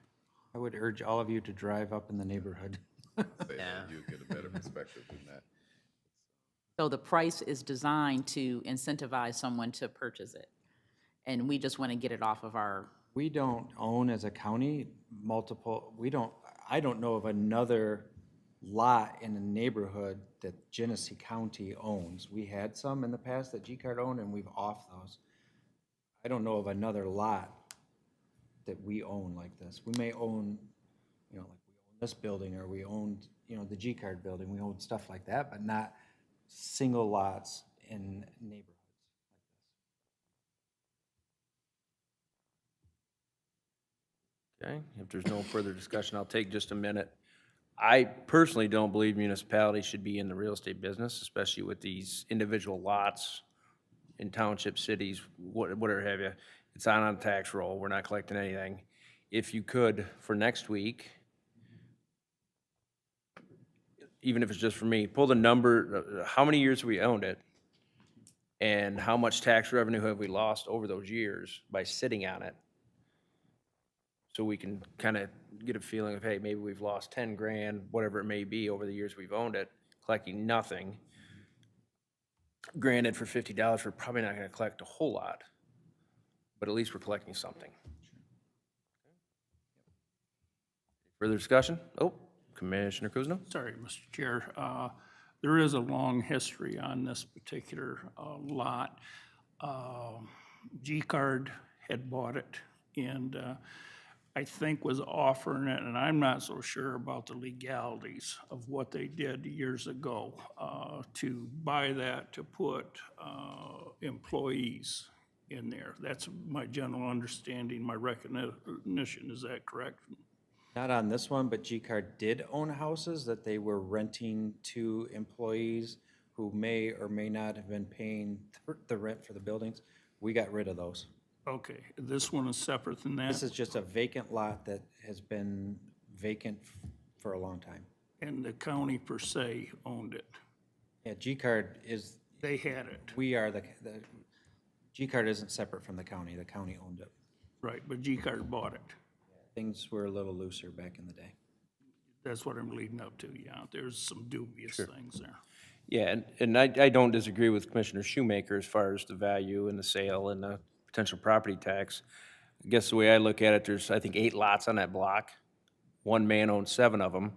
I would urge all of you to drive up in the neighborhood. Yeah. You get a better perspective than that. So the price is designed to incentivize someone to purchase it, and we just want to get it off of our... We don't own as a county I don't know of another lot in a neighborhood that Genesee County owns. We had some in the past that G-Card owned, and we've off those. I don't know of another lot that we own like this. We may own, you know, like we own this building, or we owned, you know, the G-Card building. We own stuff like that, but not single lots in neighborhoods. okay, if there's no further discussion, I'll take just a minute. I personally don't believe municipalities should be in the real estate business, especially with these individual lots in township cities, whatever have you. It's on a tax roll. We're not collecting anything. If you could, for next week, even if it's just for me, pull the number, how many years have we owned it? And how much tax revenue have we lost over those years by sitting on it? So we can kind of get a feeling of, hey, maybe we've lost 10 grand, whatever it may be, over the years we've owned it, collecting nothing. Granted, for $50, we're probably not going to collect a whole lot, but at least we're collecting something. Further discussion? Oh, Commissioner Kuzno? Sorry, Mr. Chair. There is a long history on this particular lot. G-Card had bought it and I think was offering it, and I'm not so sure about the legalities of what they did years ago to buy that, to put employees in there. That's my general understanding, my recognition. Is that correct? Not on this one, but G-Card did own houses that they were renting to employees who may or may not have been paying the rent for the buildings. We got rid of those. Okay, this one is separate than that? This is just a vacant lot that has been vacant for a long time. And the county per se owned it? Yeah, G-Card is. They had it? We are the G-Card isn't separate from the county owned it. Right, but G-Card bought it? Things were a little looser back in the day. That's what I'm leading up to, yeah. There's some dubious things there. Yeah, and I don't disagree with Commissioner Shoemaker as far as the value and the sale and the potential property tax. I guess the way I look at it, there's, I think, 8 lots on that block. One man owns 7 of them.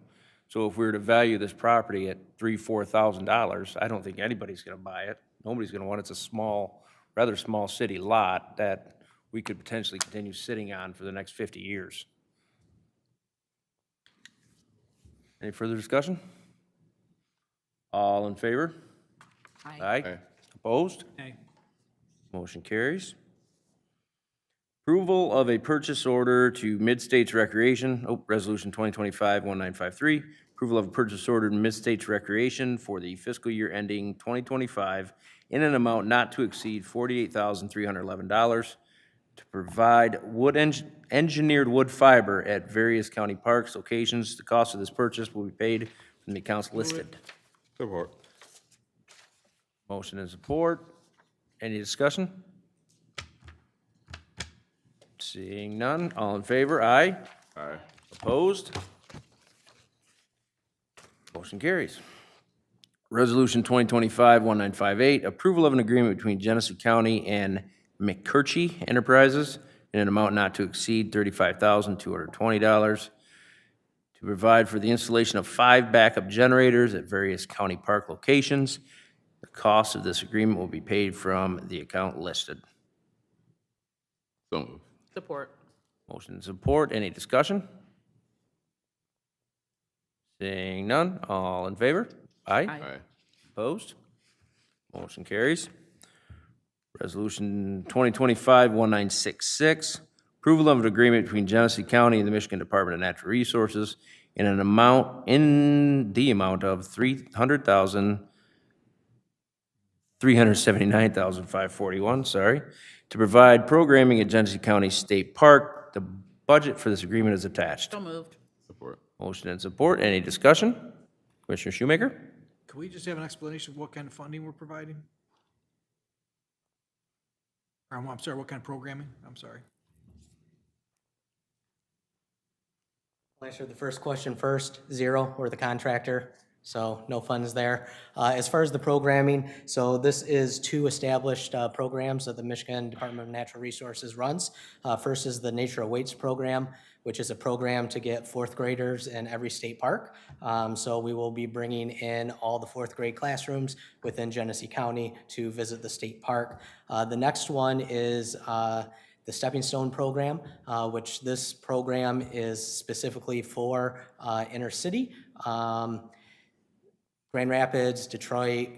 So if we were to value this property at $3,000-4,000, I don't think anybody's gonna buy it. Nobody's gonna want it. It's a small, rather small city lot that we could potentially continue sitting on for the next 50 years. Any further discussion? All in favor? Aye. Aye. Opposed? Aye. Motion carries. Approval of a purchase order to Mid-States Recreation, Resolution 2025-1953. Approval of a purchase order to Mid-States Recreation for the fiscal year ending 2025 in an amount not to exceed $48,311 to provide engineered wood fiber at various county parks locations. The cost of this purchase will be paid from the accounts listed. Support. Motion and support. Any discussion? Seeing none, all in favor, aye. Aye. Opposed? Motion carries. Resolution 2025-1958, approval of an agreement between Genesee County and McCurchie Enterprises in an amount not to exceed $35,220 to provide for the installation of 5 backup generators at various county park locations. The cost of this agreement will be paid from the account listed. So moved. Support. Motion and support. Any discussion? Seeing none, all in favor? Aye. Aye. Aye. Opposed? Motion carries. Resolution 2025-1966, approval of an agreement between Genesee County and the Michigan Department of Natural Resources in the amount of $379,541, sorry, to provide programming at Genesee County State Park. The budget for this agreement is attached. So moved. Support. Motion and support. Any discussion? Commissioner Shoemaker? Could we just have an explanation of what kind of funding we're providing? Or, I'm sorry, what kind of programming? I'm sorry. I'll answer the first question first. 0, we're the contractor, so no funds there. As far as the programming, so this is 2 established programs that the Michigan Department of Natural Resources runs. First is the Nature Awaits program, which is a program to get 4th graders in every state park. So we will be bringing in all the 4th grade classrooms within Genesee County to visit the state park. The next one is the Stepping Stone program, which this program is specifically for inner city. Grand Rapids, Detroit,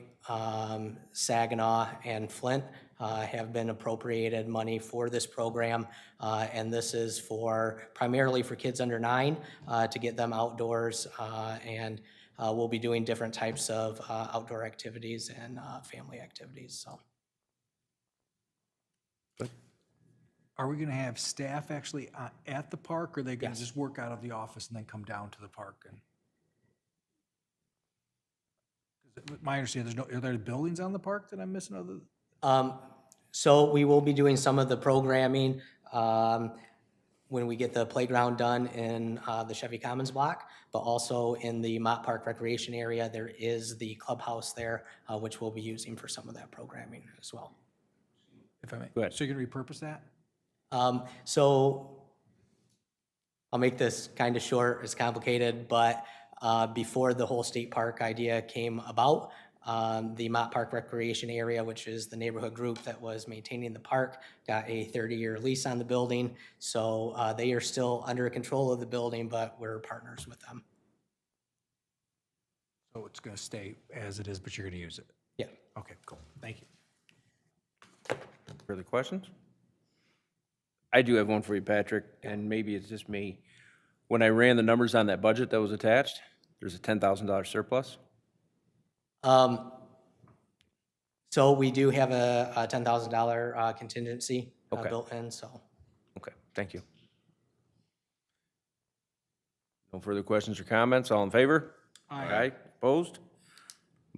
Saginaw, and Flint have been appropriated money for this program, and this is primarily for kids under 9 to get them outdoors, and we'll be doing different types of outdoor activities and family activities. So, Are we gonna have staff actually at the park, or are they gonna just work out of the office and then come down to the park? And my understanding, are there buildings on the park that I'm missing? So we will be doing some of the programming when we get the playground done in the Chevy Commons block, but also in the Mott Park Recreation area, there is the clubhouse there, which we'll be using for some of that programming as well. If I may. Go ahead. So you're going to repurpose that? So I'll make this kind of short, it's complicated, but before the whole state park idea came about, the Mott Park Recreation Area, which is the neighborhood group that was maintaining the park, got a 30-year lease on the building. So they are still under control of the building, but we're partners with them. So it's going to stay as it is, but you're going to use it? Yeah. Okay, cool. Thank you. Further questions? I do have one for you, Patrick, and maybe it's just me. When I ran the numbers on that budget that was attached, there's a $10,000 surplus. So we do have a $10,000 contingency Okay. built in, so. Okay, thank you. No further questions or comments? All in favor? Aye. Opposed?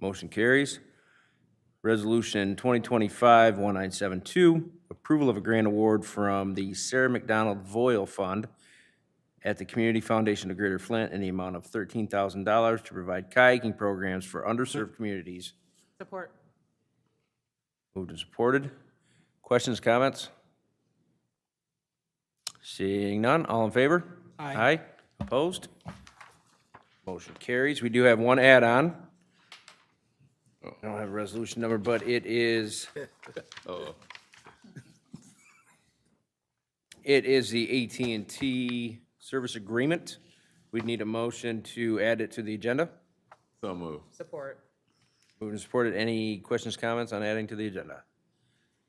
Motion carries. Resolution 2025-1972, approval of a grant award from the Sarah McDonald Voyle Fund at the Community Foundation of Greater Flint in the amount of $13,000 to provide kayaking programs for underserved communities. Support. Moved and supported. Questions, comments? Seeing none, all in favor? Aye. Opposed? Motion carries. We do have one add-on. I don't have a resolution number, but it is, it is the AT&T service agreement. We'd need a motion to add it to the agenda. So move. Support. Moved and supported. Any questions, comments on adding to the agenda?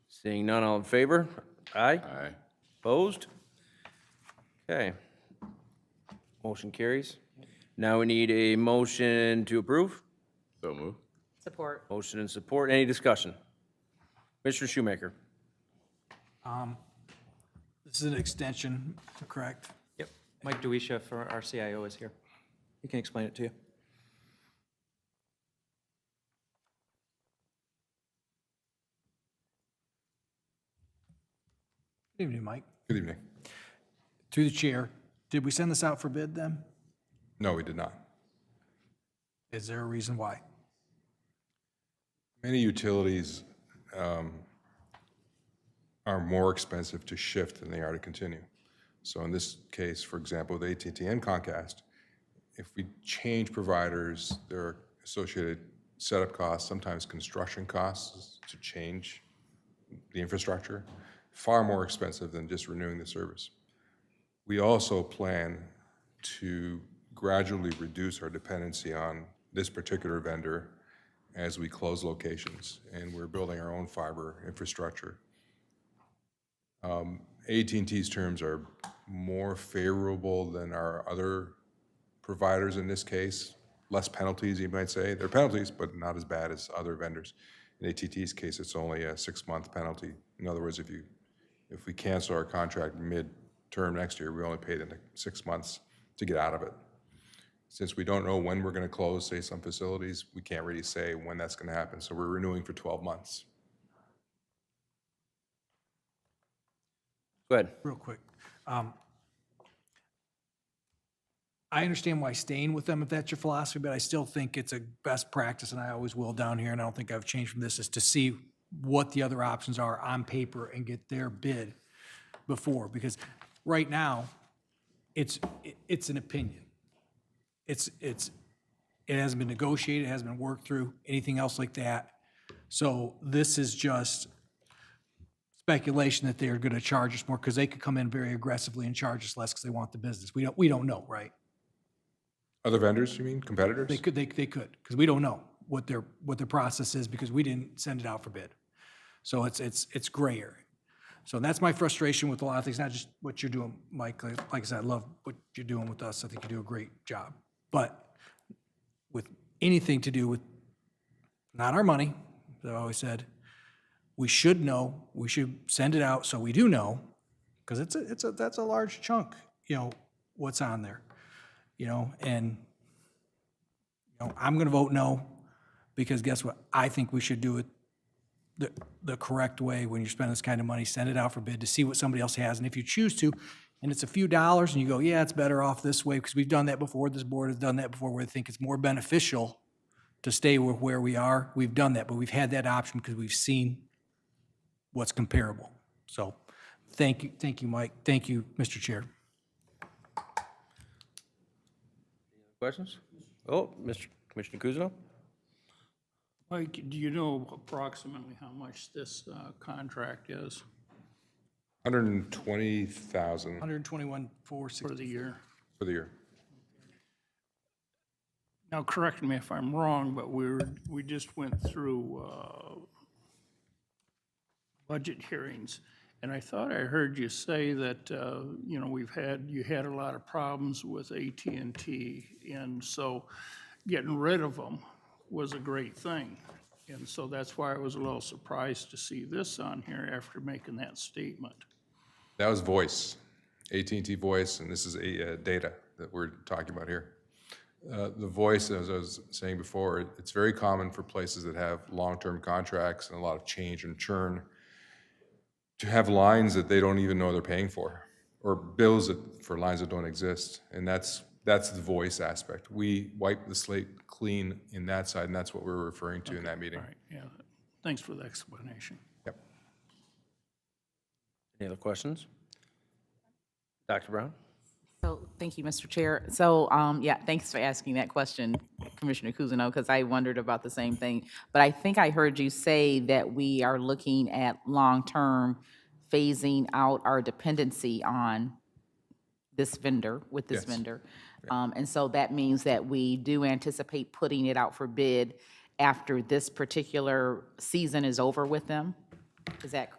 Seeing none, all in favor? Aye. Aye. Opposed? Okay. Motion carries. Now we need a motion to approve. So move. Support. Motion and support. Any discussion? Mr. Shoemaker. This is an extension, correct? Yep. Mike Dewisha for our CIO is here. He can explain it to you. Good evening, Mike. Good evening. Through the chair, did we send this out for bid then? No, we did not. Is there a reason why? Many utilities are more expensive to shift than they are to continue. So in this case, for example, with AT&T and Comcast, if we change providers, there are associated setup costs, sometimes construction costs to change the infrastructure, far more expensive than just renewing the service. We also plan to gradually reduce our dependency on this particular vendor as we close locations, and we're building our own fiber infrastructure. AT&T's terms are more favorable than our other providers in this case. Less penalties, you might say. There are penalties, but not as bad as other vendors. In AT&T's case, it's only a 6-month penalty. In other words, if we cancel our contract mid-term next year, we only pay them 6 months to get out of it. Since we don't know when we're going to close, say, some facilities, we can't really say when that's going to happen. So we're renewing for 12 months. Go ahead. Real quick. I understand why staying with them if that's your philosophy, but I still think it's a best practice, and I always will down here, and I don't think I've changed from this, is to see what the other options are on paper and get their bid before, because right now, it's an opinion. It hasn't been negotiated, it hasn't been worked through, anything else like that. So this is just speculation that they're going to charge us more, because they could come in very aggressively and charge us less because they want the business. We don't know, right? Other vendors, you mean, competitors? They could, because we don't know what their process is, because we didn't send it out for bid. So it's gray area. So that's my frustration with a lot of things, not just what you're doing, Mike. Like I said, I love what you're doing with us. I think you do a great job. But with anything to do with not our money, as I always said, we should know, we should send it out so we do know, because that's a large chunk, what's on there. And I'm going to vote no, because guess what? I think we should do it the correct way when you're spending this kind of money. Send it out for bid to see what somebody else has. And if you choose to, and it's a few dollars, and you go, yeah, it's better off this way, because we've done that before, this board has done that before, where they think it's more beneficial to stay with where we are, we've done that, but we've had that option because we've seen what's comparable. So, thank you, Mike. Thank you, Mr. Chair. Questions? Oh, Commissioner Kuzno? Mike, do you know approximately how much this contract is 120,000 121,460 for the year? for the year. Now, correct me if I'm wrong, but we just went through budget hearings, and I thought I heard you say that, you know, you had a lot of problems with AT&T, and so getting rid of them was a great thing. And so that's why I was a little surprised to see this on here after making that statement. That was voice, AT&T voice, and this is data that we're talking about here. The voice, as I was saying before, it's very common for places that have long-term contracts and a lot of change and churn to have lines that they don't even know they're paying for, or bills for lines that don't exist, and that's the voice aspect. We wipe the slate clean in that side, and that's what we're referring to in that meeting. All right, yeah, thanks for the explanation. Yep. Any other questions? Dr. Brown? So, thank you, Mr. Chair. So, yeah, thanks for asking that question, Commissioner Kuzno, because I wondered about the same thing. But I think I heard you say that we are looking at long-term phasing out our dependency on this vendor, with this Yes. vendor. And so that means that we do anticipate putting it out for bid after this particular season is over with them? Is that?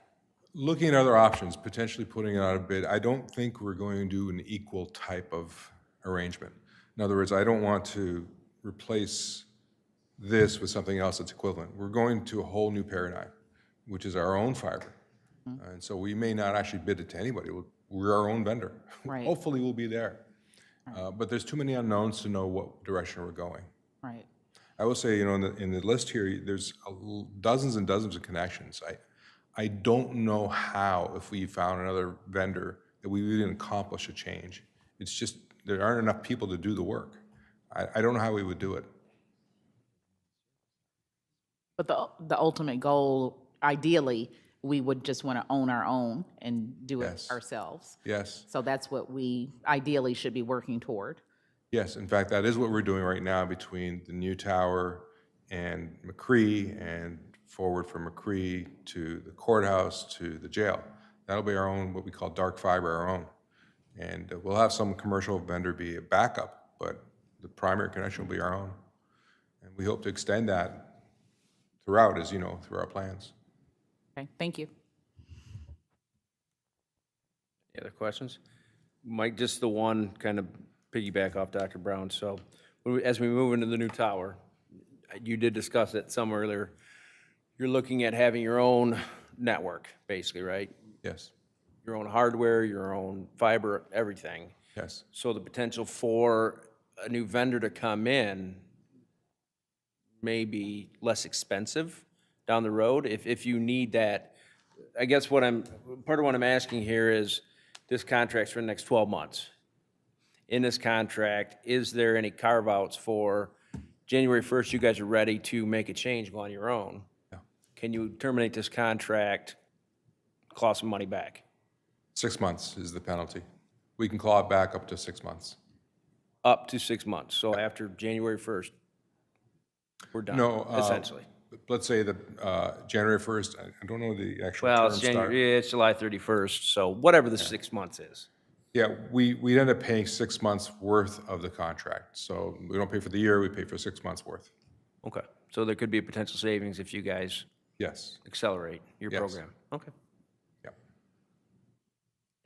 Looking at other options, potentially putting it out a bid, I don't think we're going to do an equal type of arrangement. In other words, I don't want to replace this with something else that's equivalent. We're going to a whole new paradigm, which is our own fiber. And so we may not actually bid it to anybody. We're our own vendor. Right. Hopefully we'll be there. But there's too many unknowns to know what direction we're going. Right. I will say, you know, in the list here, there's dozens and dozens of connections. I don't know how, if we found another vendor, that we would even accomplish a change. It's just, there aren't enough people to do the work. I don't know how we would do it. But the ultimate goal, ideally, we would just want to own our own and do it Yes. ourselves. Yes. So that's what we ideally should be working toward. Yes, in fact, that is what we're doing right now between the new tower and McCree, and forward from McCree to the courthouse to the jail. That'll be our own, what we call dark fiber, our own. And we'll have some commercial vendor be a backup, but the primary connection will be our own. And we hope to extend that throughout, as you know, through our plans. Okay, thank you. Any other questions? Mike, just the one kind of piggyback off Dr. Brown. So as we move into the new tower, you did discuss it some earlier. You're looking at having your own network, basically, right? Yes. Your own hardware, your own fiber, everything. Yes. So the potential for a new vendor to come in may be less expensive down the road if you need that. I guess part of what I'm asking here is, this contract's for the next 12 months. In this contract, is there any carve-outs for January 1st, you guys are ready to make a change, go on your own? Yeah. Can you terminate this contract, claw some money back? 6 months is the penalty. We can claw it back up to 6 months. Up to 6 months. So after January 1st, we're done, No, essentially. Let's say that January 1st, I don't know the actual Well, term it's start. January, it's July 31st, so whatever the 6 months is. Yeah, we end up paying 6 months worth of the contract. So we don't pay for the year, we pay for 6 months worth. Okay, so there could be a potential savings if you guys Yes. accelerate your Yes. program. Okay. Yep.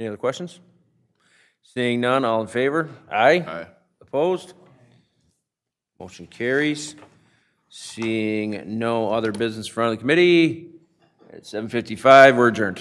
Any other questions? Seeing none, all in favor? Aye. Aye. Opposed? Motion carries. Seeing no other business in front of the committee, at 7:55, we're adjourned.